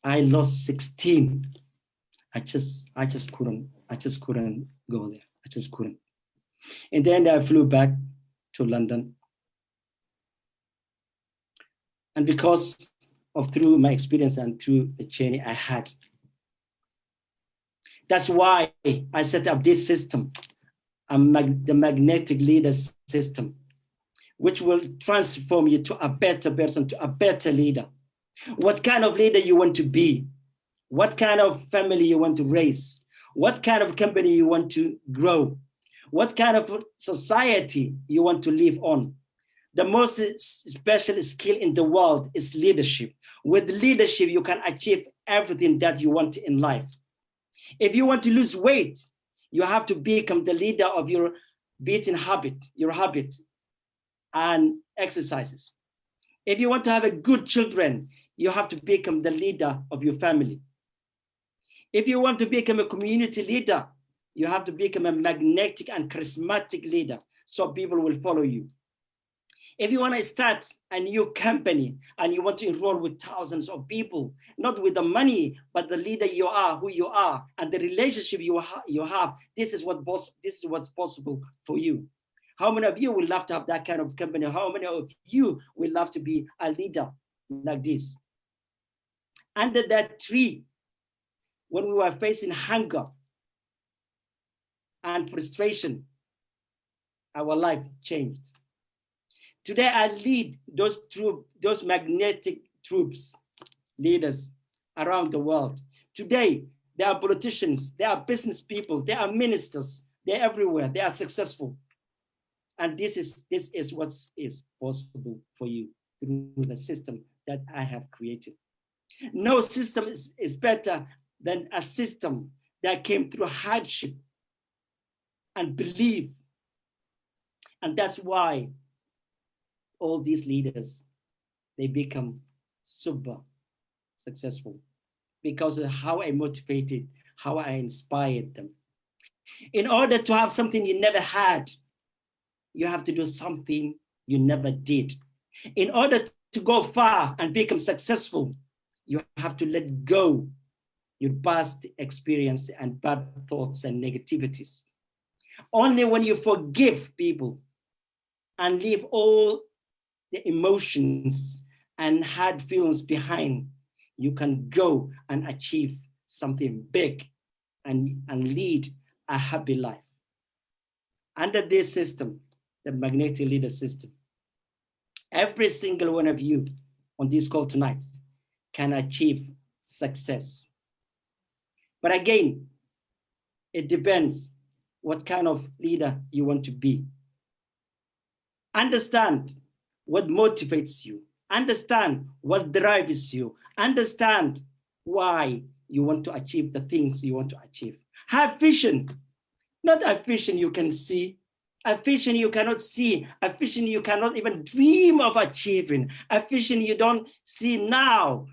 I lost 16. I just couldn't go there. I just couldn't. In the end, I flew back to London. And because of through my experience and through the journey I had, that's why I set up this system. the magnetic leader system, which will transform you to a better person, to a better leader. What kind of leader you want to be, what kind of family you want to raise, what kind of company you want to grow, what kind of society you want to live on. The most special skill in the world is leadership. With leadership, you can achieve everything that you want in life. If you want to lose weight, you have to become the leader of your eating habit, your habit and exercises. If you want to have a good children, you have to become the leader of your family. If you want to become a community leader, you have to become a magnetic and charismatic leader so people will follow you. If you want to start a new company and you want to enroll with thousands of people, not with the money, but the leader you are, who you are, and the relationship you have, this is what's possible for you. How many of you would love to have that kind of company? How many of you would love to be a leader like this? Under that tree, when we were facing hunger and frustration, our life changed. Today, I lead those magnetic troops, leaders around the world. Today, there are politicians, there are business people, there are ministers, they're everywhere, they are successful. And this is what is possible for you through the system that I have created. No system is better than a system that came through hardship and belief. And that's why all these leaders, they become super successful because of how I motivated, how I inspired them. In order to have something you never had, you have to do something you never did. In order to go far and become successful, you have to let go your past experience and bad thoughts and negativities. Only when you forgive people and leave all the emotions and hard feelings behind, you can go and achieve something big and lead a happy life. Under this system, the magnetic leader system, every single one of you on this call tonight can achieve success. But again, it depends what kind of leader you want to be. Understand what motivates you. Understand what drives you. Understand why you want to achieve the things you want to achieve. Have vision, not a vision you can see, a vision you cannot see, a vision you cannot even dream of achieving, a vision you don't see now,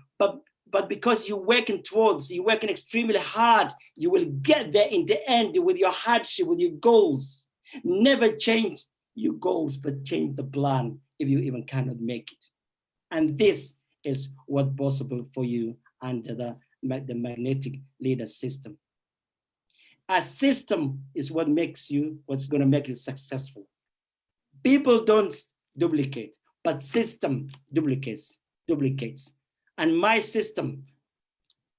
but because you're working towards, you're working extremely hard, you will get there in the end with your hardship, with your goals. Never change your goals, but change the plan if you even cannot make it. And this is what's possible for you under the magnetic leader system. A system is what's going to make you successful. People don't duplicate, but system duplicates. And my system,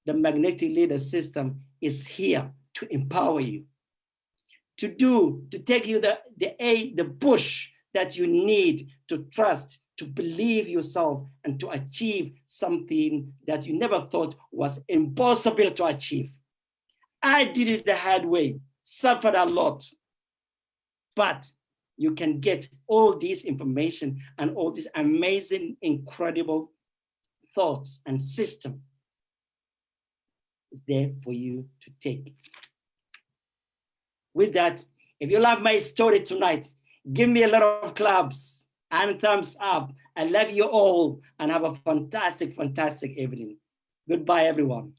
the magnetic leader system, is here to empower you, to take you the push that you need to trust, to believe yourself, and to achieve something that you never thought was impossible to achieve. I did it the hard way, suffered a lot, but you can get all this information and all these amazing, incredible thoughts and system is there for you to take. With that, if you love my story tonight, give me a lot of claps and thumbs up. I love you all and have a fantastic, fantastic evening. Goodbye, everyone.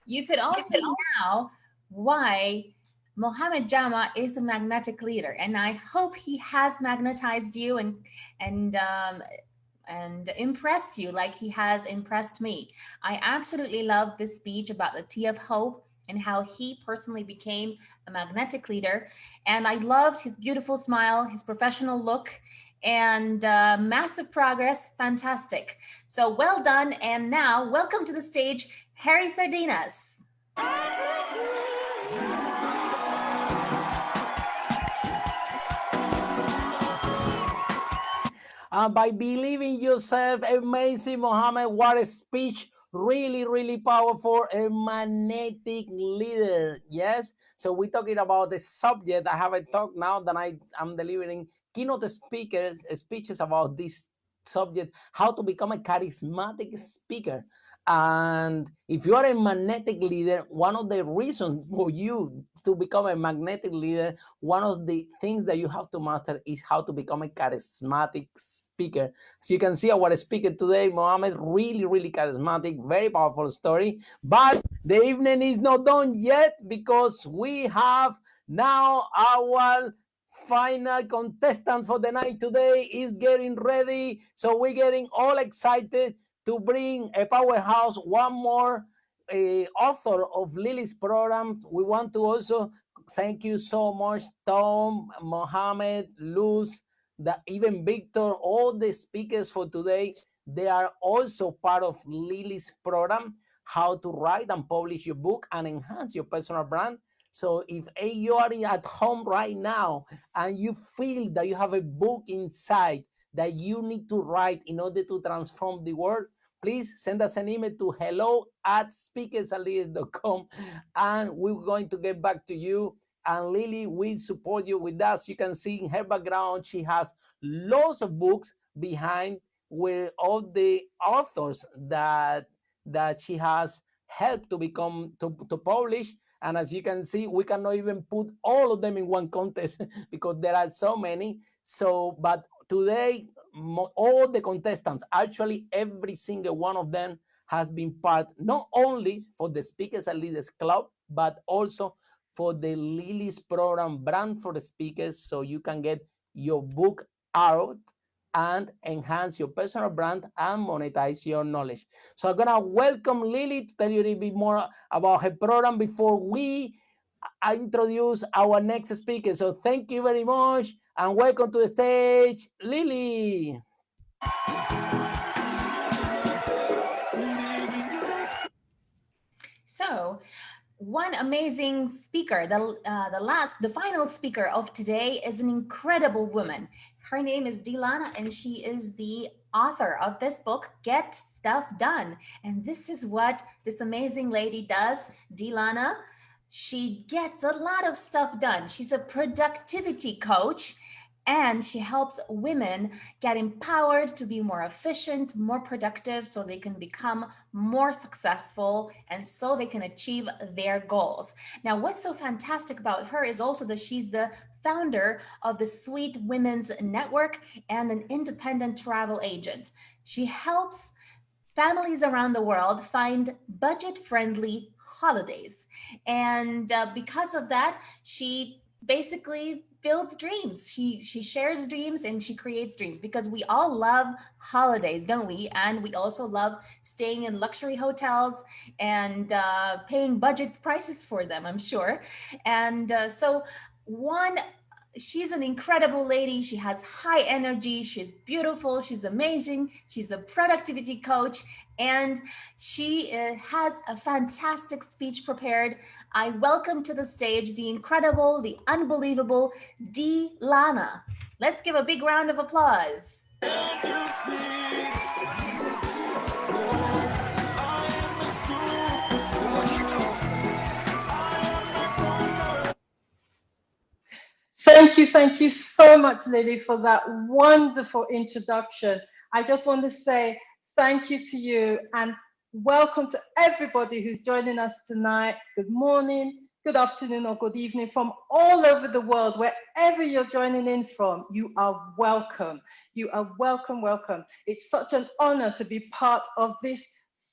You could all see now why Mohamed Jama is a magnetic leader, and I hope he has magnetized you and impressed you like he has impressed me. I absolutely love this speech about the Tea of Hope and how he personally became a magnetic leader. And I loved his beautiful smile, his professional look, and massive progress. Fantastic. So well done. And now welcome to the stage, Harry Sardinas. By believing yourself, amazing, Mohamed. What a speech. Really, really powerful, a magnetic leader. Yes. So we're talking about the subject. I haven't talked now that I'm delivering keynote speeches about this subject, how to become a charismatic speaker. And if you are a magnetic leader, one of the reasons for you to become a magnetic leader, one of the things that you have to master is how to become a charismatic speaker. As you can see, our speaker today, Mohamed, really, really charismatic, very powerful story. But the evening is not done yet, because we have now our final contestant for the night today is getting ready. So we're getting all excited to bring a powerhouse, one more author of Lily's program. We want to also thank you so much, Tom, Mohamed, Luz, even Victor, all the speakers for today. They are also part of Lily's program, how to write and publish your book and enhance your personal brand. So if you are at home right now and you feel that you have a book inside that you need to write in order to transform the world, please send us an email to hello@speakersandleaders.com, and we're going to get back to you. And Lily will support you with that. You can see in her background, she has lots of books behind with all the authors that she has helped to become to publish. And as you can see, we cannot even put all of them in one contest because there are so many. So, but today, all the contestants, actually every single one of them, has been part not only for the Speakers and Leaders Club, but also for the Lily's program, Brand for the Speakers, so you can get your book out and enhance your personal brand and monetize your knowledge. So I'm gonna welcome Lily to tell you a little bit more about her program before we introduce our next speaker. So thank you very much and welcome to the stage, Lily. So one amazing speaker, the final speaker of today is an incredible woman. Her name is Dee Lana, and she is the author of this book, Get Stuff Done. And this is what this amazing lady does, Dee Lana. She gets a lot of stuff done. She's a productivity coach, and she helps women get empowered to be more efficient, more productive, so they can become more successful and so they can achieve their goals. Now, what's so fantastic about her is also that she's the founder of the Sweet Women's Network and an independent travel agent. She helps families around the world find budget-friendly holidays. And because of that, she basically builds dreams. She shares dreams and she creates dreams, because we all love holidays, don't we? And we also love staying in luxury hotels and paying budget prices for them, I'm sure. And she's an incredible lady. She has high energy. She's beautiful. She's amazing. She's a productivity coach, and she has a fantastic speech prepared. I welcome to the stage the incredible, the unbelievable Dee Lana. Let's give a big round of applause. Thank you so much, Lily, for that wonderful introduction. I just want to say thank you to you and welcome to everybody who's joining us tonight. Good morning, good afternoon, or good evening from all over the world. Wherever you're joining in from, you are welcome. You are welcome, welcome. It's such an honor to be part of this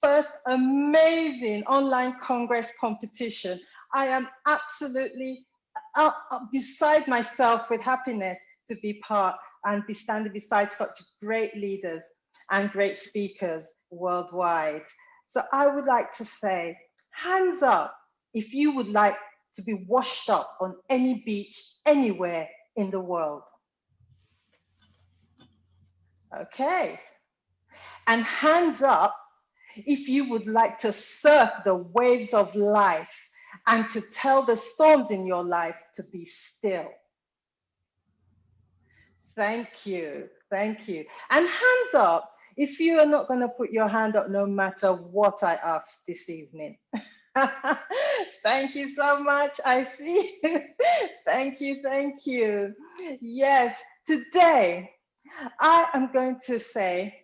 first amazing online Congress competition. I am absolutely beside myself with happiness to be part and be standing beside such great leaders and great speakers worldwide. So I would like to say, hands up if you would like to be washed up on any beach anywhere in the world. Okay. And hands up if you would like to surf the waves of life and to tell the storms in your life to be still. Thank you. Thank you. And hands up if you are not going to put your hand up no matter what I ask this evening. Thank you so much. I see you. Thank you. Thank you. Yes, today I am going to say,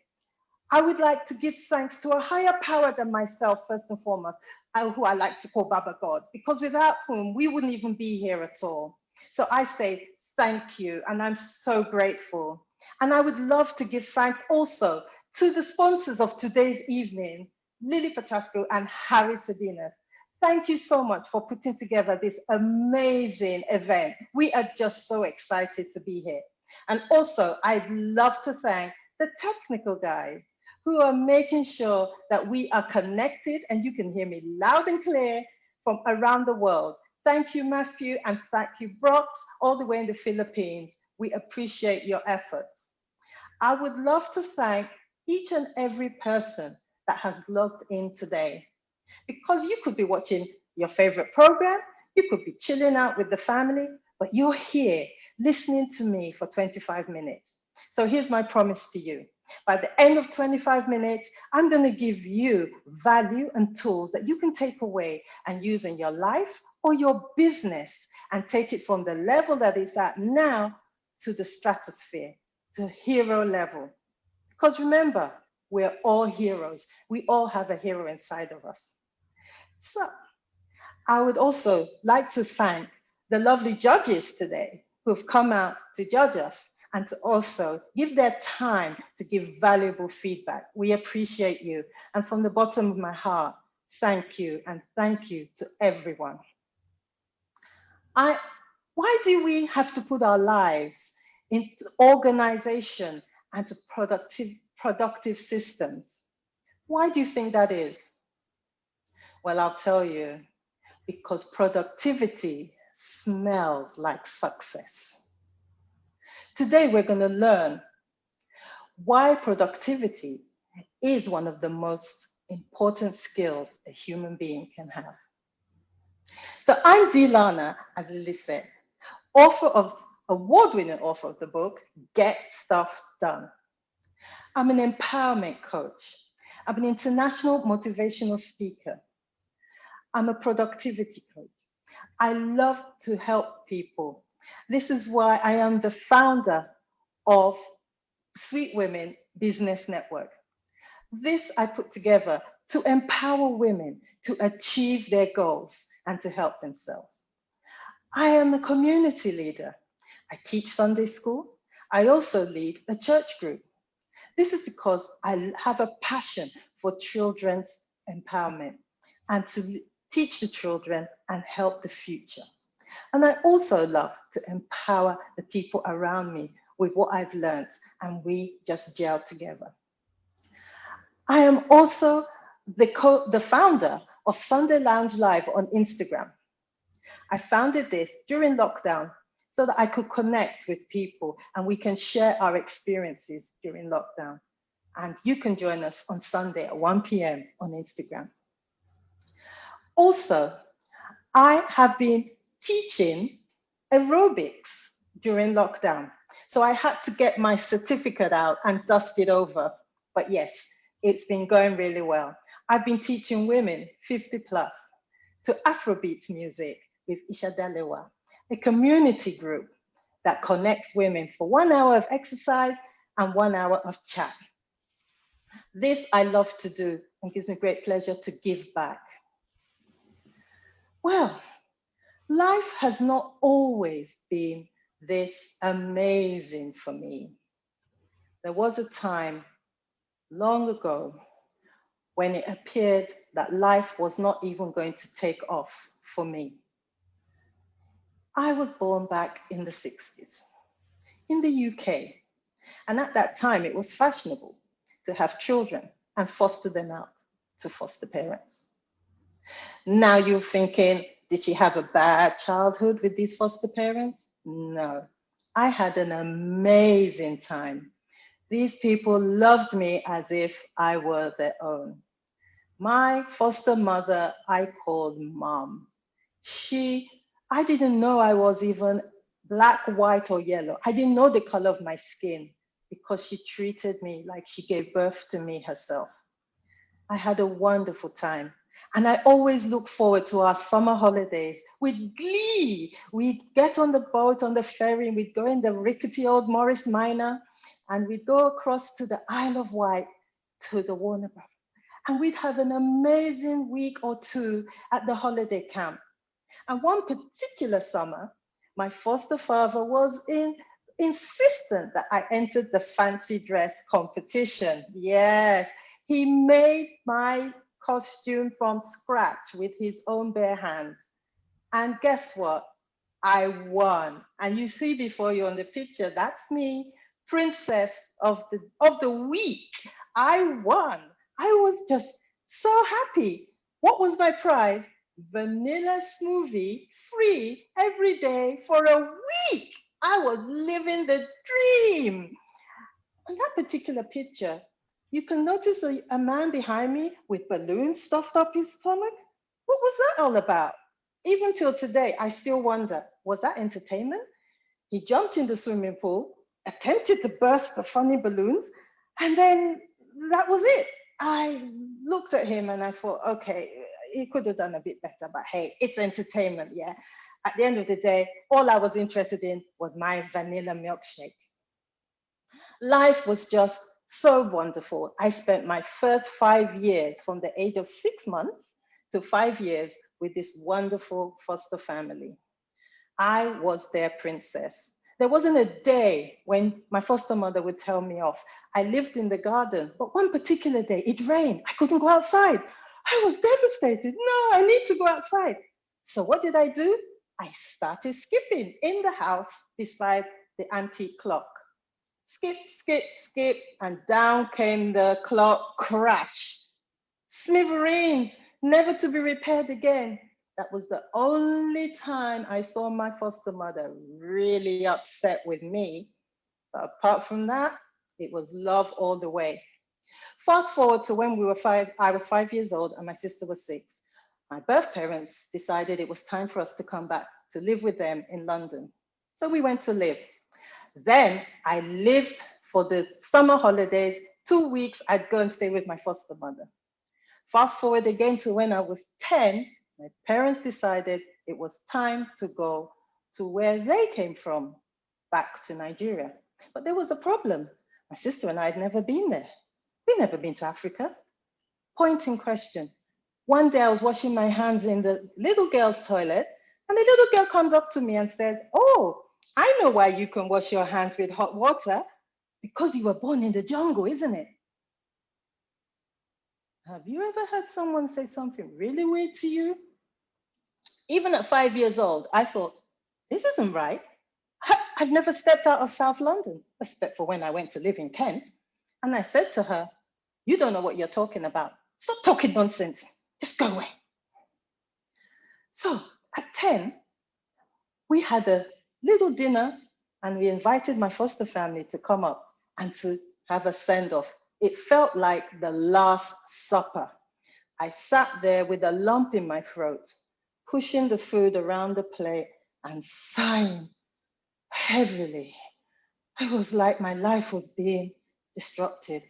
I would like to give thanks to a higher power than myself, first and foremost, who I like to call Baba God, because without whom we wouldn't even be here at all. So I say thank you, and I'm so grateful. And I would love to give thanks also to the sponsors of today's evening, Lily Patrascu and Harry Sardinas. Thank you so much for putting together this amazing event. We are just so excited to be here. And also, I'd love to thank the technical guys who are making sure that we are connected and you can hear me loud and clear from around the world. Thank you, Matthew, and thank you, Brox, all the way in the Philippines. We appreciate your efforts. I would love to thank each and every person that has logged in today, because you could be watching your favorite program, you could be chilling out with the family, but you're here listening to me for 25 minutes. So here's my promise to you. By the end of 25 minutes, I'm going to give you value and tools that you can take away and use in your life or your business and take it from the level that it's at now to the stratosphere, to hero level. Because remember, we're all heroes. We all have a hero inside of us. So I would also like to thank the lovely judges today who've come out to judge us and to also give their time to give valuable feedback. We appreciate you. And from the bottom of my heart, thank you, and thank you to everyone. Why do we have to put our lives into organization and to productive systems? Why do you think that is? Well, I'll tell you, because productivity smells like success. Today, we're going to learn why productivity is one of the most important skills a human being can have. So I'm Dee Lana, as Lily said, award-winning author of the book, Get Stuff Done. I'm an empowerment coach. I'm an international motivational speaker. I'm a productivity coach. I love to help people. This is why I am the founder of Sweet Women Business Network. This I put together to empower women to achieve their goals and to help themselves. I am a community leader. I teach Sunday school. I also lead a church group. This is because I have a passion for children's empowerment and to teach the children and help the future. And I also love to empower the people around me with what I've learned, and we just gel together. I am also the founder of Sunday Lounge Live on Instagram. I founded this during lockdown so that I could connect with people and we can share our experiences during lockdown. And you can join us on Sunday at 1 p.m. on Instagram. Also, I have been teaching aerobics during lockdown. So I had to get my certificate out and dust it over. But yes, it's been going really well. I've been teaching women 50 plus to Afrobeats music with Ishadalewa, a community group that connects women for 1 hour of exercise and 1 hour of chat. This I love to do and gives me great pleasure to give back. Well, life has not always been this amazing for me. There was a time long ago when it appeared that life was not even going to take off for me. I was born back in the 60s in the UK. And at that time, it was fashionable to have children and foster them out to foster parents. Now you're thinking, did she have a bad childhood with these foster parents? No, I had an amazing time These people loved me as if I were their own. My foster mother, I called Mom. I didn't know I was even black, white, or yellow. I didn't know the color of my skin because she treated me like she gave birth to me herself. I had a wonderful time. And I always look forward to our summer holidays with glee. We'd get on the boat, on the ferry, and we'd go in the rickety old Morris Minor, and we'd go across to the Isle of Wight to the Warner Brothers. And we'd have an amazing week or two at the holiday camp. And one particular summer, my foster father was insistent that I entered the fancy dress competition. Yes, he made my costume from scratch with his own bare hands. And guess what? I won. And you see before you on the picture, that's me, princess of the week. I won. I was just so happy. What was my prize? Vanilla smoothie, free every day for a week. I was living the dream. On that particular picture, you can notice a man behind me with balloons stuffed up his stomach. What was that all about? Even till today, I still wonder, was that entertainment? He jumped in the swimming pool, attempted to burst the funny balloons, and then that was it. I looked at him and I thought, okay, he could have done a bit better, but hey, it's entertainment, yeah? At the end of the day, all I was interested in was my vanilla milkshake. Life was just so wonderful. I spent my first 5 years from the age of 6 months to 5 years with this wonderful foster family. I was their princess. There wasn't a day when my foster mother would tell me off. I lived in the garden, but one particular day it rained. I couldn't go outside. I was devastated. No, I need to go outside. So what did I do? I started skipping in the house beside the antique clock. Skip, skip, skip, and down came the clock, crash. Smithereens, never to be repaired again. That was the only time I saw my foster mother really upset with me. But apart from that, it was love all the way. Fast forward to when I was 5 years old and my sister was 6. My birth parents decided it was time for us to come back to live with them in London. So we went to live. Then I lived for the summer holidays. 2 weeks, I'd go and stay with my foster mother. Fast forward again to when I was 10, my parents decided it was time to go to where they came from, back to Nigeria. But there was a problem. My sister and I had never been there. We'd never been to Africa. Point in question. One day I was washing my hands in the little girl's toilet, and the little girl comes up to me and says, "Oh, I know why you can wash your hands with hot water, because you were born in the jungle, isn't it?" Have you ever heard someone say something really weird to you? Even at 5 years old, I thought, this isn't right. I've never stepped out of South London, except for when I went to live in Kent. And I said to her, "You don't know what you're talking about. Stop talking nonsense. Just go away." So at 10, we had a little dinner and we invited my foster family to come up and to have a send-off. It felt like the Last Supper. I sat there with a lump in my throat, pushing the food around the plate and sighing heavily. It was like my life was being disrupted.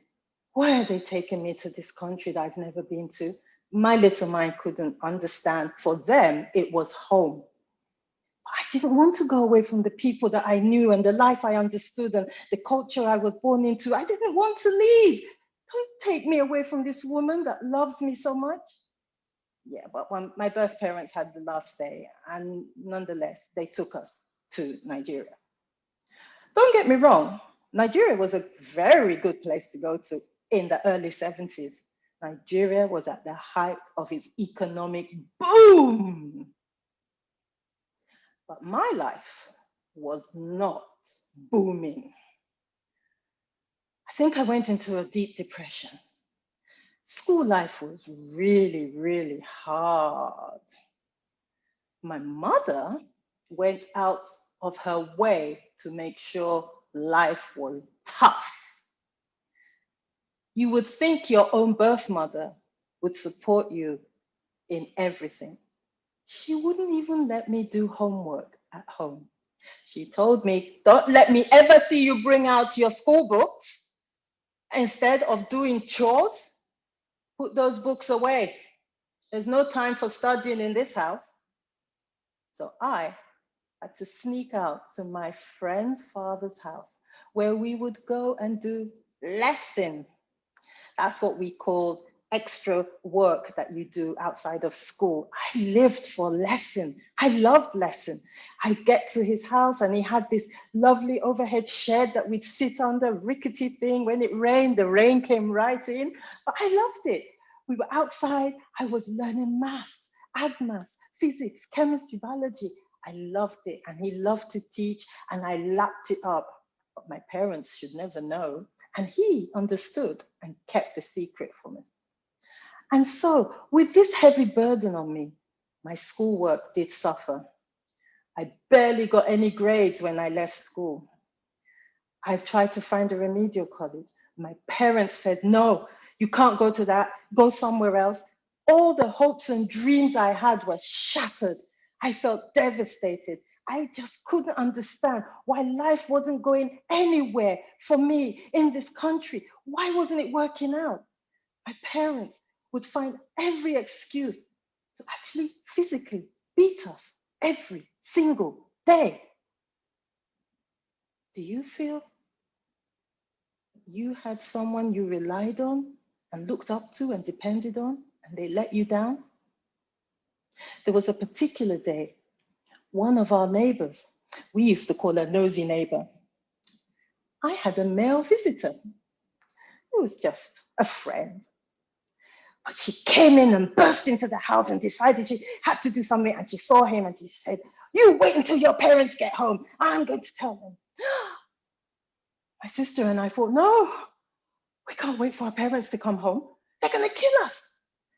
Why are they taking me to this country that I've never been to? My little mind couldn't understand. For them, it was home. I didn't want to go away from the people that I knew and the life I understood and the culture I was born into. I didn't want to leave. Don't take me away from this woman that loves me so much. Yeah, but when my birth parents had the last say, and nonetheless, they took us to Nigeria. Don't get me wrong, Nigeria was a very good place to go to in the early 70s. Nigeria was at the height of its economic boom. But my life was not booming. I think I went into a deep depression. School life was really, really hard. My mother went out of her way to make sure life was tough. You would think your own birth mother would support you in everything. She wouldn't even let me do homework at home. She told me, don't let me ever see you bring out your school books. Instead of doing chores, put those books away. There's no time for studying in this house. So I had to sneak out to my friend's father's house where we would go and do lesson. That's what we call extra work that you do outside of school. I lived for lesson. I loved lesson. I'd get to his house and he had this lovely overhead shed that we'd sit under, rickety thing. When it rained, the rain came right in. But I loved it. We were outside. I was learning maths, maths, physics, chemistry, biology. I loved it. And he loved to teach and I lapped it up. But my parents should never know. And he understood and kept the secret from us. And so with this heavy burden on me, my schoolwork did suffer. I barely got any grades when I left school. I've tried to find a remedial college. My parents said, no, you can't go to that, go somewhere else. All the hopes and dreams I had were shattered. I felt devastated. I just couldn't understand why life wasn't going anywhere for me in this country. Why wasn't it working out? My parents would find every excuse to actually physically beat us every single day. Do you feel you had someone you relied on and looked up to and depended on, and they let you down? There was a particular day, one of our neighbors, we used to call her nosy neighbor. I had a male visitor. It was just a friend. But she came in and burst into the house and decided she had to do something, and she saw him and she said, you wait until your parents get home. I'm going to tell them. My sister and I thought, no, we can't wait for our parents to come home. They're going to kill us.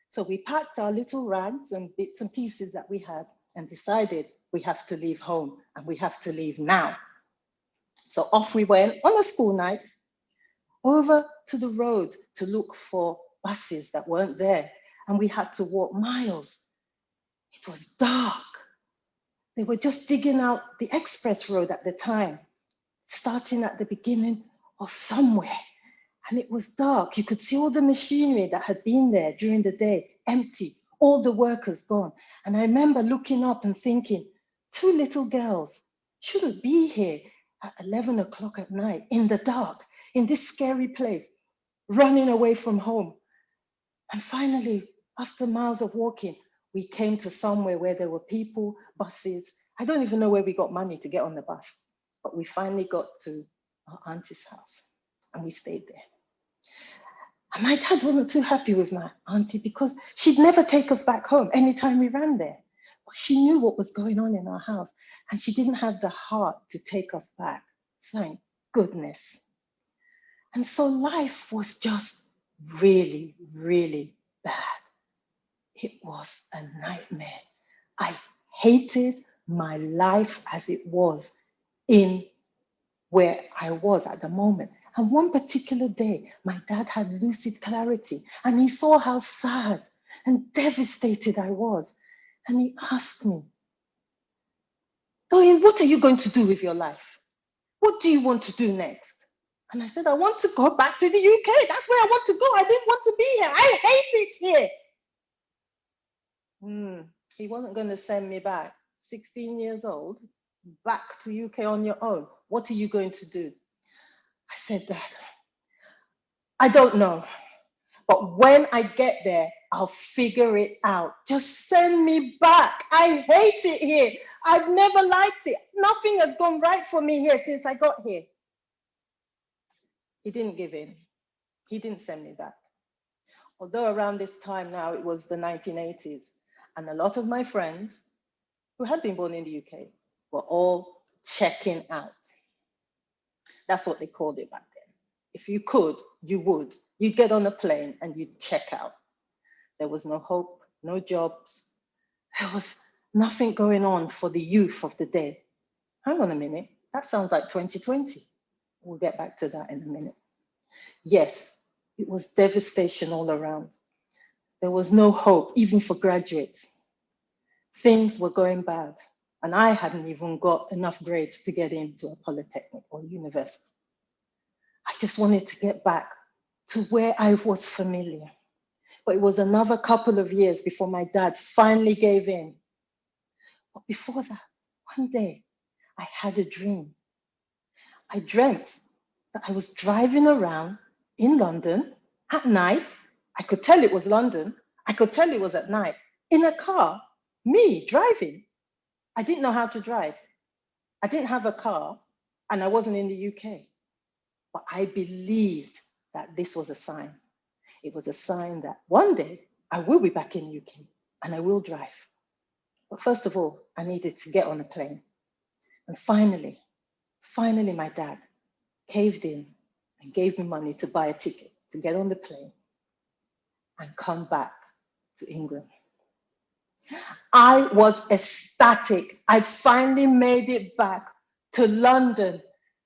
So we packed our little rags and bits and pieces that we had and decided we have to leave home and we have to leave now. So off we went on a school night over to the road to look for buses that weren't there. And we had to walk miles. It was dark. They were just digging out the express road at the time, starting at the beginning of somewhere. And it was dark. You could see all the machinery that had been there during the day, empty, all the workers gone. And I remember looking up and thinking, 2 little girls shouldn't be here at 11 o'clock at night in the dark, in this scary place, running away from home. And finally, after miles of walking, we came to somewhere where there were people, buses. I don't even know where we got money to get on the bus, but we finally got to our auntie's house and we stayed there. And my dad wasn't too happy with my auntie because she'd never take us back home anytime we ran there. But she knew what was going on in our house and she didn't have the heart to take us back. Thank goodness. And so life was just really, really bad. It was a nightmare. I hated my life as it was in where I was at the moment. And one particular day, my dad had lucid clarity and he saw how sad and devastated I was. And he asked me, Doyin, what are you going to do with your life? What do you want to do next? And I said, I want to go back to the UK. That's where I want to go. I didn't want to be here. I hate it here. He wasn't going to send me back. 16 years old, back to UK on your own. What are you going to do? I said, Dad, I don't know. But when I get there, I'll figure it out. Just send me back. I hate it here. I've never liked it. Nothing has gone right for me here since I got here. He didn't give in. He didn't send me back. Although around this time now, it was the 1980s, and a lot of my friends who had been born in the UK were all checking out. That's what they called it back then. If you could, you would. You'd get on a plane and you'd check out. There was no hope, no jobs. There was nothing going on for the youth of the day. Hang on a minute. That sounds like 2020. We'll get back to that in a minute. Yes, It was devastation all around. There was no hope, even for graduates. Things were going bad, and I hadn't even got enough grades to get into a polytechnic or university. I just wanted to get back to where I was familiar. But it was another couple of years before my dad finally gave in. But before that, one day, I had a dream. I dreamt that I was driving around in London at night. I could tell it was London. I could tell it was at night, in a car, me driving. I didn't know how to drive. I didn't have a car, and I wasn't in the UK. But I believed that this was a sign. It was a sign that one day I will be back in the UK and I will drive. But first of all, I needed to get on a plane. And finally, my dad caved in and gave me money to buy a ticket to get on the plane and come back to England. I was ecstatic. I'd finally made it back to London.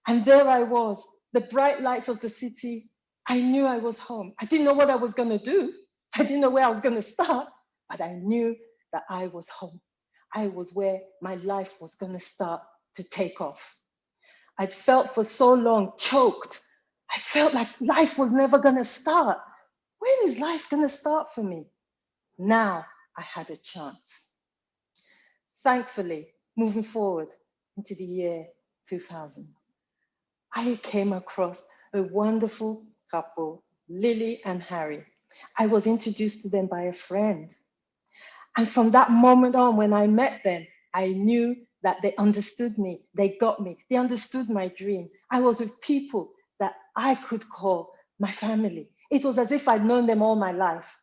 And there I was, the bright lights of the city. I knew I was home. I didn't know what I was going to do. I didn't know where I was going to start, but I knew that I was home. I was where my life was going to start to take off. I'd felt for so long choked. I felt like life was never going to start. When is life going to start for me? Now I had a chance. Thankfully, moving forward into the year 2000, I came across a wonderful couple, Lily and Harry. I was introduced to them by a friend. And from that moment on, when I met them, I knew that they understood me, they got me, they understood my dream. I was with people that I could call my family. It was as if I'd known them all my life.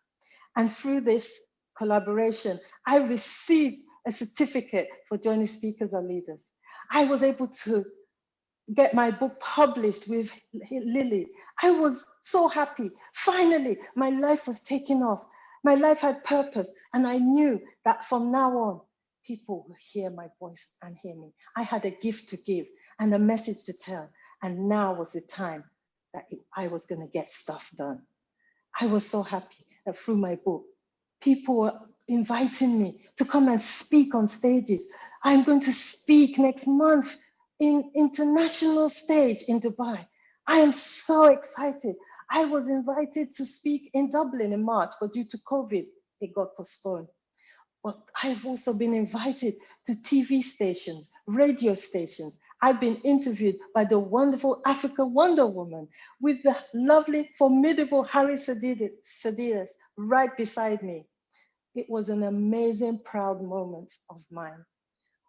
And through this collaboration, I received a certificate for joining Speakers Are Leaders. I was able to get my book published with Lily. I was so happy. Finally, my life was taking off. My life had purpose. And I knew that from now on, people will hear my voice and hear me. I had a gift to give and a message to tell. And now was the time that I was going to get stuff done. I was so happy that through my book, people were inviting me to come and speak on stages. I'm going to speak next month in international stage in Dubai. I am so excited. I was invited to speak in Dublin in March, but due to COVID, it got postponed. But I've also been invited to TV stations, radio stations. I've been interviewed by the wonderful Africa Wonder Woman with the lovely, formidable Harry Sardinas right beside me. It was an amazing, proud moment of mine.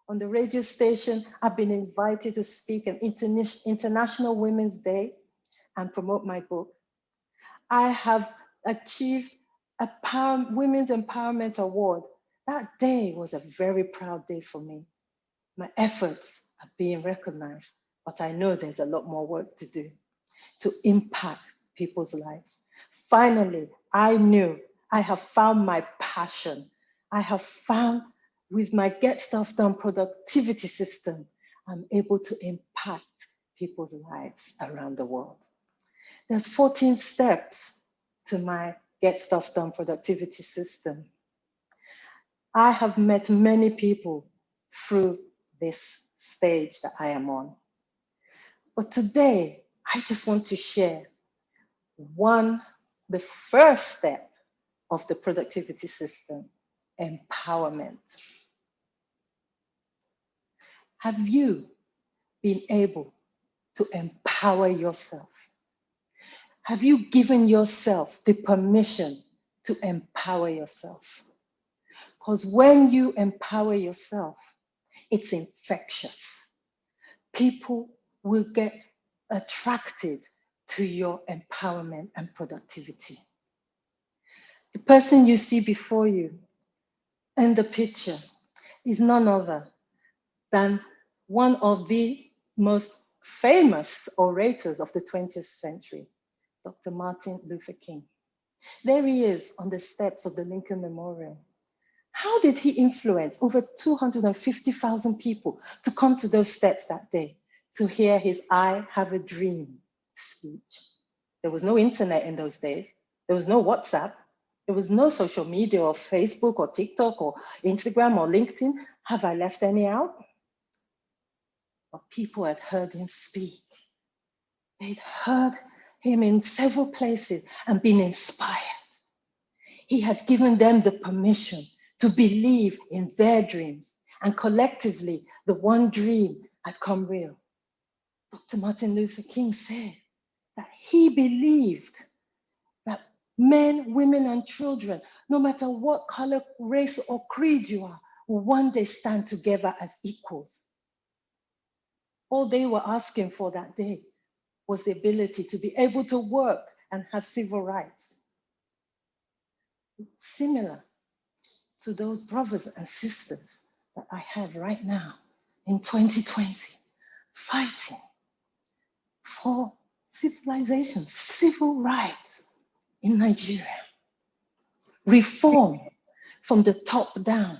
On the radio station, I've been invited to speak at International Women's Day and promote my book. I have achieved a Women's Empowerment Award. That day was a very proud day for me. My efforts are being recognized, but I know there's a lot more work to do to impact people's lives. Finally, I knew I have found my passion. I have found with my Get Stuff Done productivity system, I'm able to impact people's lives around the world. There's 14 steps to my Get Stuff Done productivity system. I have met many people through this stage that I am on. But today, I just want to share the first step of the productivity system, empowerment. Have you been able to empower yourself? Have you given yourself the permission to empower yourself? Because when you empower yourself, it's infectious. People will get attracted to your empowerment and productivity. The person you see before you in the picture is none other than one of the most famous orators of the 20th century, Dr. Martin Luther King. There he is on the steps of the Lincoln Memorial. How did he influence over 250,000 people to come to those steps that day to hear his I Have a Dream speech? There was no internet in those days. There was no WhatsApp. There was no social media or Facebook or TikTok or Instagram or LinkedIn. Have I left any out? But people had heard him speak. They'd heard him in several places and been inspired. He had given them the permission to believe in their dreams, and collectively, the one dream had come real. Dr. Martin Luther King said that he believed that men, women, and children, no matter what color, race, or creed you are, will one day stand together as equals. All they were asking for that day was the ability to be able to work and have civil rights. Similar to those brothers and sisters that I have right now in 2020, fighting for civilization, civil rights in Nigeria, reform from the top down.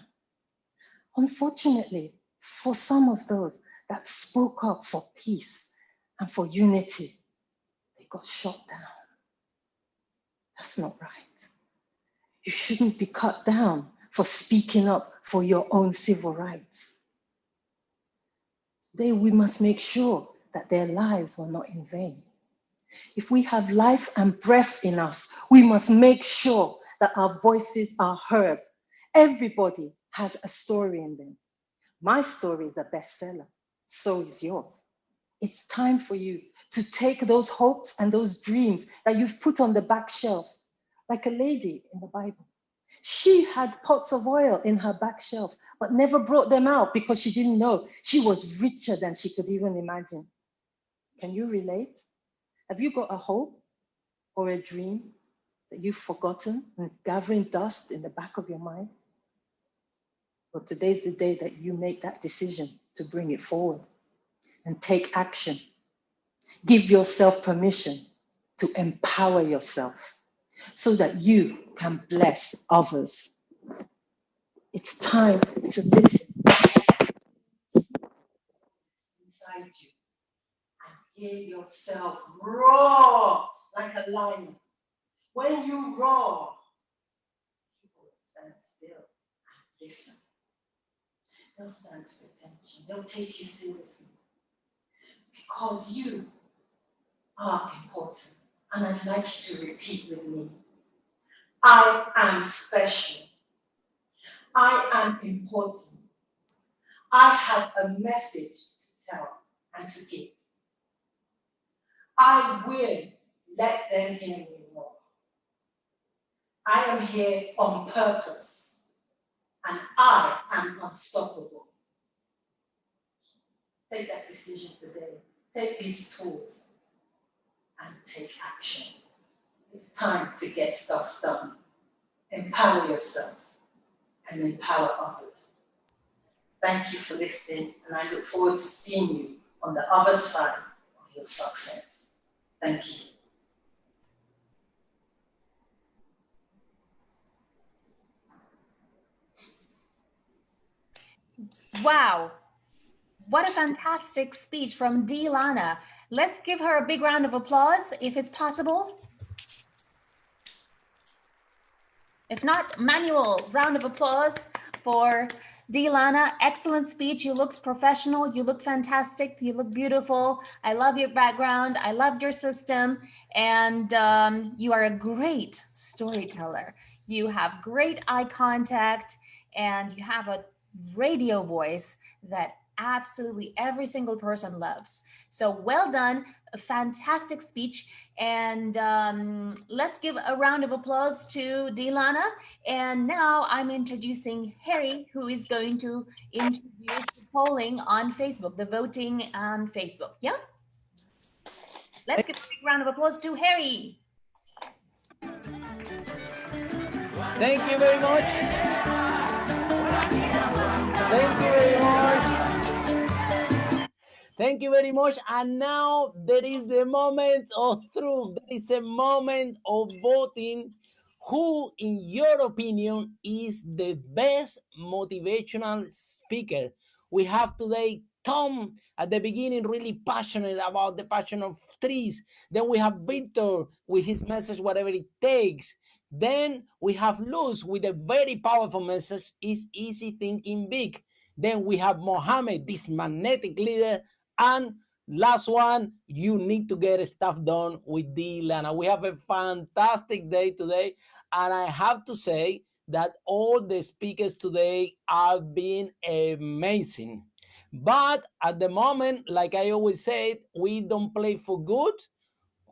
Unfortunately, for some of those that spoke up for peace and for unity, they got shot down. That's not right. You shouldn't be cut down for speaking up for your own civil rights. Today, we must make sure that their lives were not in vain. If we have life and breath in us, we must make sure that our voices are heard. Everybody has a story in them. My story is a bestseller, so is yours. It's time for you to take those hopes and those dreams that you've put on the back shelf, like a lady in the Bible. She had pots of oil in her back shelf, but never brought them out because she didn't know she was richer than she could even imagine. Can you relate? Have you got a hope or a dream that you've forgotten and it's gathering dust in the back of your mind? Well, today's the day that you make that decision to bring it forward and take action. Give yourself permission to empower yourself so that you can bless others. It's time to listen inside you and hear yourself roar like a lion. When you roar, people will stand still and listen. They'll stand to attention. They'll take you seriously because you are important. And I'd like you to repeat with me. I am special. I am important. I have a message to tell and to give. I will let them hear me more. I am here on purpose, and I am unstoppable. Take that decision today. Take these tools and take action. It's time to get stuff done. Empower yourself and empower others. Thank you for listening, and I look forward to seeing you on the other side of your success. Thank you. Wow, what a fantastic speech from Dee Lana. Let's give her a big round of applause if it's possible. If not, manual round of applause for Dee Lana. Excellent speech. You looked professional. You look fantastic. You look beautiful. I love your background. I loved your system. And you are a great storyteller. You have great eye contact and you have a radio voice that absolutely every single person loves. So well done, a fantastic speech. And let's give a round of applause to Dee Lana. And now I'm introducing Harry, who is going to introduce the polling on Facebook, the voting on Facebook. Yeah? Let's give a big round of applause to Harry. Thank you very much. Thank you very much. Thank you very much. And now there is the moment of truth. There is a moment of voting. Who, in your opinion, is the best motivational speaker? We have today Tom at the beginning, really passionate about the passion of trees. Then we have Victor with his message, whatever it takes. Then we have Luz with a very powerful message, is easy thinking big. Then we have Mohamed, this magnetic leader. And last one, you need to get stuff done with Dee Lana. We have a fantastic day today. And I have to say that all the speakers today have been amazing. But at the moment, like I always said, we don't play for good.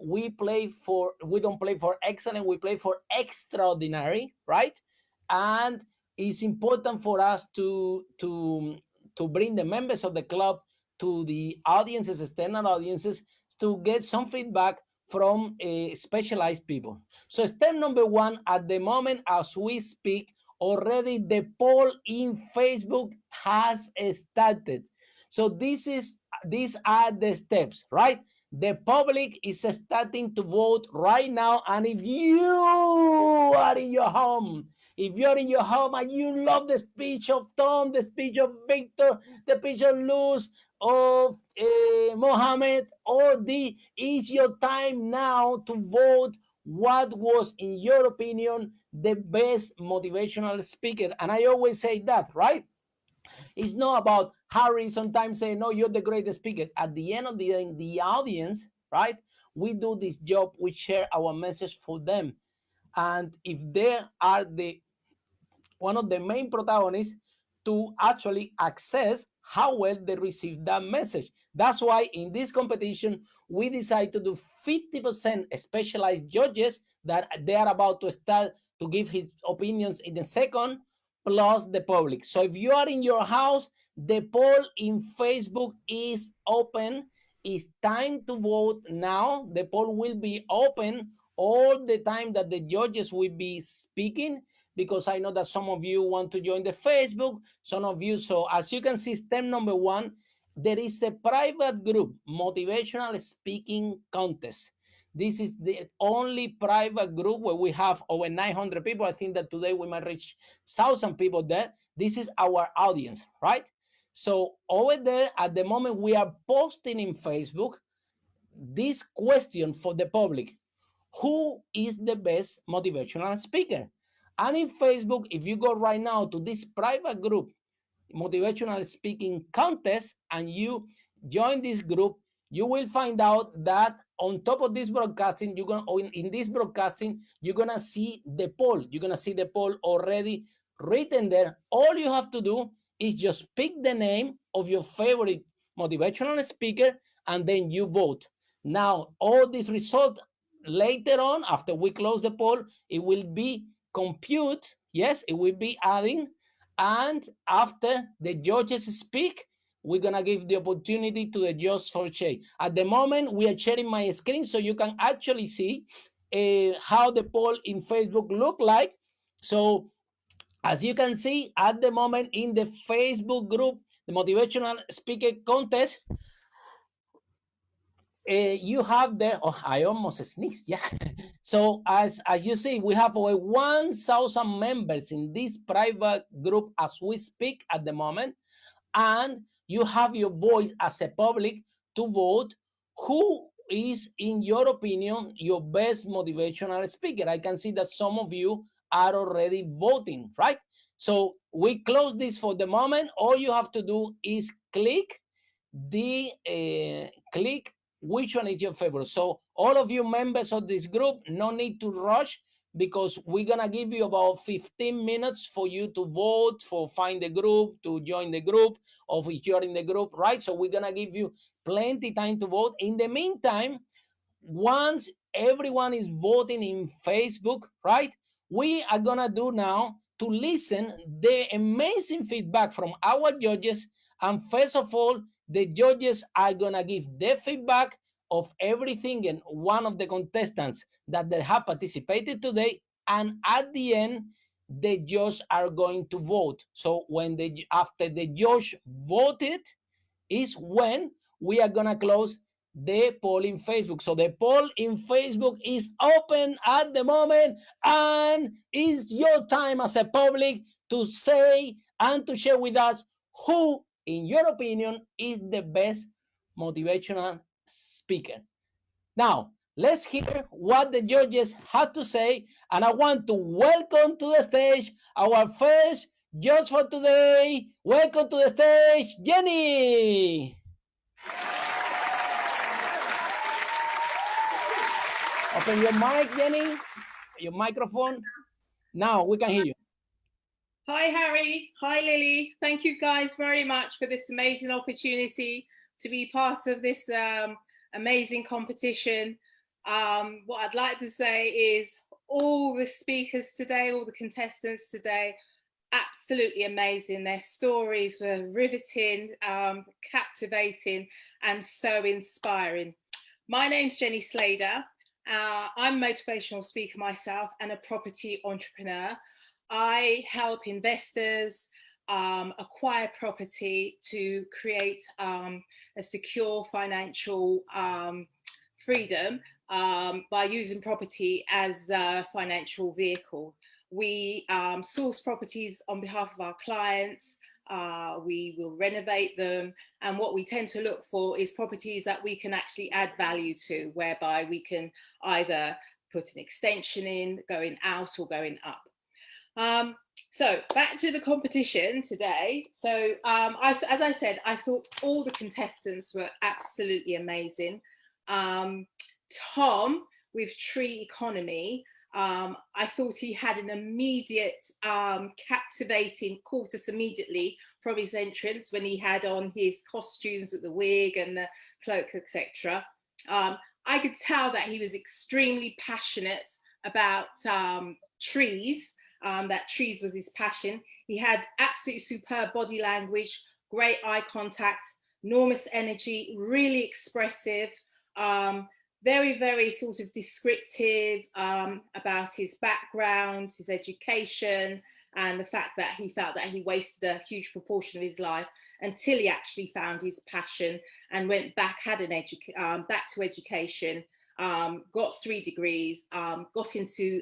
We don't play for excellent, we play for extraordinary, right? And it's important for us to bring the members of the club to the audiences, external audiences, to get some feedback from specialized people. So step number one, at the moment as we speak, already the poll in Facebook has started. So these are the steps, right? The public is starting to vote right now. And if you are in your home, if you're in your home and you love the speech of Tom, the speech of Victor, the speech of Luz, of Mohamed, or Dee, it's your time now to vote what was, in your opinion, the best motivational speaker. And I always say that, right? It's not about Harry sometimes saying, no, you're the greatest speaker. At the end of the day, the audience, right? We do this job, we share our message for them. And if they are one of the main protagonists to actually access how well they receive that message. That's why in this competition, we decided to do 50% specialized judges that they are about to start to give his opinions in a second, plus the public. So if you are in your house, the poll in Facebook is open. It's time to vote now. The poll will be open all the time that the judges will be speaking, because I know that some of you want to join the Facebook, some of you. So as you can see, step number one, there is a private group, Motivational Speaking Contest. This is the only private group where we have over 900 people. I think that today we might reach 1,000 people there. This is our audience, right? So over there, at the moment, we are posting in Facebook this question for the public. Who is the best motivational speaker? And in Facebook, if you go right now to this private group, Motivational Speaking Contest, and you join this group, you will find out that on top of this broadcasting, in this broadcasting, you're gonna see the poll. You're gonna see the poll already written there. All you have to do is just pick the name of your favorite motivational speaker, and then you vote. Now, all these results later on, after we close the poll, it will be compute. Yes, it will be adding. And after the judges speak, we're gonna give the opportunity to the judges for share. At the moment, we are sharing my screen so you can actually see how the poll in Facebook look like. So as you can see, at the moment in the Facebook group, the Motivational Speaker Contest, you have the, oh, I almost sneezed, yeah. So as you see, we have over 1,000 members in this private group as we speak at the moment. And you have your voice as a public to vote who is, in your opinion, your best motivational speaker. I can see that some of you are already voting, right? So we close this for the moment. All you have to do is click which one is your favorite. So all of you members of this group, no need to rush, because we're gonna give you about 15 minutes for you to vote, for find the group, to join the group, or if you're in the group, right? So we're gonna give you plenty time to vote. In the meantime, once everyone is voting in Facebook, right, we are gonna do now to listen the amazing feedback from our judges. And first of all, the judges are gonna give their feedback of everything and one of the contestants that they have participated today. And at the end, the judges are going to vote. So when after the judge voted is when we are gonna close the poll in Facebook. So the poll in Facebook is open at the moment, and it's your time as a public to say and to share with us who in your opinion, is the best motivational speaker? Now, let's hear what the judges have to say, and I want to welcome to the stage our first judge for today. Welcome to the stage, Jenny. Open your mic, Jenny, your microphone. Now we can hear you. Hi, Harry. Hi, Lily. Thank you guys very much for this amazing opportunity to be part of this amazing competition. What I'd like to say is all the speakers today, all the contestants today, absolutely amazing. Their stories were riveting, captivating, and so inspiring. My name's Jenny Slader. I'm a motivational speaker myself and a property entrepreneur. I help investors acquire property to create a secure financial freedom by using property as a financial vehicle. We source properties on behalf of our clients. We will renovate them, and what we tend to look for is properties that we can actually add value to, whereby we can either put an extension in, going out or going up. So back to the competition today. So as I said, I thought all the contestants were absolutely amazing. Tom with Tree Economy, I thought he had an immediate captivating, caught us immediately from his entrance when he had on his costumes with the wig and the cloak, etc. I could tell that he was extremely passionate about trees, that trees was his passion. He had absolutely superb body language, great eye contact, enormous energy, really expressive, very, very sort of descriptive about his background, his education, and the fact that he felt that he wasted a huge proportion of his life until he actually found his passion and went back, had an back to education, got 3 degrees, got into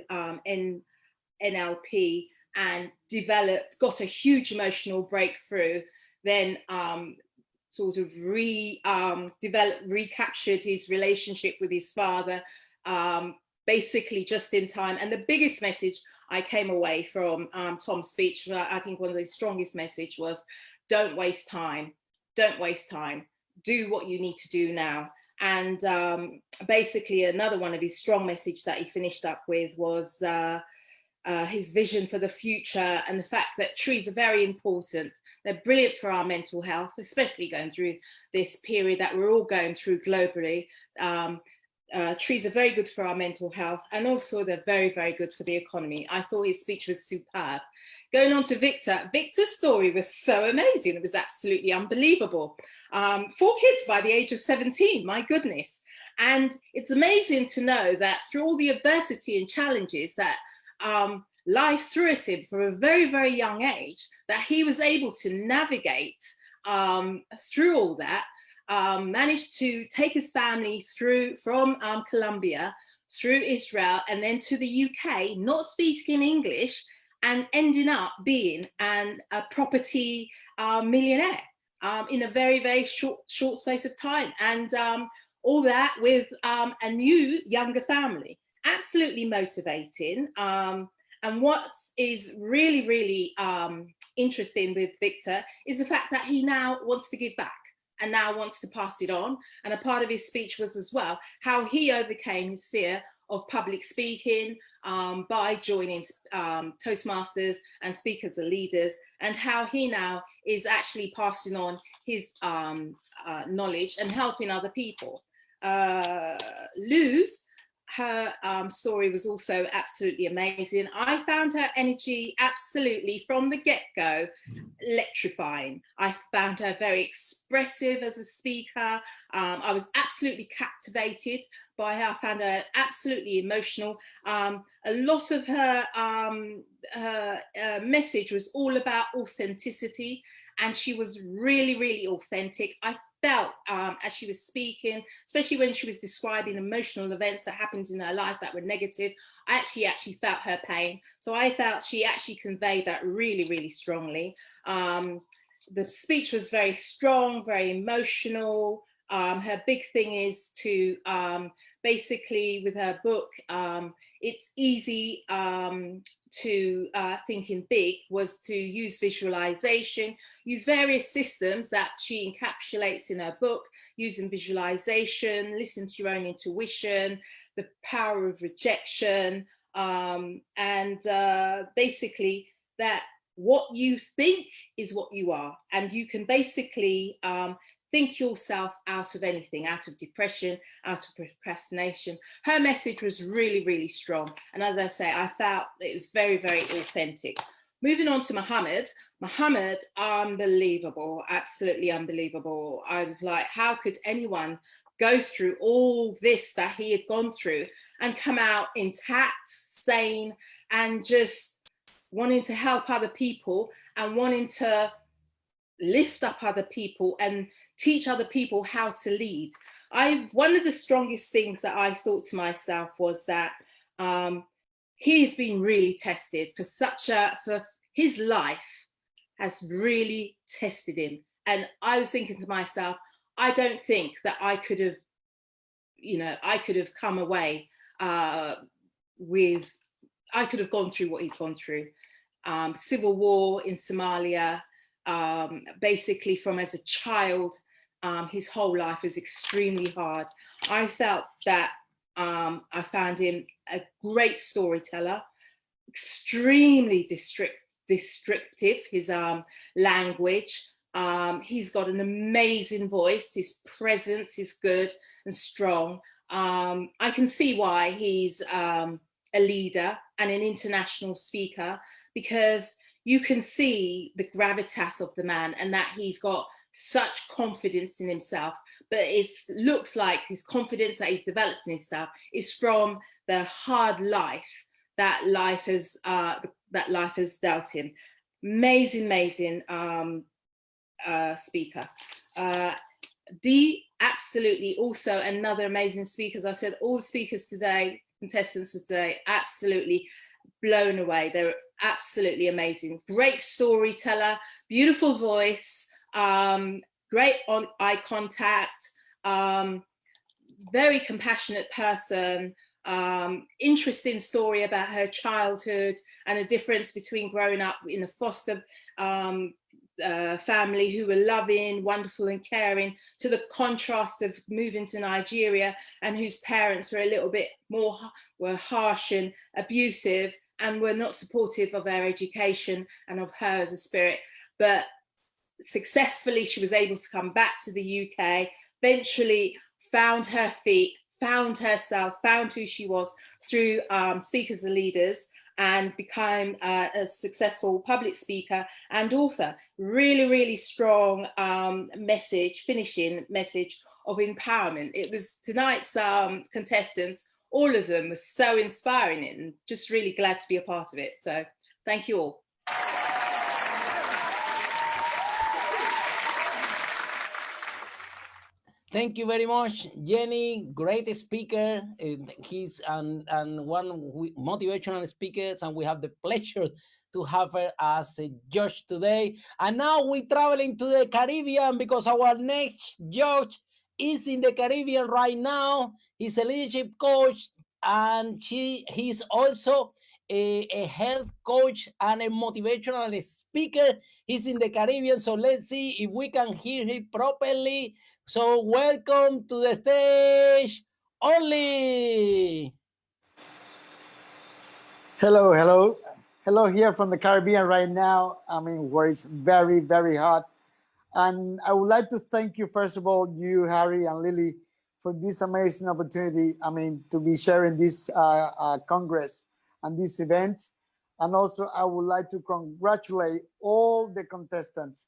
NLP and got a huge emotional breakthrough, then sort of recaptured his relationship with his father, basically just in time. And the biggest message I came away from Tom's speech, I think one of the strongest message was, don't waste time, don't waste time, do what you need to do now. And basically another one of his strong message that he finished up with was his vision for the future, and the fact that trees are very important. They're brilliant for our mental health, especially going through this period that we're all going through globally. Trees are very good for our mental health, and also they're very, very good for the economy. I thought his speech was superb. Going on to Victor, Victor's story was so amazing. It was absolutely unbelievable. 4 kids by the age of 17, my goodness. And it's amazing to know that through all the adversity and challenges that life threw at him from a very, very young age, that he was able to navigate through all that, managed to take his family through from Colombia, through Israel, and then to the UK, not speaking English, and ending up being a property millionaire in a very, very short space of time. And all that with a new, younger family. Absolutely motivating. And what is really, really interesting with Victor is the fact that he now wants to give back and now wants to pass it on. And a part of his speech was as well how he overcame his fear of public speaking by joining Toastmasters and Speakers and Leaders, and how he now is actually passing on his knowledge and helping other people. Luz, her story was also absolutely amazing. I found her energy absolutely from the get-go electrifying. I found her very expressive as a speaker. I was absolutely captivated by her. I found her absolutely emotional. A lot of her message was all about authenticity, and she was really, really authentic. I felt as she was speaking, especially when she was describing emotional events that happened in her life that were negative, I actually felt her pain. So I felt she actually conveyed that really, really strongly. the speech was very strong, very emotional. Her big thing is to basically, with her book, It's Easy to Think in Big, was to use visualization, use various systems that she encapsulates in her book, using visualization, listen to your own intuition, the power of rejection, and basically that what you think is what you are, and you can basically think yourself out of anything, out of depression, out of procrastination. Her message was really, really strong. And as I say, I felt it was very, very authentic. Moving on to Mohamed. Mohamed, unbelievable, absolutely unbelievable. I was like, how could anyone go through all this that he had gone through and come out intact, sane, and just wanting to help other people and wanting to lift up other people and teach other people how to lead. One of the strongest things that I thought to myself was that he's been really tested for his life has really tested him. And I was thinking to myself, I don't think that I could have, I could have come away I could have gone through what he's gone through. Civil war in Somalia, basically from as a child, his whole life was extremely hard. I felt that I found him a great storyteller, extremely descriptive, his language. He's got an amazing voice. His presence is good and strong. I can see why he's a leader and an international speaker, because you can see the gravitas of the man and that he's got such confidence in himself. But it looks like his confidence that he's developed in himself is from the hard life that life has dealt him. Amazing speaker. Dee, absolutely also another amazing speaker. As I said, all the speakers today, contestants for today, absolutely blown away. They're absolutely amazing. Great storyteller, beautiful voice, great eye contact, very compassionate person, interesting story about her childhood and the difference between growing up in a foster family who were loving, wonderful and caring, to the contrast of moving to Nigeria and whose parents were a little bit more, were harsh and abusive and were not supportive of her education and of her as a spirit. But successfully she was able to come back to the UK, eventually found her feet, found herself, found who she was through Speakers and Leaders, and became a successful public speaker and author. Really strong message, finishing message of empowerment. It was tonight's contestants, all of them were so inspiring and just really glad to be a part of it. So thank you all. Thank you very much, Jenny. Great speaker. He's and one motivational speakers, and we have the pleasure to have her as a judge today. And now we're traveling to the Caribbean because our next judge is in the Caribbean right now. He's a leadership coach, and he's also a health coach and a motivational speaker. He's in the Caribbean, so let's see if we can hear him properly. So welcome to the stage, Oli. Hello here from the Caribbean right now. I mean, where it's very hot. And I would like to thank you, first of all, you, Harry and Lily, for this amazing opportunity. I mean, to be sharing this Congress and this event. And also I would like to congratulate all the contestants.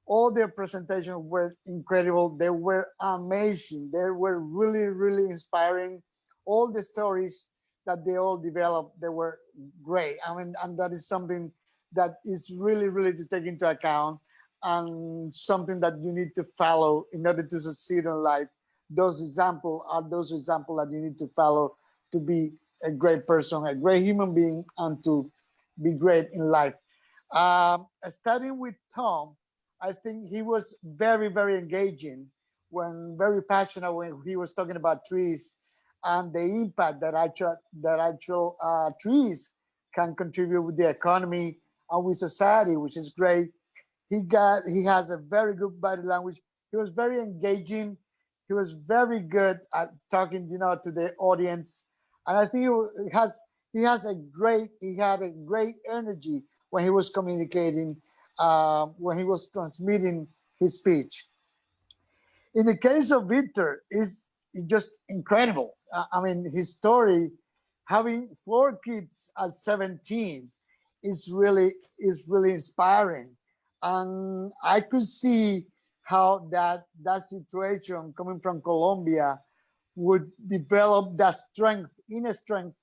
All their presentations were incredible. They were amazing. They were really inspiring. All the stories that they all developed, they were great. I mean, and that is something that is really to take into account, and something that you need to follow in order to succeed in life. Those examples are those examples that you need to follow to be a great person, a great human being, and to be great in life. Starting with Tom, I think he was very, very engaging, when very passionate when he was talking about trees and the impact that actual trees can contribute with the economy and with society, which is great. He has a very good body language. He was very engaging. He was very good at talking, to the audience, and I think he had a great energy when he was communicating, when he was transmitting his speech. In the case of Victor, is just incredible. I mean, his story, having 4 kids at 17, is really inspiring, and I could see how that situation coming from Colombia would develop that inner strength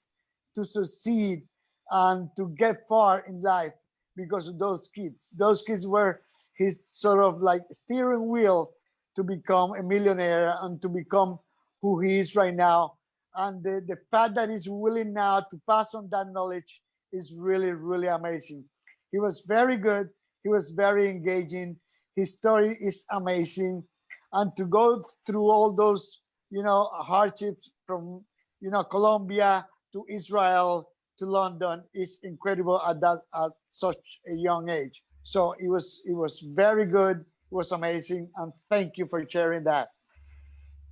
to succeed and to get far in life because of those kids. Those kids were his sort of like steering wheel to become a millionaire and to become who he is right now. And the fact that he's willing now to pass on that knowledge is really, really amazing. He was very good. He was very engaging. His story is amazing. And to go through all those, hardships from, Colombia to Israel to London is incredible at such a young age. So it was very good. It was amazing. And thank you for sharing that.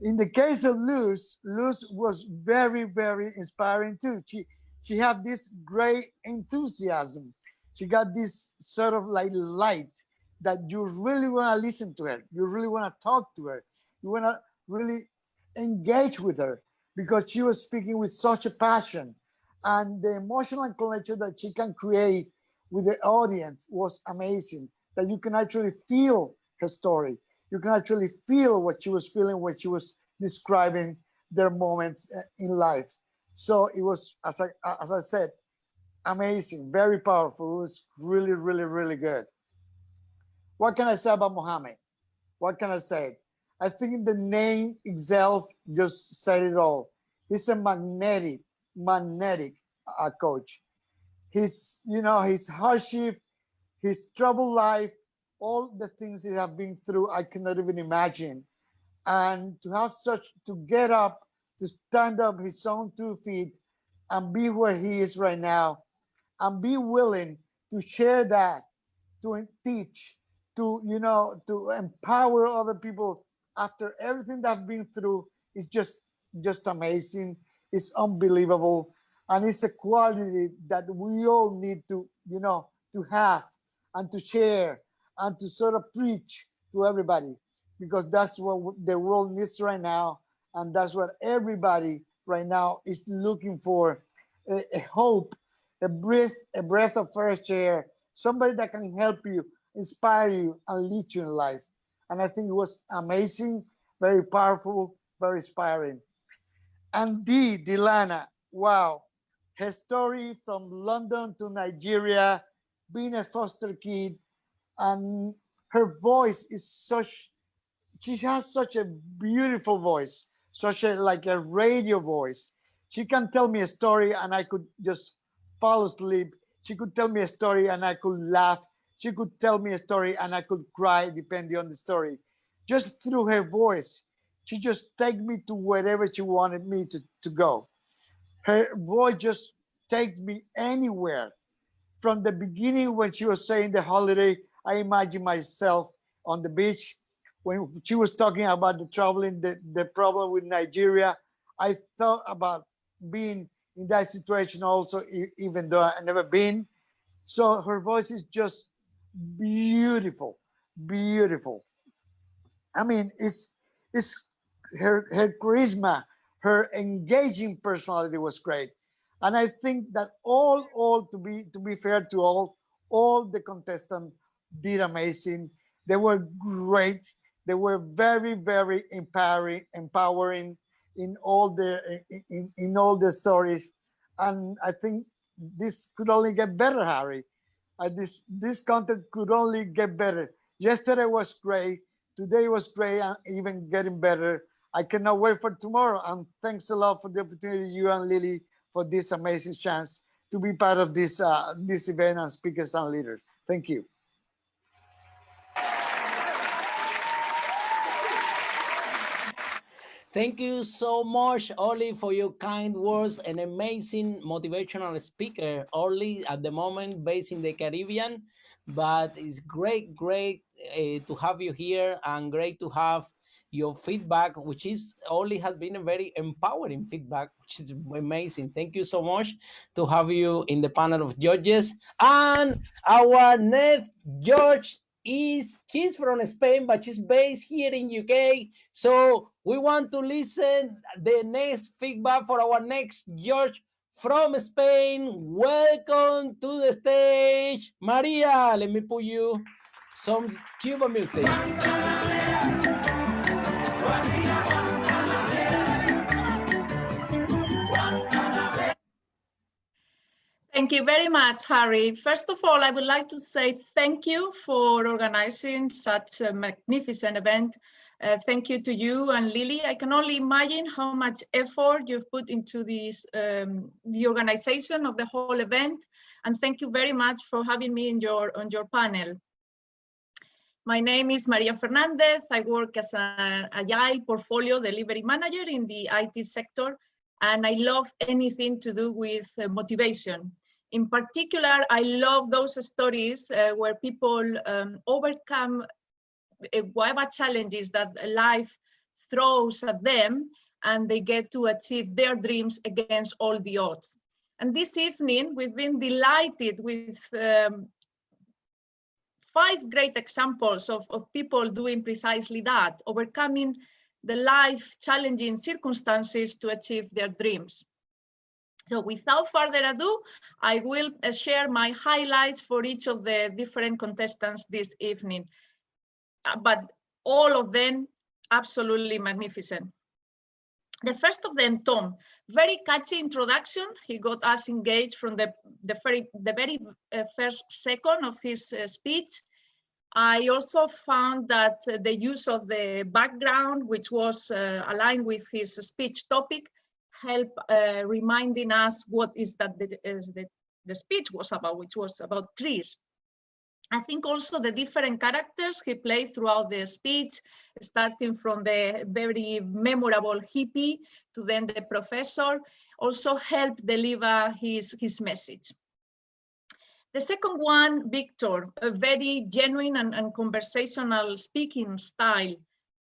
In the case of Luz was very, very inspiring too. She had this great enthusiasm. She got this sort of like light that you really want to listen to her. You really want to talk to her. You want to really engage with her because she was speaking with such a passion, and the emotional connection that she can create with the audience was amazing. That you can actually feel her story. You can actually feel what she was feeling when she was describing their moments in life. So it was, as I said, amazing, very powerful. It was really, really, really good. What can I say about Mohamed? What can I say? I think the name itself just said it all. He's a magnetic coach. His hardship, his troubled life, all the things he have been through, I cannot even imagine. And to get up, to stand up his own 2 feet and be where he is right now, and be willing to share that, to teach, to empower other people after everything that I've been through is just amazing. It's unbelievable, and it's a quality that we all need to have and to share and to sort of preach to everybody, because that's what the world needs right now, and that's what everybody right now is looking for: a hope, a breath of fresh air, somebody that can help you, inspire you, and lead you in life. And I think it was amazing, very powerful, very inspiring. And Dee Lana, wow, her story from London to Nigeria, being a foster kid, and her voice is she has such a beautiful voice, such like a radio voice. She can tell me a story and I could just fall asleep. She could tell me a story and I could laugh. She could tell me a story and I could cry, depending on the story. Just through her voice, she just take me to wherever she wanted me to go. Her voice just takes me anywhere. From the beginning, when she was saying the holiday, I imagine myself on the beach. When she was talking about the traveling, the problem with Nigeria, I thought about being in that situation also, even though I've never been. So her voice is just beautiful, beautiful. I mean, it's her charisma, her engaging personality was great. And I think that all to be fair to all the contestants did amazing. They were great. They were very, very empowering in all the stories. And I think this could only get better, Harry. This content could only get better. Yesterday was great. Today was great, and even getting better. I cannot wait for tomorrow. And thanks a lot for the opportunity, you and Lily, for this amazing chance to be part of this event and Speakers and Leaders. Thank you. Thank you so much, Oli, for your kind words. An amazing motivational speaker, Oli, at the moment based in the Caribbean. But it's great to have you here, and great to have your feedback, which is Oli has been a very empowering feedback, which is amazing. Thank you so much to have you in the panel of judges. And our next judge she's from Spain, but she's based here in UK. So we want to listen the next feedback for our next judge from Spain. Welcome to the stage, Maria. Let me put you some Cuban music. Thank you very much, Harry. First of all, I would like to say thank you for organizing such a magnificent event. Thank you to you and Lily. I can only imagine how much effort you've put into this, the organization of the whole event. And thank you very much for having me on your panel. My name is Maria Fernandez. I work as an Agile Portfolio Delivery Manager in the IT sector, and I love anything to do with motivation. In particular, I love those stories where people overcome whatever challenges that life throws at them, and they get to achieve their dreams against all the odds. And this evening, we've been delighted with 5 great examples of people doing precisely that, overcoming the life challenging circumstances to achieve their dreams. So without further ado, I will share my highlights for each of the different contestants this evening, but all of them absolutely magnificent. The first of them, Tom, very catchy introduction. He got us engaged from the very first second of his speech. I also found that the use of the background, which was aligned with his speech topic, helped reminding us what is that the speech was about, which was about trees. I think also the different characters he played throughout the speech, starting from the very memorable hippie to then the professor, also helped deliver his message. The second one, Victor, a very genuine and conversational speaking style.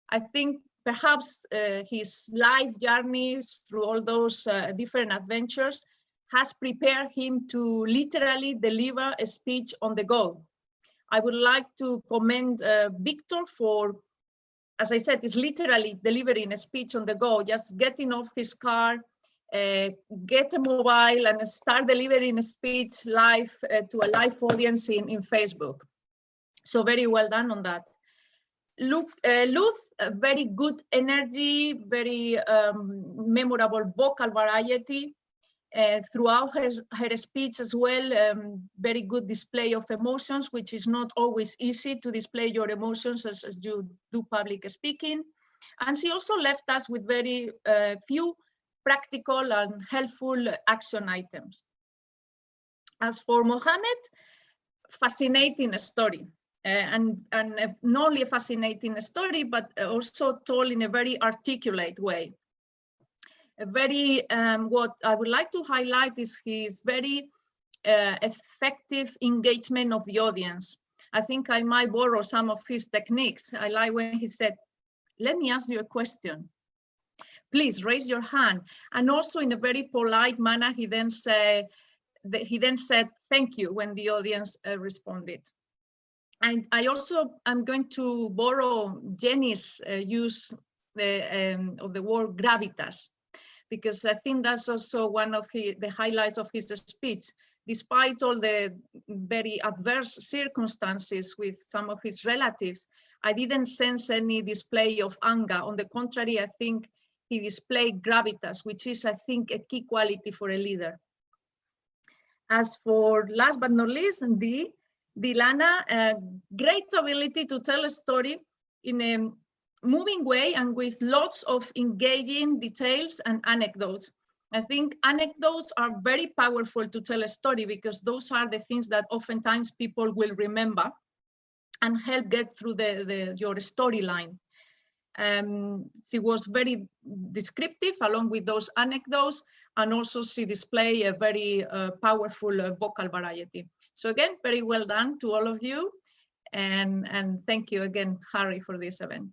I think perhaps his life journeys through all those different adventures has prepared him to literally deliver a speech on the go. I would like to commend Victor for, as I said, is literally delivering a speech on the go, just getting off his car, get a mobile and start delivering a speech live to a live audience in Facebook. So very well done on that. Luz, very good energy, very memorable vocal variety. Throughout her speech as well, very good display of emotions, which is not always easy to display your emotions as you do public speaking. And she also left us with very few practical and helpful action items. As for Mohamed, fascinating story. And not only a fascinating story, but also told in a very articulate way. A very, what I would like to highlight is his very effective engagement of the audience. I think I might borrow some of his techniques. I like when he said, let me ask you a question. Please raise your hand. And also in a very polite manner, he then said, thank you when the audience responded. And I also am going to borrow Jenny's use of the word gravitas, because I think that's also one of the highlights of his speech. Despite all the very adverse circumstances with some of his relatives, I didn't sense any display of anger. On the contrary, I think he displayed gravitas, which is, I think, a key quality for a leader. As for last but not least, Dee Lana, a great ability to tell a story in a moving way and with lots of engaging details and anecdotes. I think anecdotes are very powerful to tell a story because those are the things that oftentimes people will remember and help get through your storyline. She was very descriptive along with those anecdotes, and also she displayed a very powerful vocal variety. So again, very well done to all of you. And thank you again, Harry, for this event.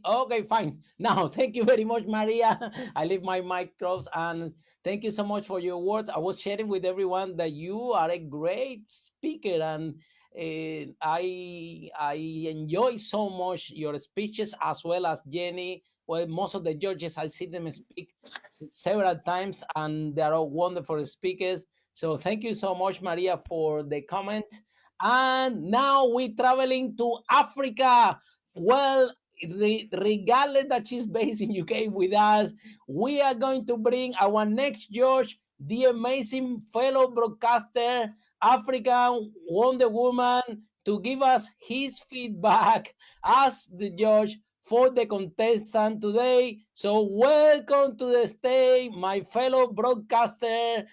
Okay, fine. Now, thank you very much, Maria. I leave my mic closed, and thank you so much for your words. I was sharing with everyone that you are a great speaker, and I enjoy so much your speeches, as well as Jenny. Well, most of the judges, I see them speak several times, and they are all wonderful speakers. So thank you so much, Maria, for the comment. And now we're traveling to Africa. Well, regardless that she's based in UK with us, we are going to bring our next judge, the amazing fellow broadcaster, African Wonder Woman, to give us his feedback as the judge for the contestant today. So welcome to the stage, my fellow broadcaster,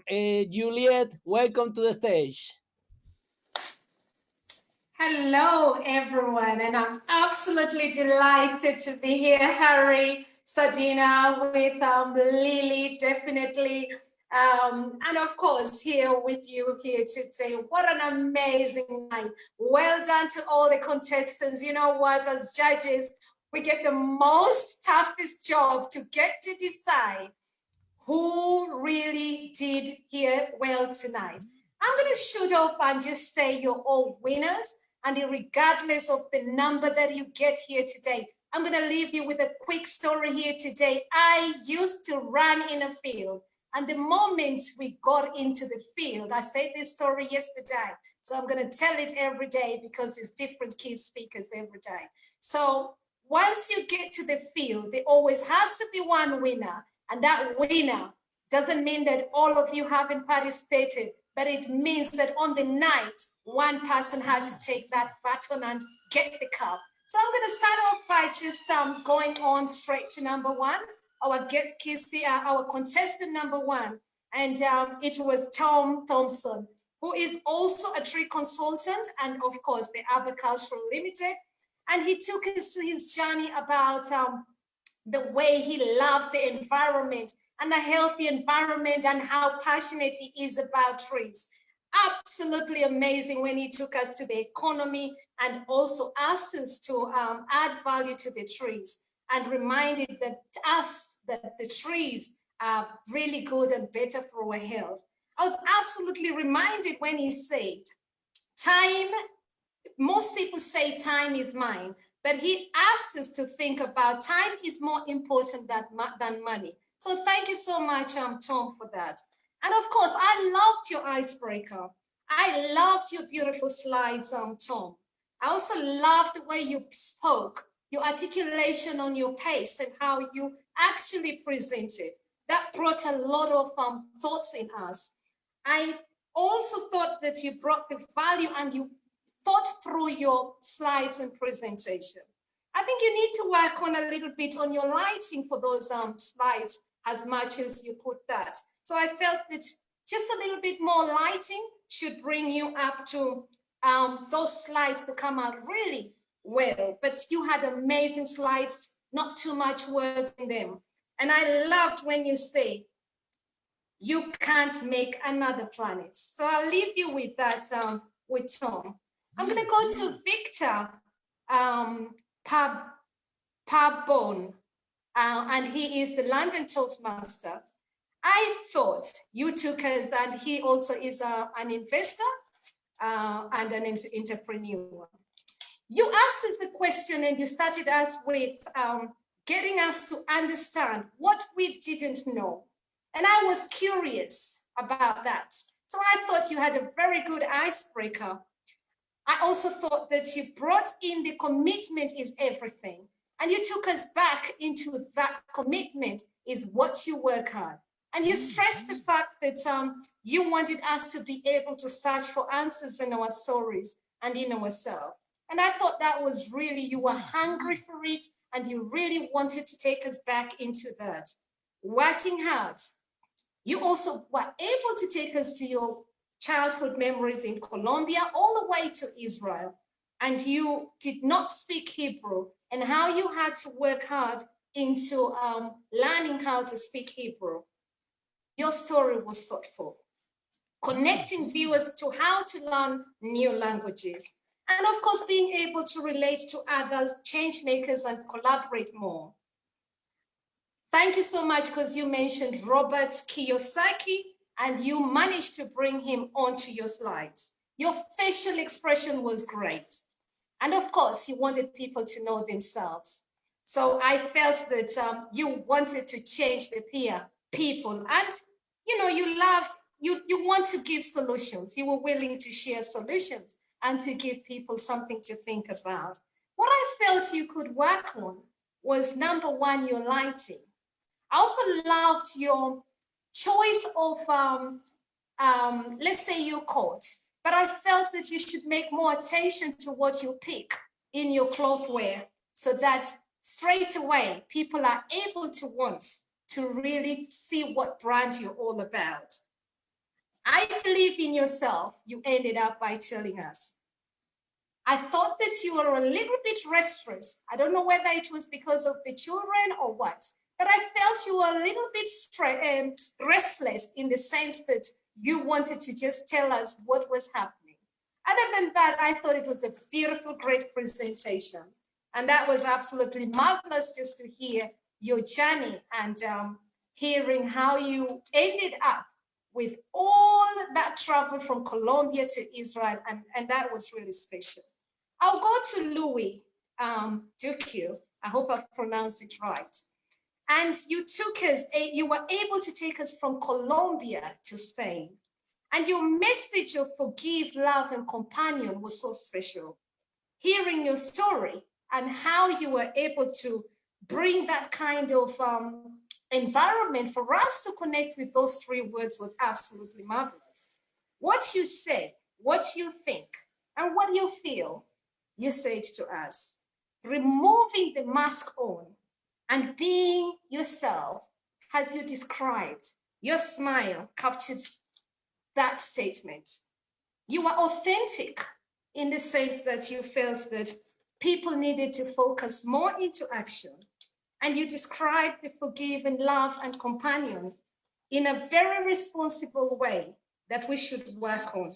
Juliet. Welcome to the stage. Hello, everyone, and I'm absolutely delighted to be here, Harry, Sardina, with Lily, definitely, and of course, here with you here today. What an amazing night. Well done to all the contestants. You know what, as judges, we get the most toughest job to get to decide who really did here well tonight. I'm going to shoot off and just say you're all winners. And regardless of the number that you get here today, I'm going to leave you with a quick story here today. I used to run in a field. And the moment we got into the field, I said this story yesterday. So I'm going to tell it every day because there's different key speakers every day. So once you get to the field, there always has to be one winner. And that winner doesn't mean that all of you haven't participated, but it means that on the night, one person had to take that baton and get the cup. So I'm going to start off by just going on straight to number one, our guest our contestant number one, and it was Thompson, who is also a tree consultant and of course the Agricultural Limited, and he took us to his journey about the way he loved the environment and a healthy environment and how passionate he is about trees. Absolutely amazing when he took us to the economy and also asked us to add value to the trees and reminded us that the trees are really good and better for our health. I was absolutely reminded when he said, time, most people say time is mine, but he asked us to think about time is more important than money. So thank you so much, Tom, for that. And of course, I loved your icebreaker. I loved your beautiful slides, Tom. I also loved the way you spoke, your articulation on your pace and how you actually presented. That brought a lot of thoughts in us. I also thought that you brought the value and you thought through your slides and presentation. I think you need to work on a little bit on your lighting for those slides as much as you put that. So I felt that just a little bit more lighting should bring you up to those slides to come out really well. But you had amazing slides, not too much words in them. And I loved when you say, you can't make another planet. So I'll leave you with that, with Tom. I'm gonna go to Victor Pabon, and he is the London Toastmaster. I thought you took us, and he also is an investor and an entrepreneur. You asked us the question and you started us with getting us to understand what we didn't know. And I was curious about that. So I thought you had a very good icebreaker. I also thought that you brought in the commitment is everything. And you took us back into that commitment is what you work hard. And you stressed the fact that you wanted us to be able to search for answers in our stories and in ourselves. And I thought that was really, you were hungry for it and you really wanted to take us back into that. Working hard. You also were able to take us to your childhood memories in Colombia, all the way to Israel. And you did not speak Hebrew, and how you had to work hard into learning how to speak Hebrew. Your story was thoughtful, connecting viewers to how to learn new languages. And of course, being able to relate to others, change makers, and collaborate more. Thank you so much, because you mentioned Robert Kiyosaki, and you managed to bring him onto your slides. Your facial expression was great. And of course, you wanted people to know themselves. So I felt that you wanted to change the people. And, you know, you want to give solutions. You were willing to share solutions and to give people something to think about. What I felt you could work on was, number one, your lighting. I also loved your choice of, let's say, your coat, but I felt that you should make more attention to what you pick in your clothwear, so that straight away people are able to want to really see what brand you're all about. I believe in yourself, you ended up by telling us. I thought that you were a little bit restless. I don't know whether it was because of the children or what, but I felt you were a little bit restless, in the sense that you wanted to just tell us what was happening. Other than that, I thought it was a beautiful, great presentation. And that was absolutely marvelous, just to hear your journey and hearing how you ended up with all that travel from Colombia to Israel. And that was really special. I'll go to Luz Duque. I hope I've pronounced it right. And you took us, you were able to take us from Colombia to Spain. And your message of forgive, love, and companion was so special. Hearing your story and how you were able to bring that kind of environment for us to connect with those three words was absolutely marvelous. What you say, what you think, and what you feel, you said to us. Removing the mask on and being yourself, as you described, your smile captured that statement. You were authentic in the sense that you felt that people needed to focus more into action. And you described the forgive and love and companion in a very responsible way that we should work on.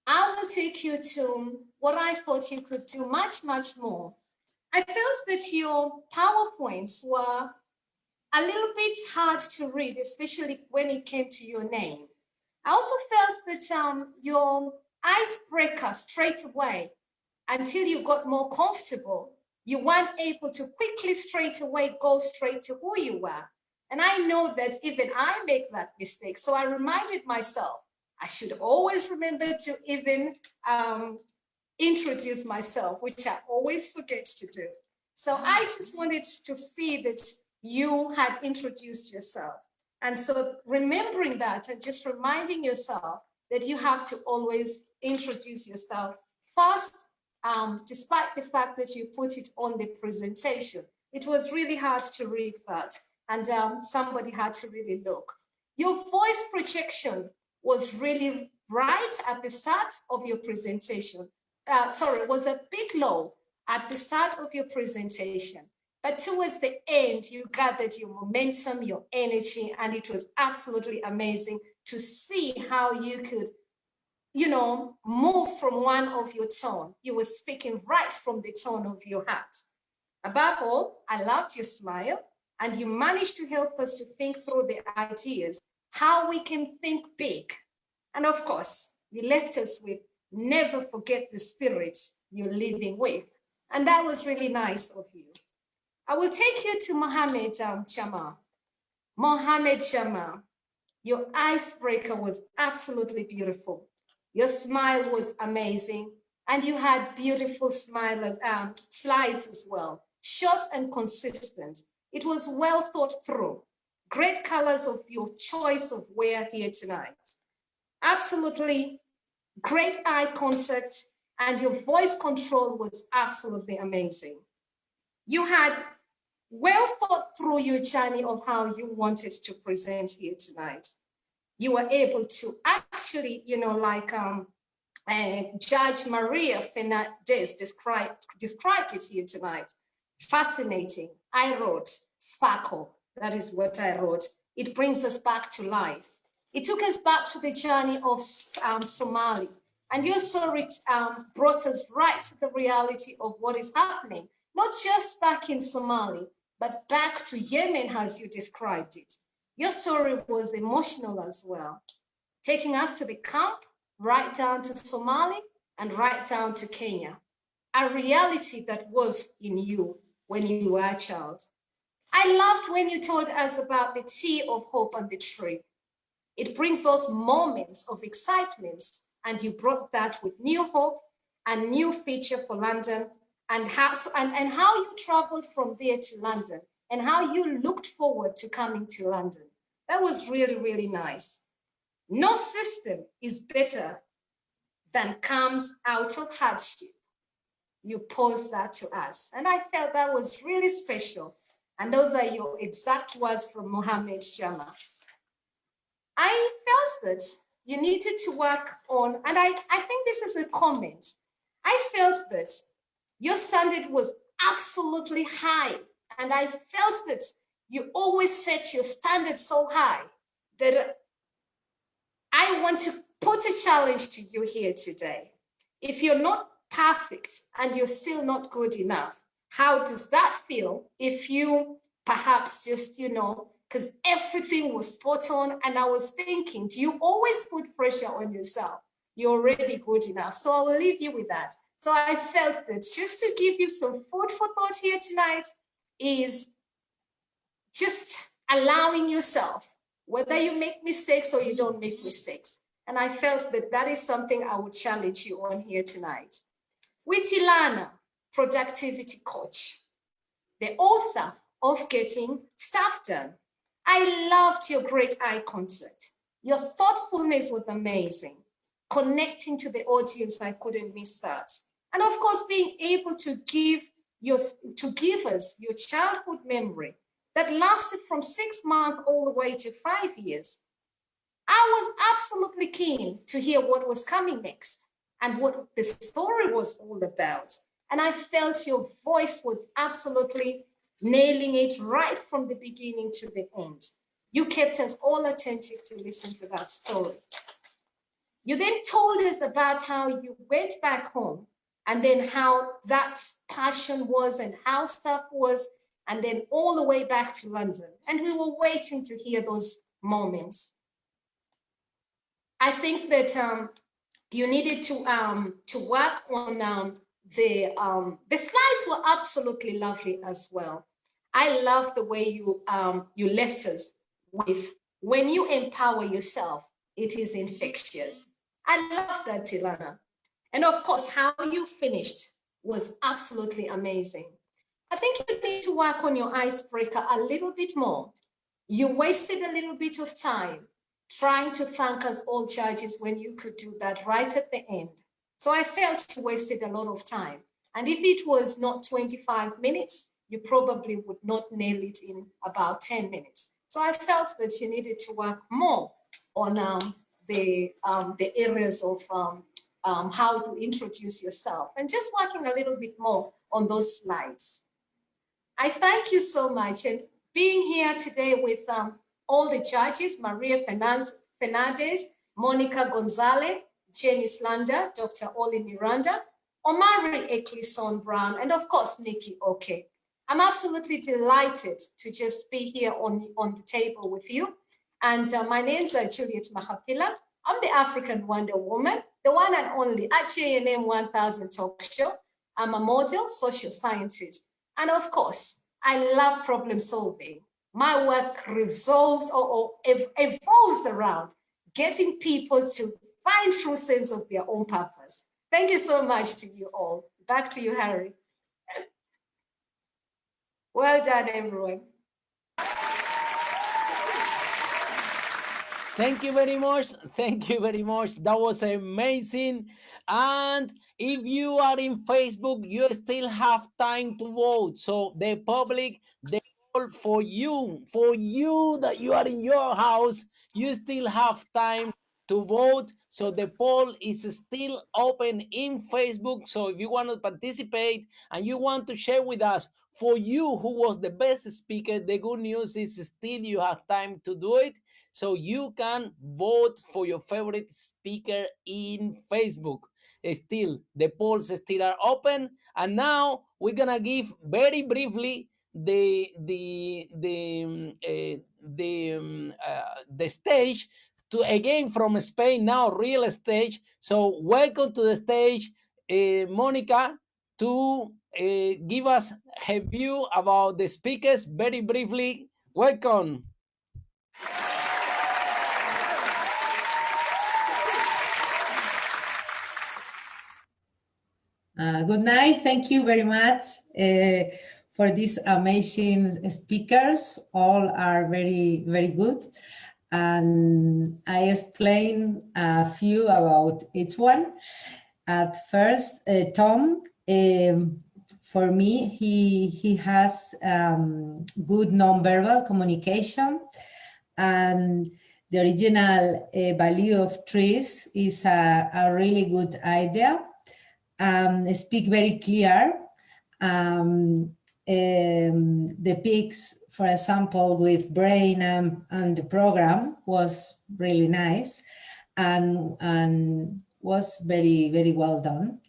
I will take you to what I thought you could do much, much more. I felt that your PowerPoints were a little bit hard to read, especially when it came to your name. I also felt that your icebreaker straight away, until you got more comfortable, you weren't able to quickly straight away go straight to who you were. And I know that even I make that mistake. So I reminded myself, I should always remember to even introduce myself, which I always forget to do. So I just wanted to see that you had introduced yourself. And so remembering that and just reminding yourself that you have to always introduce yourself first, despite the fact that you put it on the presentation. It was really hard to read that, and somebody had to really look. Your voice projection was really right at the start of your presentation. It was a bit low at the start of your presentation, but towards the end, you gathered your momentum, your energy, and it was absolutely amazing to see how you could, you know, move from one of your tone. You were speaking right from the tone of your heart. Above all, I loved your smile, and you managed to help us to think through the ideas, how we can think big. And of course, you left us with never forget the spirit you're living with. And that was really nice of you. I will take you to Mohamed Jama. Mohamed Jama, your icebreaker was absolutely beautiful. Your smile was amazing, and you had beautiful slides as well, short and consistent. It was well thought through. Great colors of your choice of wear here tonight. Absolutely great eye contact, and your voice control was absolutely amazing. You had well thought through your journey of how you wanted to present here tonight. You were able to actually, Judge Maria Fernandez described it here tonight. Fascinating. I wrote sparkle. That is what I wrote. It brings us back to life. It took us back to the journey of Somali. And your story brought us right to the reality of what is happening, not just back in Somali, but back to Yemen as you described it. Your story was emotional as well, taking us to the camp, right down to Somali, and right down to Kenya, a reality that was in you when you were a child. I loved when you told us about the tea of hope and the tree. It brings those moments of excitement, and you brought that with new hope and new feature for London, and how you traveled from there to London, and how you looked forward to coming to London. That was really, really nice. No system is better than comes out of hardship. You posed that to us, and I felt that was really special. And those are your exact words from Mohamed Jama. I felt that you needed to work on, and I think this is a comment. I felt that your standard was absolutely high, and I felt that you always set your standard so high that I want to put a challenge to you here today. If you're not perfect and you're still not good enough, how does that feel if you perhaps just, because everything was spot on, and I was thinking, do you always put pressure on yourself? You're already good enough. So I will leave you with that. So I felt that just to give you some food for thought here tonight is just allowing yourself, whether you make mistakes or you don't make mistakes. And I felt that that is something I would challenge you on here tonight. With Dee Lana, productivity coach, the author of Getting Stuff Done. I loved your great eye contact. Your thoughtfulness was amazing. Connecting to the audience, I couldn't miss that. And of course, being able to give us your childhood memory that lasted from 6 months all the way to 5 years. I was absolutely keen to hear what was coming next and what the story was all about. And I felt your voice was absolutely nailing it right from the beginning to the end. You kept us all attentive to listen to that story. You then told us about how you went back home, and then how that passion was and how stuff was, and then all the way back to London. And we were waiting to hear those moments. I think that you needed to work on the slides were absolutely lovely as well. I love the way you left us with, when you empower yourself, it is infectious. I love that, Dee Lana. And of course, how you finished was absolutely amazing. I think you need to work on your icebreaker a little bit more. You wasted a little bit of time trying to thank us all judges when you could do that right at the end. So I felt you wasted a lot of time. And if it was not 25 minutes, you probably would not nail it in about 10 minutes. So I felt that you needed to work more on the areas of how you introduce yourself, and just working a little bit more on those slides. I thank you so much. And being here today with all the judges, Maria Fernandez, Monica Gonzalez, Jenny Slander, Dr. Oli Miranda, Omari Eklison Brown, and of course, Nikki Oke. I'm absolutely delighted to just be here on the table with you. And my name's Juliet Mahapila. I'm the African Wonder Woman, the one and only at JNM 1000 Talk Show. I'm a model, social scientist. And of course, I love problem solving. My work revolves or evolves around getting people to find true sense of their own purpose. Thank you so much to you all. Back to you, Harry. Well done, everyone. Thank you very much. Thank you very much. That was amazing. And if you are in Facebook, you still have time to vote. So the public, they vote for you that you are in your house, you still have time to vote. So the poll is still open in Facebook. So if you want to participate and you want to share with us for you who was the best speaker, the good news is still you have time to do it. So you can vote for your favorite speaker in Facebook. Still, the polls still are open. And now we're gonna give very briefly the stage to again from Spain now, real stage. So welcome to the stage, Monica, to give us her view about the speakers very briefly. Welcome. Good night. Thank you very much for these amazing speakers. All are very, very good. And I explain a few about each one. At first, Tom, for me, he has good nonverbal communication. And the original value of trees is a really good idea. Speak very clear. The pics, for example, with brain and the program was really nice and was very, very well done.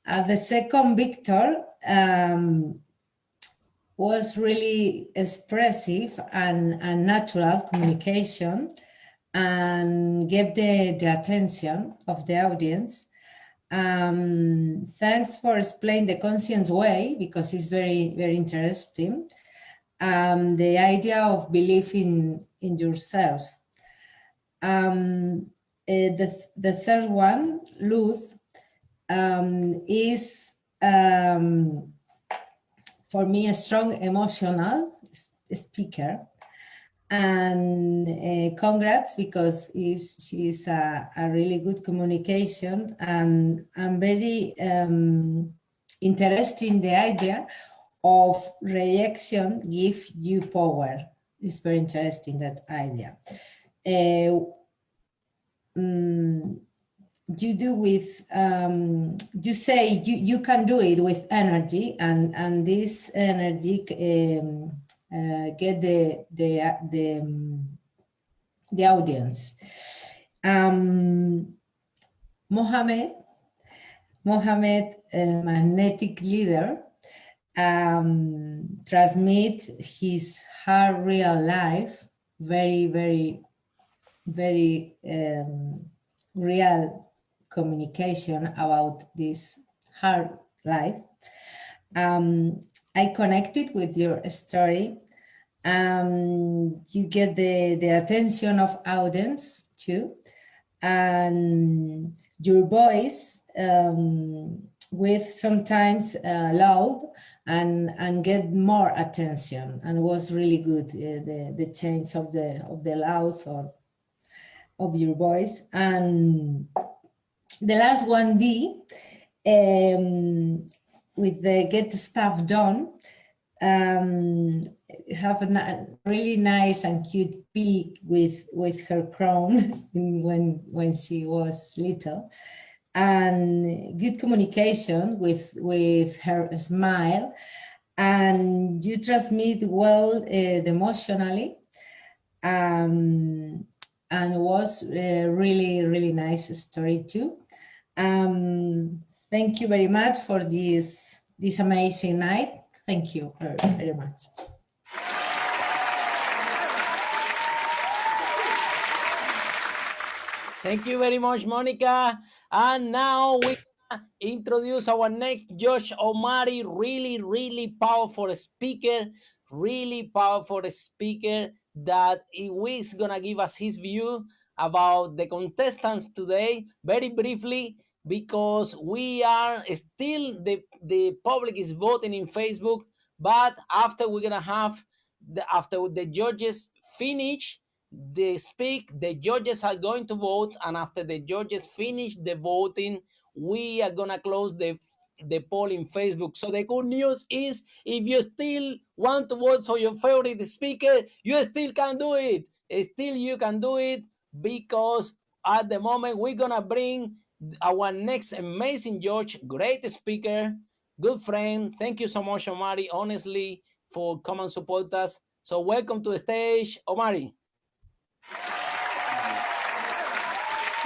The second, Victor, was really expressive and natural communication and gave the attention of the audience. Thanks for explaining the conscience way, because it's very, very interesting. The idea of belief in yourself. The third one, Luz, is for me a strong emotional speaker. And congrats, because she's a really good communication, and I'm very interested in the idea of rejection give you power. It's very interesting, that idea. You do with, you say you can do it with energy, and this energy get the audience. Mohamed, magnetic leader, transmit his hard real life, very, very, very real communication about this hard life. I connected with your story. You get the attention of audience too, and your voice with sometimes loud and get more attention, and was really good, the change of the loud or of your voice. And the last one, Dee, with the get stuff done, have a really nice and cute pig with her crown when she was little, and good communication with her smile, and you transmit well emotionally, and was a really, really nice story too. Thank you very much for this amazing night. Thank you very, very much. Thank you very much, Monica. And now we introduce our next Josh Omari, really, really powerful speaker, that is gonna give us his view about the contestants today, very briefly, because we are still, the public is voting in Facebook, but after we're gonna have, after the judges finish, the judges are going to vote, and after the judges finish the voting, we are gonna close the poll in Facebook. So the good news is, if you still want to vote for your favorite speaker, you still can do it. Still you can do it, because at the moment we're gonna bring our next amazing judge, great speaker, good friend. Thank you so much, Omari, honestly, for coming and support us. So welcome to the stage, Omari.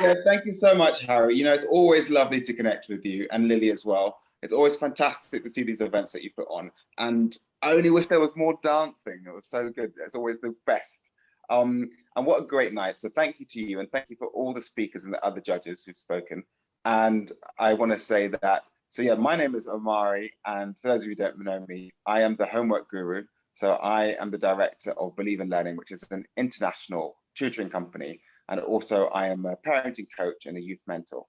Yeah, thank you so much, Harry. You know, it's always lovely to connect with you, and Lily as well. It's always fantastic to see these events that you put on. And I only wish there was more dancing. It was so good. It's always the best. And what a great night. So thank you to you, and thank you for all the speakers and the other judges who've spoken. And I want to say that, so yeah, my name is Omari, and for those of you who don't know me, I am the homework guru. So I am the director of Believe in Learning, which is an international tutoring company. And also I am a parenting coach and a youth mentor.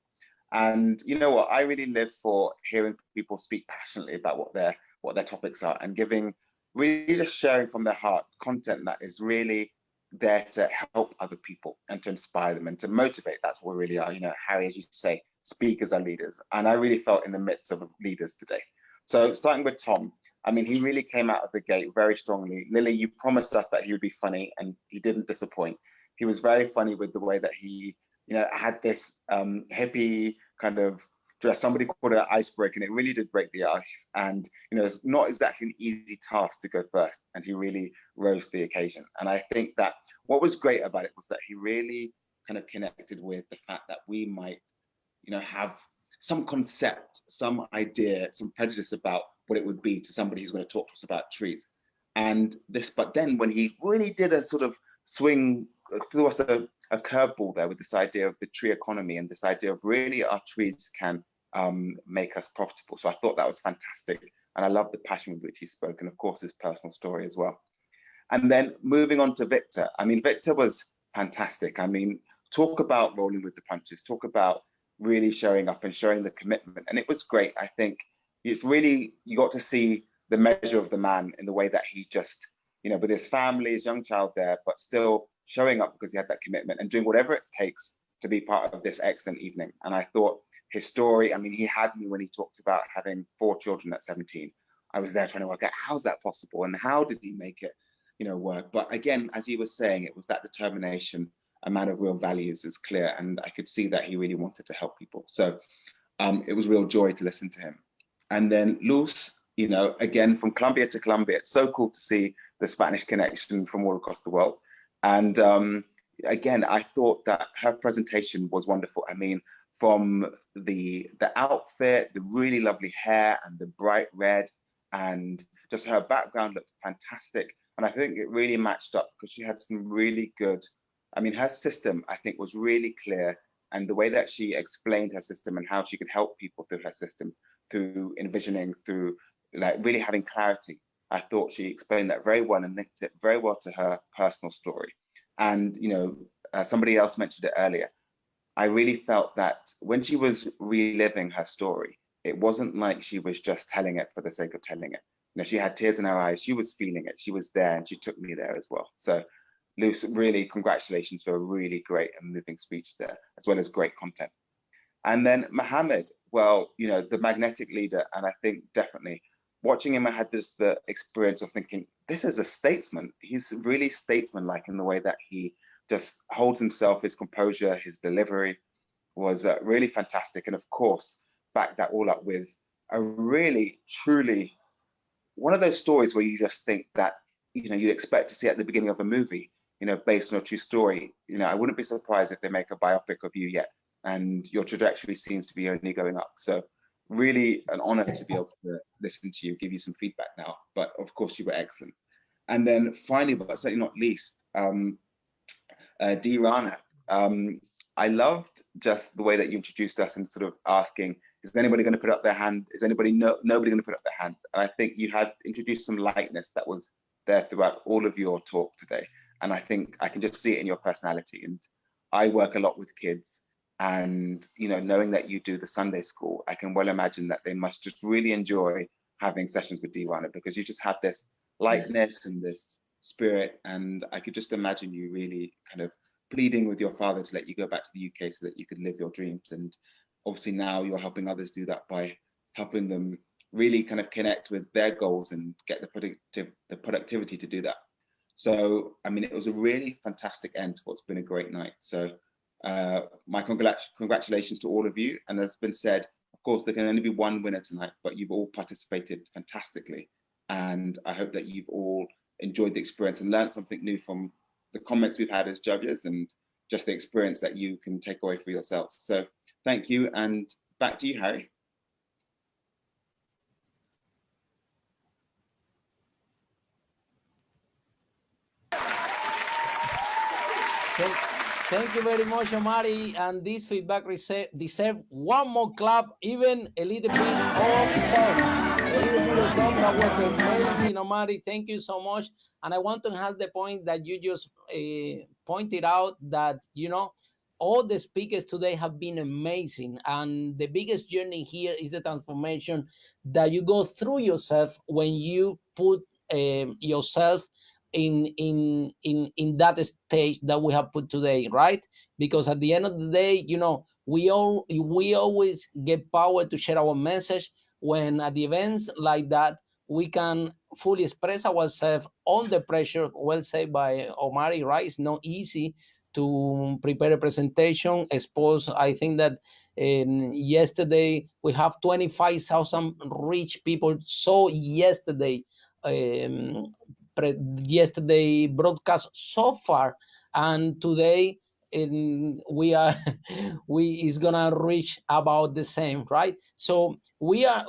And you know what, I really live for hearing people speak passionately about what their topics are, and really just sharing from their heart content that is really there to help other people and to inspire them and to motivate. That's what we really are. You know, Harry, as you say, speakers are leaders. And I really felt in the midst of leaders today. So starting with Tom, I mean, he really came out of the gate very strongly. Lily, you promised us that he would be funny, and he didn't disappoint. He was very funny with the way that he, you know, had this hippie kind of dress. Somebody called it an icebreaker, and it really did break the ice. And, you know, it's not exactly an easy task to go first, and he really rose to the occasion. And I think that what was great about it was that he really kind of connected with the fact that we might, you know, have some concept, some idea, some prejudice about what it would be to somebody who's going to talk to us about trees. And this, but then when he really did a sort of swing, threw us a curveball there with this idea of the tree economy and this idea of really our trees can make us profitable. So I thought that was fantastic. And I love the passion with which he spoke, and of course his personal story as well. And then moving on to Victor. I mean, Victor was fantastic. I mean, talk about rolling with the punches, talk about really showing up and showing the commitment. And it was great. I think it's really, you got to see the measure of the man in the way that he just, you know, with his family, his young child there, but still showing up because he had that commitment and doing whatever it takes to be part of this excellent evening. And I thought his story, I mean, he had me when he talked about having 4 children at 17. I was there trying to work out, how's that possible? And how did he make it, you know, work? But again, as he was saying, it was that determination, a man of real values is clear. And I could see that he really wanted to help people. So it was real joy to listen to him. And then Luz, you know, again, from Colombia to Colombia, it's so cool to see the Spanish connection from all across the world. And again, I thought that her presentation was wonderful. I mean, from the outfit, the really lovely hair and the bright red, and just her background looked fantastic. And I think it really matched up because she had some really good, I mean, her system, I think, was really clear. And the way that she explained her system and how she could help people through her system, through envisioning, through like really having clarity. I thought she explained that very well and linked it very well to her personal story. And, you know, somebody else mentioned it earlier. I really felt that when she was reliving her story, it wasn't like she was just telling it for the sake of telling it. You know, she had tears in her eyes. She was feeling it. She was there, and she took me there as well. So, Luz, really congratulations for a really great and moving speech there, as well as great content. And then Mohamed, well, you know, the magnetic leader, and I think definitely watching him, I had the experience of thinking, this is a statesman. He's really statesman-like in the way that he just holds himself, his composure, his delivery was really fantastic. And of course, back that all up with a really, truly, one of those stories where you just think that, you know, you'd expect to see at the beginning of a movie, you know, based on a true story. You know, I wouldn't be surprised if they make a biopic of you yet. And your trajectory seems to be only going up. So really an honor to be able to listen to you, give you some feedback now. But of course, you were excellent. And then finally, but certainly not least, Dee Lana. I loved just the way that you introduced us and sort of asking, is anybody going to put up their hand? Is nobody going to put up their hand? And I think you had introduced some lightness that was there throughout all of your talk today. And I think I can just see it in your personality. And I work a lot with kids. And, you know, knowing that you do the Sunday school, I can well imagine that they must just really enjoy having sessions with Dee Lana, because you just have this lightness and this spirit. And I could just imagine you really kind of pleading with your father to let you go back to the UK so that you could live your dreams. And obviously now you're helping others do that by helping them really kind of connect with their goals and get the productivity to do that. So, I mean, it was a really fantastic end to what's been a great night. So my congratulations to all of you. And as has been said, of course, there can only be one winner tonight, but you've all participated fantastically. And I hope that you've all enjoyed the experience and learned something new from the comments we've had as judges and just the experience that you can take away for yourselves. So thank you, and back to you, Harry. Thank you very much, Omari. And this feedback deserves one more clap, even a little bit of song. A little bit of song. That was amazing, Omari. Thank you so much. And I want to enhance the point that you just pointed out, that, you know, all the speakers today have been amazing. And the biggest journey here is the transformation that you go through yourself when you put yourself in that stage that we have put today, right? Because at the end of the day, you know, we always get power to share our message when at the events like that we can fully express ourselves on the pressure. Well said by Omari, right? It's not easy to prepare a presentation. Expose, I think that yesterday we have 25,000 rich people. So yesterday broadcast so far, and today is gonna reach about the same, right? So we are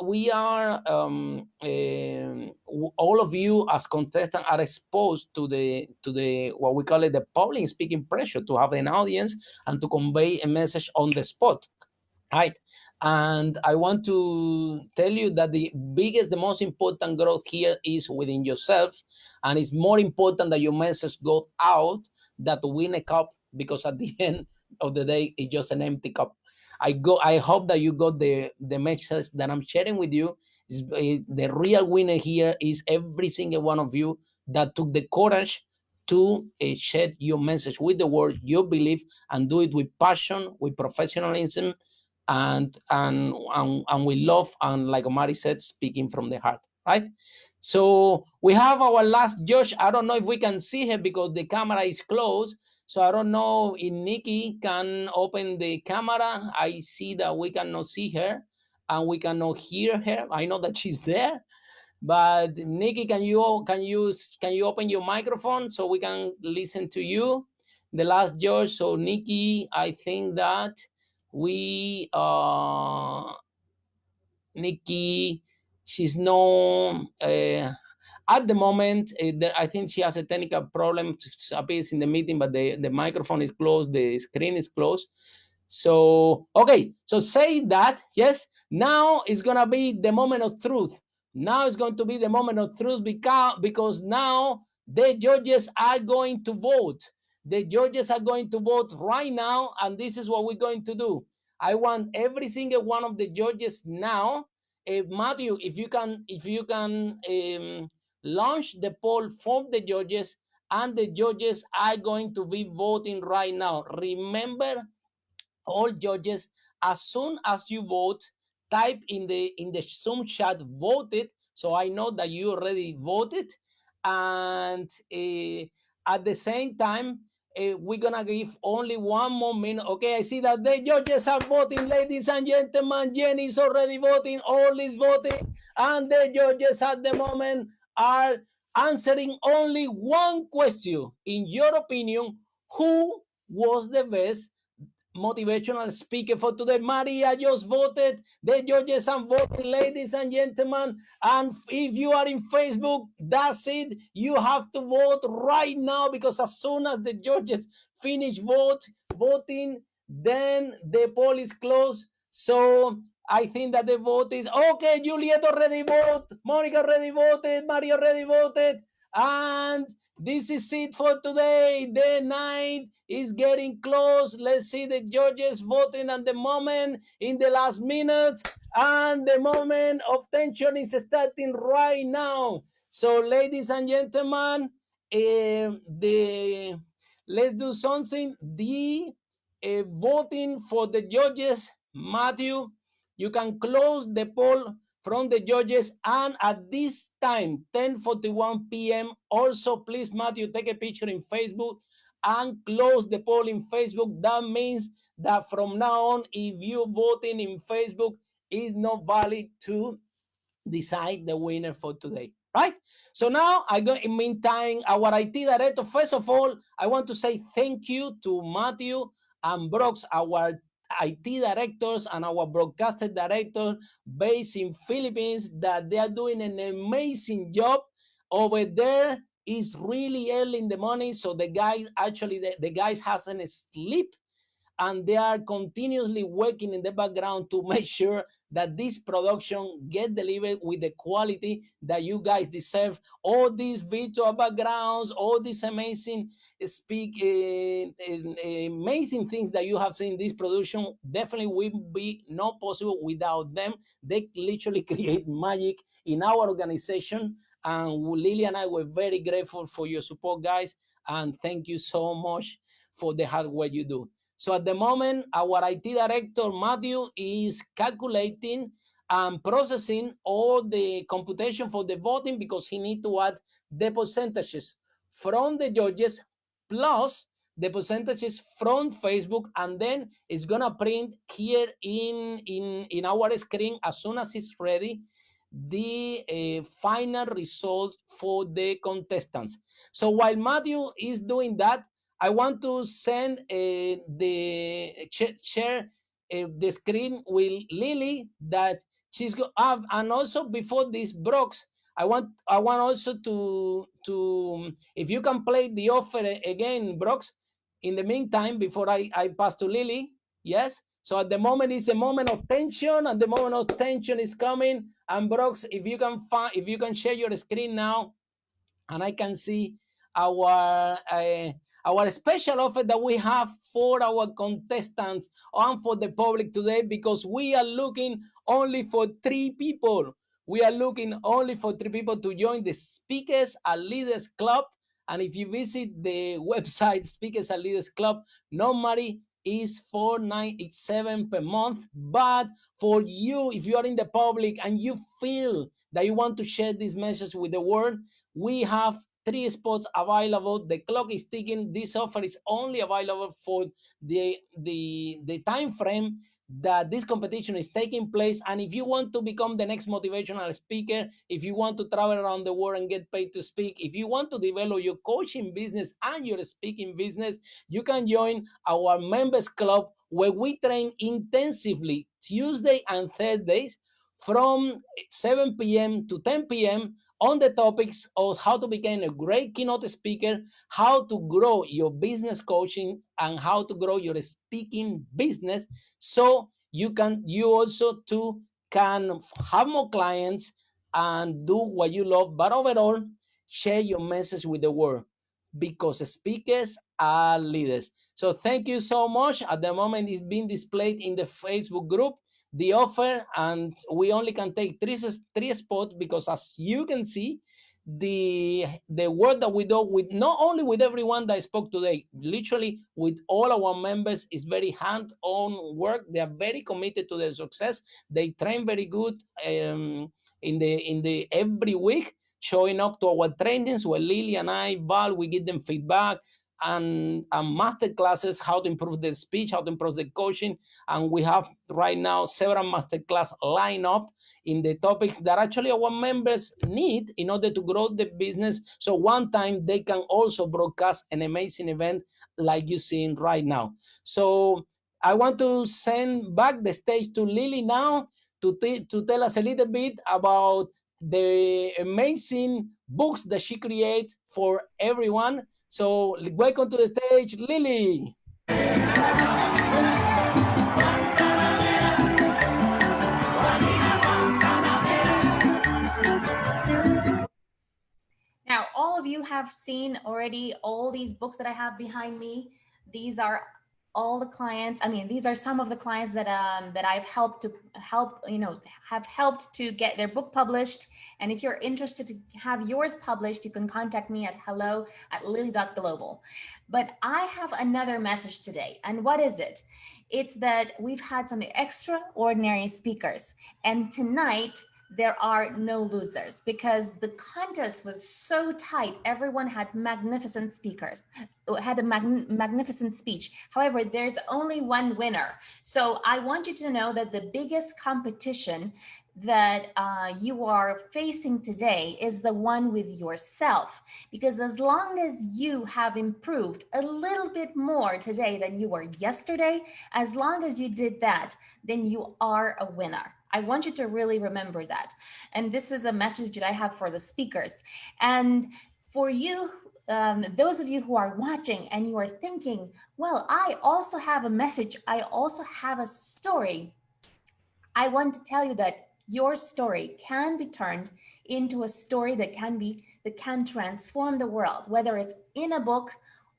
all of you as contestants are exposed to the what we call it the public speaking pressure, to have an audience and to convey a message on the spot, right? And I want to tell you that the most important growth here is within yourself. And it's more important that your message goes out than to win a cup, because at the end of the day, it's just an empty cup. I hope that you got the message that I'm sharing with you. The real winner here is every single one of you that took the courage to share your message with the world, your belief, and do it with passion, with professionalism, and with love, and like Omari said, speaking from the heart, right? So we have our last judge. I don't know if we can see her because the camera is closed. So I don't know if Nikki can open the camera. I see that we cannot see her and we cannot hear her. I know that she's there, but Nikki, can you open your microphone so we can listen to you, the last judge? So Nikki, I think that Nikki, she's no at the moment. I think she has a technical problem. She appears in the meeting, but the microphone is closed, the screen is closed. So okay, so say that yes. Now it's gonna be the moment of truth. Now it's going to be the moment of truth because now the judges are going to vote. The judges are going to vote right now, and this is what we're going to do. I want every single one of the judges now. Matthew, if you can launch the poll for the judges, and the judges are going to be voting right now. Remember, all judges, as soon as you vote, type in the Zoom chat voted, so I know that you already voted. And at the same time, we're gonna give only one more minute. Okay, I see that the judges are voting, ladies and gentlemen. Jenny is already voting, all is voting, and the judges at the moment are answering only one question. In your opinion, who was the best motivational speaker for today? Maria just voted. The judges are voting, ladies and gentlemen. And if you are in Facebook, that's it. You have to vote right now, because as soon as the judges finish voting, then the poll is closed. So I think that the vote is okay. Juliet already voted. Monica already voted. Maria already voted. And this is it for today. The night is getting close. Let's see the judges voting at the moment, in the last minutes, and the moment of tension is starting right now. So, ladies and gentlemen, let's do something. The voting for the judges, Matthew, you can close the poll from the judges, and at this time, 10:41 p.m. also, please, Matthew, take a picture in Facebook and close the poll in Facebook. That means that from now on, if you voting in Facebook, is not valid to decide the winner for today, right? So now I go, in meantime, our IT director, first of all, I want to say thank you to Matthew and Brooks, our IT directors and our broadcaster director based in Philippines, that they are doing an amazing job over there. It's really early in the morning, so the guys actually, the guys hasn't sleep, and they are continuously working in the background to make sure that this production get delivered with the quality that you guys deserve. All these virtual backgrounds, all these amazing amazing things that you have seen in this production definitely will be not possible without them. They literally create magic in our organization, and Lily and I were very grateful for your support, guys, and thank you so much for the hard work you do. So at the moment, our IT director, Matthew, is calculating and processing all the computation for the voting, because he needs to add the percentages from the judges plus the percentages from Facebook, and then it's gonna print here in our screen as soon as it's ready the final result for the contestants. So while Matthew is doing that, I want to send share the screen with Lily, that she's go and also before this, Brooks, I want also to if you can play the offer again, Brooks, in the meantime before I pass to Lily. Yes. So at the moment it's a moment of tension, and the moment of tension is coming. And Brooks, if you can share your screen now, and I can see our special offer that we have for our contestants and for the public today, because we are looking only for 3 people. We are looking only for 3 people to join the Speakers and Leaders Club. And if you visit the website, Speakers and Leaders Club, normally is $4.97 per month. But for you, if you are in the public and you feel that you want to share this message with the world, we have 3 spots available. The clock is ticking. This offer is only available for the time frame that this competition is taking place. And if you want to become the next motivational speaker, if you want to travel around the world and get paid to speak, if you want to develop your coaching business and your speaking business, you can join our members club, where we train intensively Tuesday and Thursdays from 7 p.m. to 10 p.m. on the topics of how to become a great keynote speaker, how to grow your business coaching, and how to grow your speaking business, so you also too can have more clients and do what you love, but overall share your message with the world, because speakers are leaders. So thank you so much. At the moment it's being displayed in the Facebook group, the offer, and we only can take 3 spots, because as you can see, the work that we do with not only with everyone that I spoke today, literally with all our members, is very hand-on work. They are very committed to their success. They train very good in the every week, showing up to our trainings where Lily and I, Val, we give them feedback and master classes, how to improve their speech, how to improve the coaching. And we have right now several master class lined up in the topics that actually our members need in order to grow the business. So one time they can also broadcast an amazing event like you're seeing right now. So I want to send back the stage to Lily now to tell us a little bit about the amazing books that she created for everyone. So welcome to the stage, Lily. Now, all of you have seen already all these books that I have behind me. These are all the clients. I mean, these are some of the clients that I've helped to get their book published. And if you're interested to have yours published, you can contact me at hello@lily.global. But I have another message today. And what is it? It's that we've had some extraordinary speakers. And tonight, there are no losers because the contest was so tight. Everyone had magnificent speakers, had a magnificent speech. However, there's only one winner. So I want you to know that the biggest competition that you are facing today is the one with yourself, because as long as you have improved a little bit more today than you were yesterday, as long as you did that, then you are a winner. I want you to really remember that. And this is a message that I have for the speakers. And for you, those of you who are watching and you are thinking, well, I also have a message, I also have a story. I want to tell you that your story can be turned into a story that can transform the world, whether it's in a book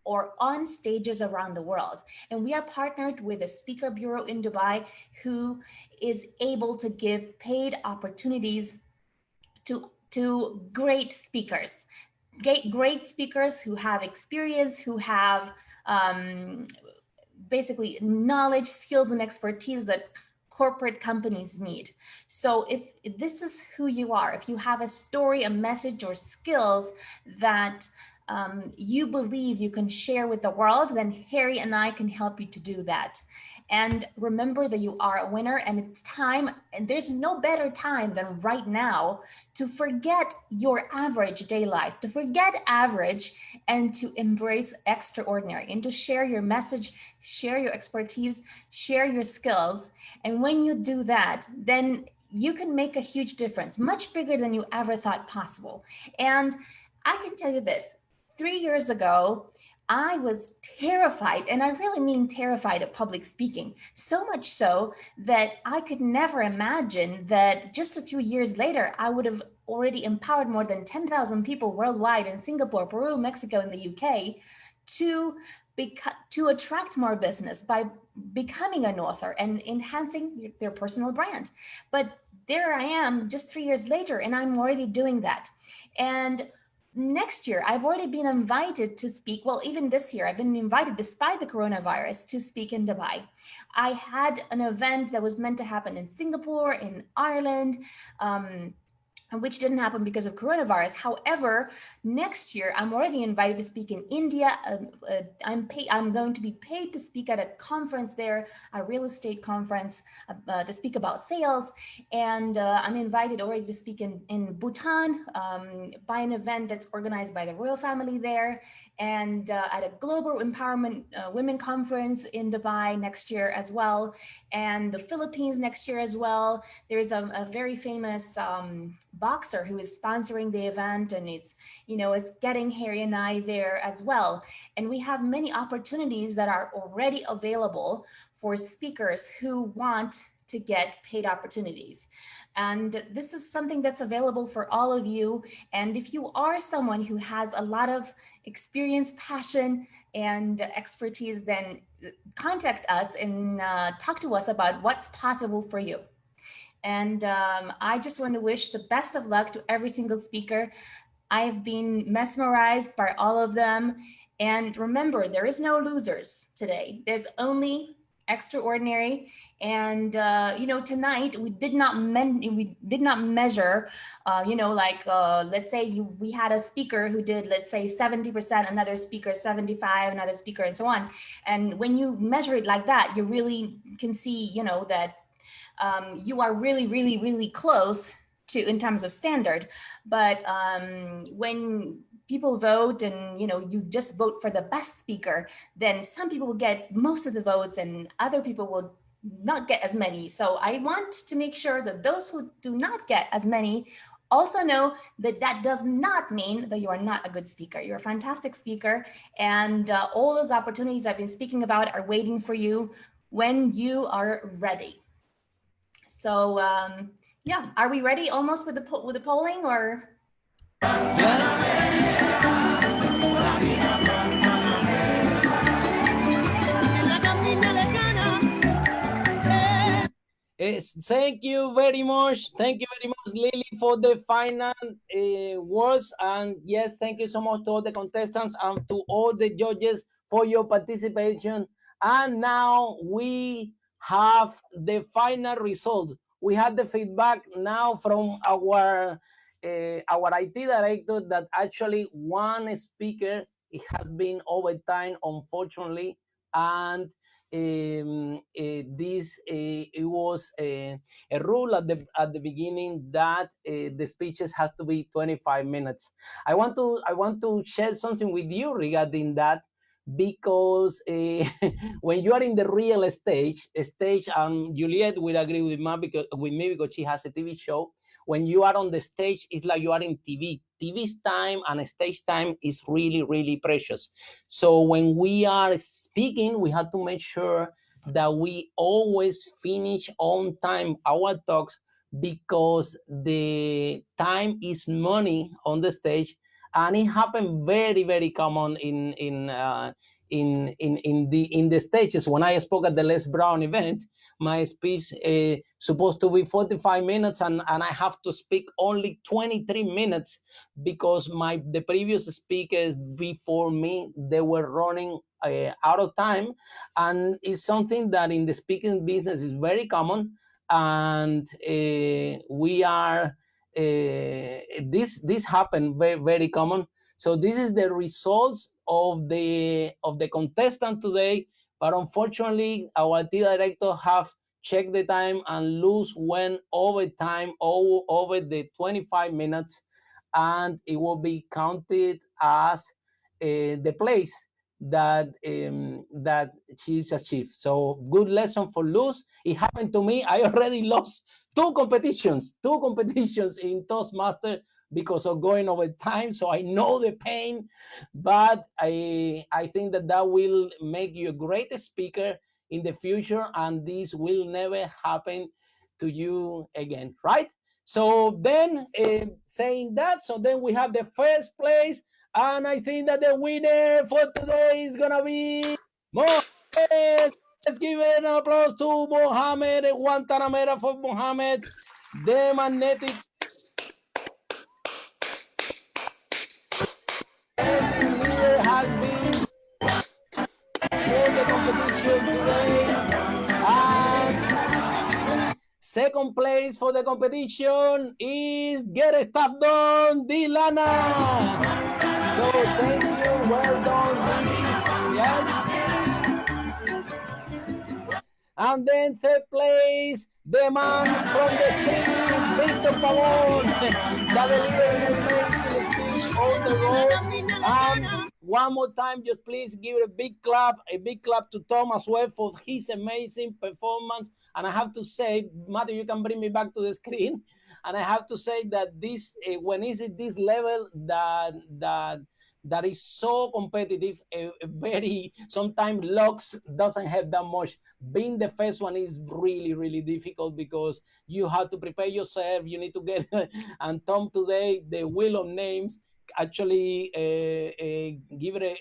or on stages around the world. And we are partnered with a speaker bureau in Dubai who is able to give paid opportunities to great speakers. Great speakers who have experience, who have basically knowledge, skills, and expertise that corporate companies need. So if this is who you are, if you have a story, a message, or skills that you believe you can share with the world, then Harry and I can help you to do that. And remember that you are a winner, and it's time, and there's no better time than right now to forget your average day life, to forget average and to embrace extraordinary, and to share your message, share your expertise, share your skills. And when you do that, then you can make a huge difference, much bigger than you ever thought possible. And I can tell you this, 3 years ago, I was terrified, and I really mean terrified of public speaking, so much so that I could never imagine that just a few years later, I would have already empowered more than 10,000 people worldwide in Singapore, Peru, Mexico, and the UK to attract more business by becoming an author and enhancing their personal brand. But there I am just 3 years later, and I'm already doing that. And next year, I've already been invited to speak. Well, even this year, I've been invited, despite the coronavirus, to speak in Dubai. I had an event that was meant to happen in Singapore, in Ireland, which didn't happen because of coronavirus. However, next year, I'm already invited to speak in India. I'm going to be paid to speak at a conference there, a real estate conference, to speak about sales. And I'm invited already to speak in Bhutan by an event that's organized by the royal family there, and at a global empowerment women conference in Dubai next year as well, and the Philippines next year as well. There's a very famous boxer who is sponsoring the event, and it's getting Harry and I there as well. And we have many opportunities that are already available for speakers who want to get paid opportunities. And this is something that's available for all of you. And if you are someone who has a lot of experience, passion, and expertise, then contact us and talk to us about what's possible for you. And I just want to wish the best of luck to every single speaker. I've been mesmerized by all of them. And remember, there is no losers today. There's only extraordinary. And tonight we did not measure. Let's say we had a speaker who did, let's say, 70%, another speaker 75%, another speaker, and so on. And when you measure it like that, you really can see, that you are really, really, really close to in terms of standard. But when people vote and you just vote for the best speaker, then some people will get most of the votes and other people will not get as many. So I want to make sure that those who do not get as many also know that that does not mean that you are not a good speaker. You're a fantastic speaker, and all those opportunities I've been speaking about are waiting for you when you are ready. So yeah, are we ready almost with the polling, or? Thank you very much. Thank you very much, Lily, for the final words. And yes, thank you so much to all the contestants and to all the judges for your participation. And now we have the final result. We had the feedback now from our IT director that actually one speaker, it has been overtime, unfortunately, and it was a rule at the beginning that the speeches has to be 25 minutes. I want to share something with you regarding that, because when you are in the real stage, Juliet will agree with me because she has a TV show. When you are on the stage, it's like you are in TV. TV's time and stage time is really, really precious. So when we are speaking, we have to make sure that we always finish on time our talks, because the time is money on the stage, and it happened very, very common in the stages. When I spoke at the Les Brown event, my speech supposed to be 45 minutes, and I have to speak only 23 minutes because the previous speakers before me, they were running out of time. And it's something that in the speaking business is very common, and we are this happened very, very common. So this is the results of the contestant today, but unfortunately our IT director have checked the time, and Luz went over time, over the 25 minutes, and it will be counted as the place that that she's achieved. So good lesson for Luz. It happened to me. I already lost two competitions in Toastmaster because of going over time. So I know the pain, but I think that will make you a great speaker in the future, and this will never happen to you again, right? So then saying that, so then we have the first place, and I think that the winner for today is gonna be Mohamed. Let's give an applause to Mohamed, Guantanamera for Mohamed, the magnetic leader has been for the competition today. And second place for the competition is Get Stuff Done, Dee Lana. So thank you, well done, Dee. Yes. And then third place, the man from the street, Victor Pabon, that delivered an amazing speech on the road. And one more time, just please give it a big clap to Tom as well for his amazing performance. And I have to say, Matthew, you can bring me back to the screen. And I have to say that this, when it's at this level, that is so competitive, very, sometimes lucks doesn't have that much. Being the first one is really, really difficult because you have to prepare yourself, you need to get, and Tom today, the wheel of names, actually give it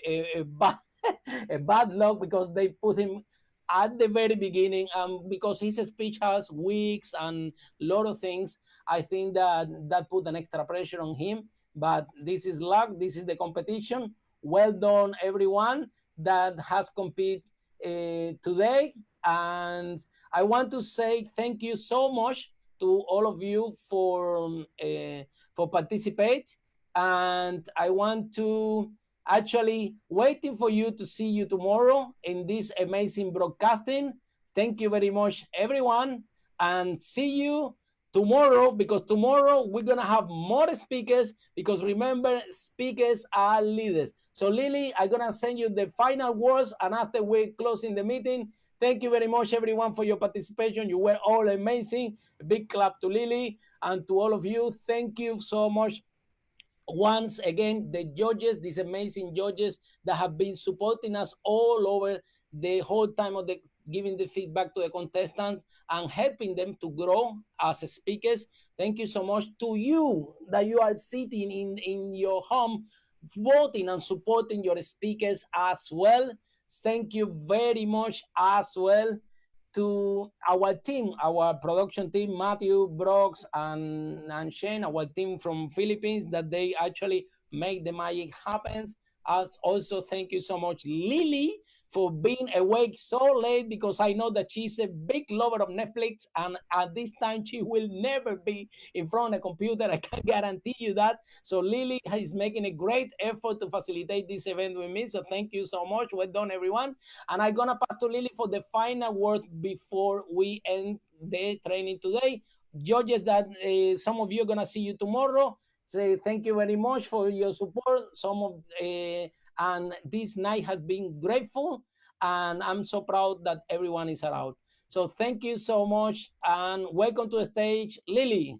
a bad luck because they put him at the very beginning, because his speech has weeks and a lot of things. I think that put an extra pressure on him. But this is luck. This is the competition. Well done, everyone that has competed today. And I want to say thank you so much to all of you for participate. And I want to actually waiting for you to see you tomorrow in this amazing broadcasting. Thank you very much, everyone, and see you tomorrow, because tomorrow we're gonna have more speakers, because remember, speakers are leaders. So Lily, I'm gonna send you the final words, and after we're closing the meeting. Thank you very much, everyone, for your participation. You were all amazing. A big clap to Lily, and to all of you, thank you so much. Once again, the judges, these amazing judges that have been supporting us all over the whole time of the giving the feedback to the contestants and helping them to grow as speakers. Thank you so much to you that you are sitting in your home, voting and supporting your speakers as well. Thank you very much as well. to our team, our production team, Matthew, Brooks, and Shane, our team from Philippines, that they actually make the magic happen. As also, thank you so much, Lily, for being awake so late, because I know that she's a big lover of Netflix, and at this time she will never be in front of a computer. I can guarantee you that. So Lily is making a great effort to facilitate this event with me. So thank you so much. Well done, everyone. And I'm gonna pass to Lily for the final words before we end the training today. Judges, that some of you are gonna see you tomorrow. Say thank you very much for your support. And this night has been grateful, and I'm so proud that everyone is around. So thank you so much, and welcome to the stage, Lily.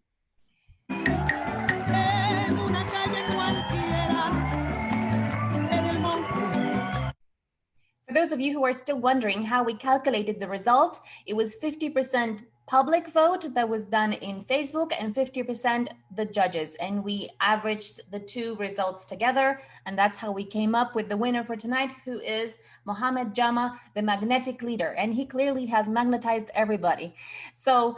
For those of you who are still wondering how we calculated the result, it was 50% public vote that was done in Facebook and 50% the judges. And we averaged the two results together. And that's how we came up with the winner for tonight, who is Mohamed Jama, the magnetic leader. And he clearly has magnetized everybody. So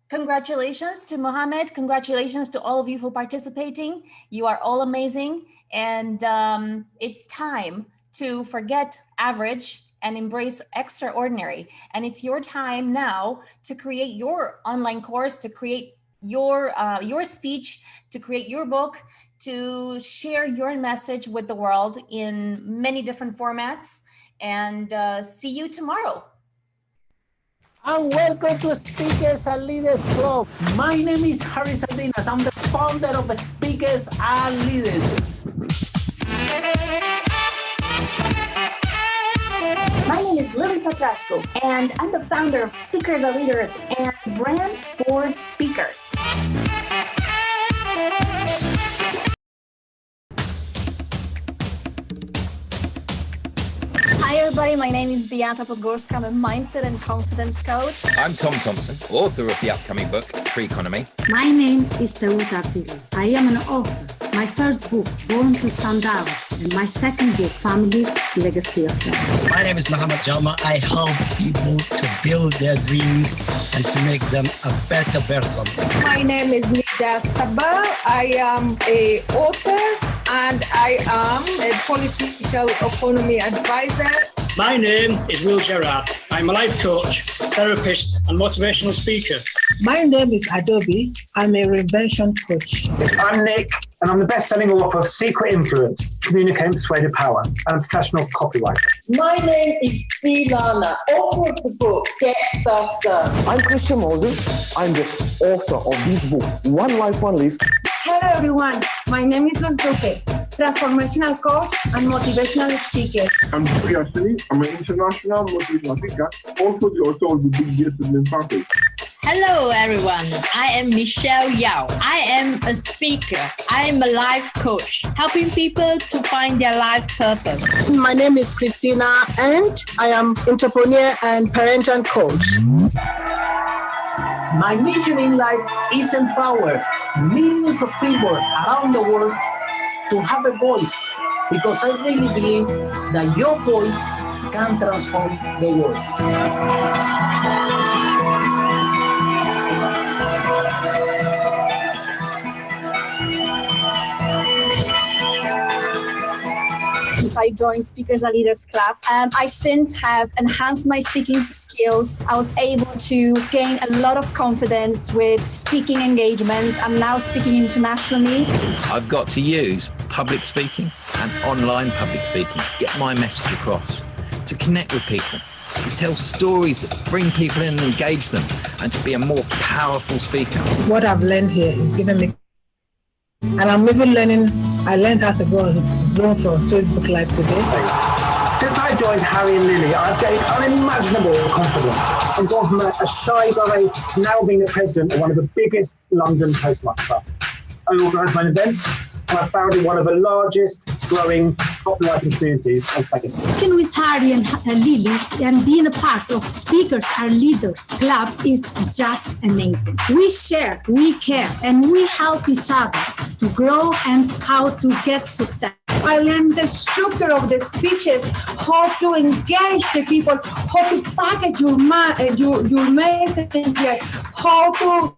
congratulations to Mohamed. Congratulations to all of you for participating. You are all amazing. And it's time to forget average and embrace extraordinary. And it's your time now to create your online course, to create your speech, to create your book, to share your message with the world in many different formats. And see you tomorrow. And welcome to Speakers and Leaders Club. My name is Harry Sardinas. I'm the founder of Speakers and Leaders. My name is Luz Patrascu, and I'm the founder of Speakers Are Leaders and Brand for Speakers. Hi everybody, my name is Beata Podgorska. I'm a mindset and confidence coach. I'm Tom Thompson, author of the upcoming book, Tree Economy. My name is Teuta Artigas. I am an author. My first book, Born to Stand Out, and my second book, Family Legacy of Love. My name is Mohamed Jama. I help people to build their dreams and to make them a better person. My name is Nida Sabah. I am an author and I am a political economy advisor. My name is Will Gerard. I'm a life coach, therapist, and motivational speaker. My name is Adobe. I'm a reinvention coach. I'm Nick, and I'm the best-selling author of Secret Influence, Communicate and Persuade Power, and a professional copywriter. My name is Dee Lana, author of the book Get Stuff Done. I'm Christian Mulder. I'm the author of this book, One Life, One List. Hello everyone, my name is Luz Duque, transformational coach and motivational speaker. I'm Patrascu. I'm an international motivational speaker, also the author of the book Discipline Package. Hello everyone, I am Michelle Yao. I am a speaker. I am a life coach, helping people to find their life purpose. My name is Christina and I am entrepreneur and parental coach. My mission in life is empower millions of people around the world to have a voice, because I really believe that your voice can transform the world. I joined Speakers Are Leaders Club, and I since have enhanced my speaking skills. I was able to gain a lot of confidence with speaking engagements. I'm now speaking internationally. I've got to use public speaking and online public speaking to get my message across, to connect with people, to tell stories that bring people in and engage them, and to be a more powerful speaker. What I've learned here is giving me, and I'm even learning, I learned how to go on Zoom from Facebook Live today. Since I joined Harry and Lily, I've gained unimaginable confidence and gone from a shy guy now being the president of one of the biggest London Toastmasters clubs. I organise my events, and I founded one of the largest growing copywriting communities on Patrascu. Working with Harry and Lily and being a part of Speakers Are Leaders Club is just amazing. We share, we care, and we help each other to grow and how to get success. I learned the structure of the speeches, how to engage the people, how to package your messenger, how to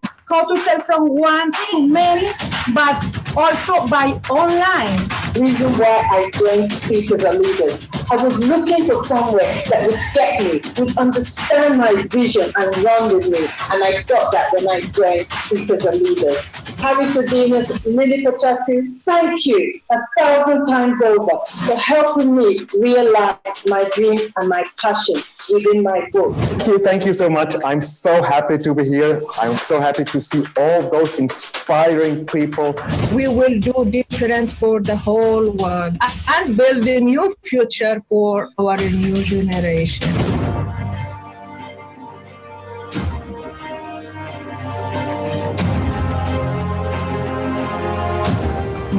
sell from one to many, but also by online. Reason why I joined Speakers and Leaders. I was looking for somewhere that would get me, would understand my vision and run with me. And I got that when I joined Speakers and Leaders. Harry Sardinas, Lily Patrascu, thank you 1,000 times over for helping me realize my dream and my passion within my book. Thank you so much. I'm so happy to be here. I'm so happy to see all those inspiring people. We will do different for the whole world and build a new future for our new generation.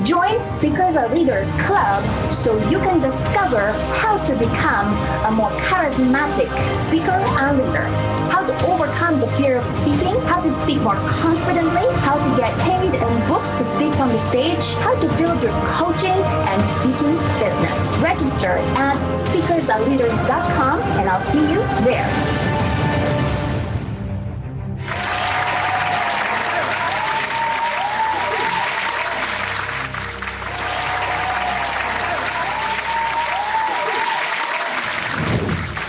Join Speakers and Leaders Club so you can discover how to become a more charismatic speaker and leader, how to overcome the fear of speaking, how to speak more confidently, how to get paid and booked to speak on the stage, how to build your coaching and speaking business. Register at speakersandleaders.com and I'll see you there.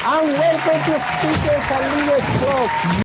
And welcome to Speakers and Leaders Club.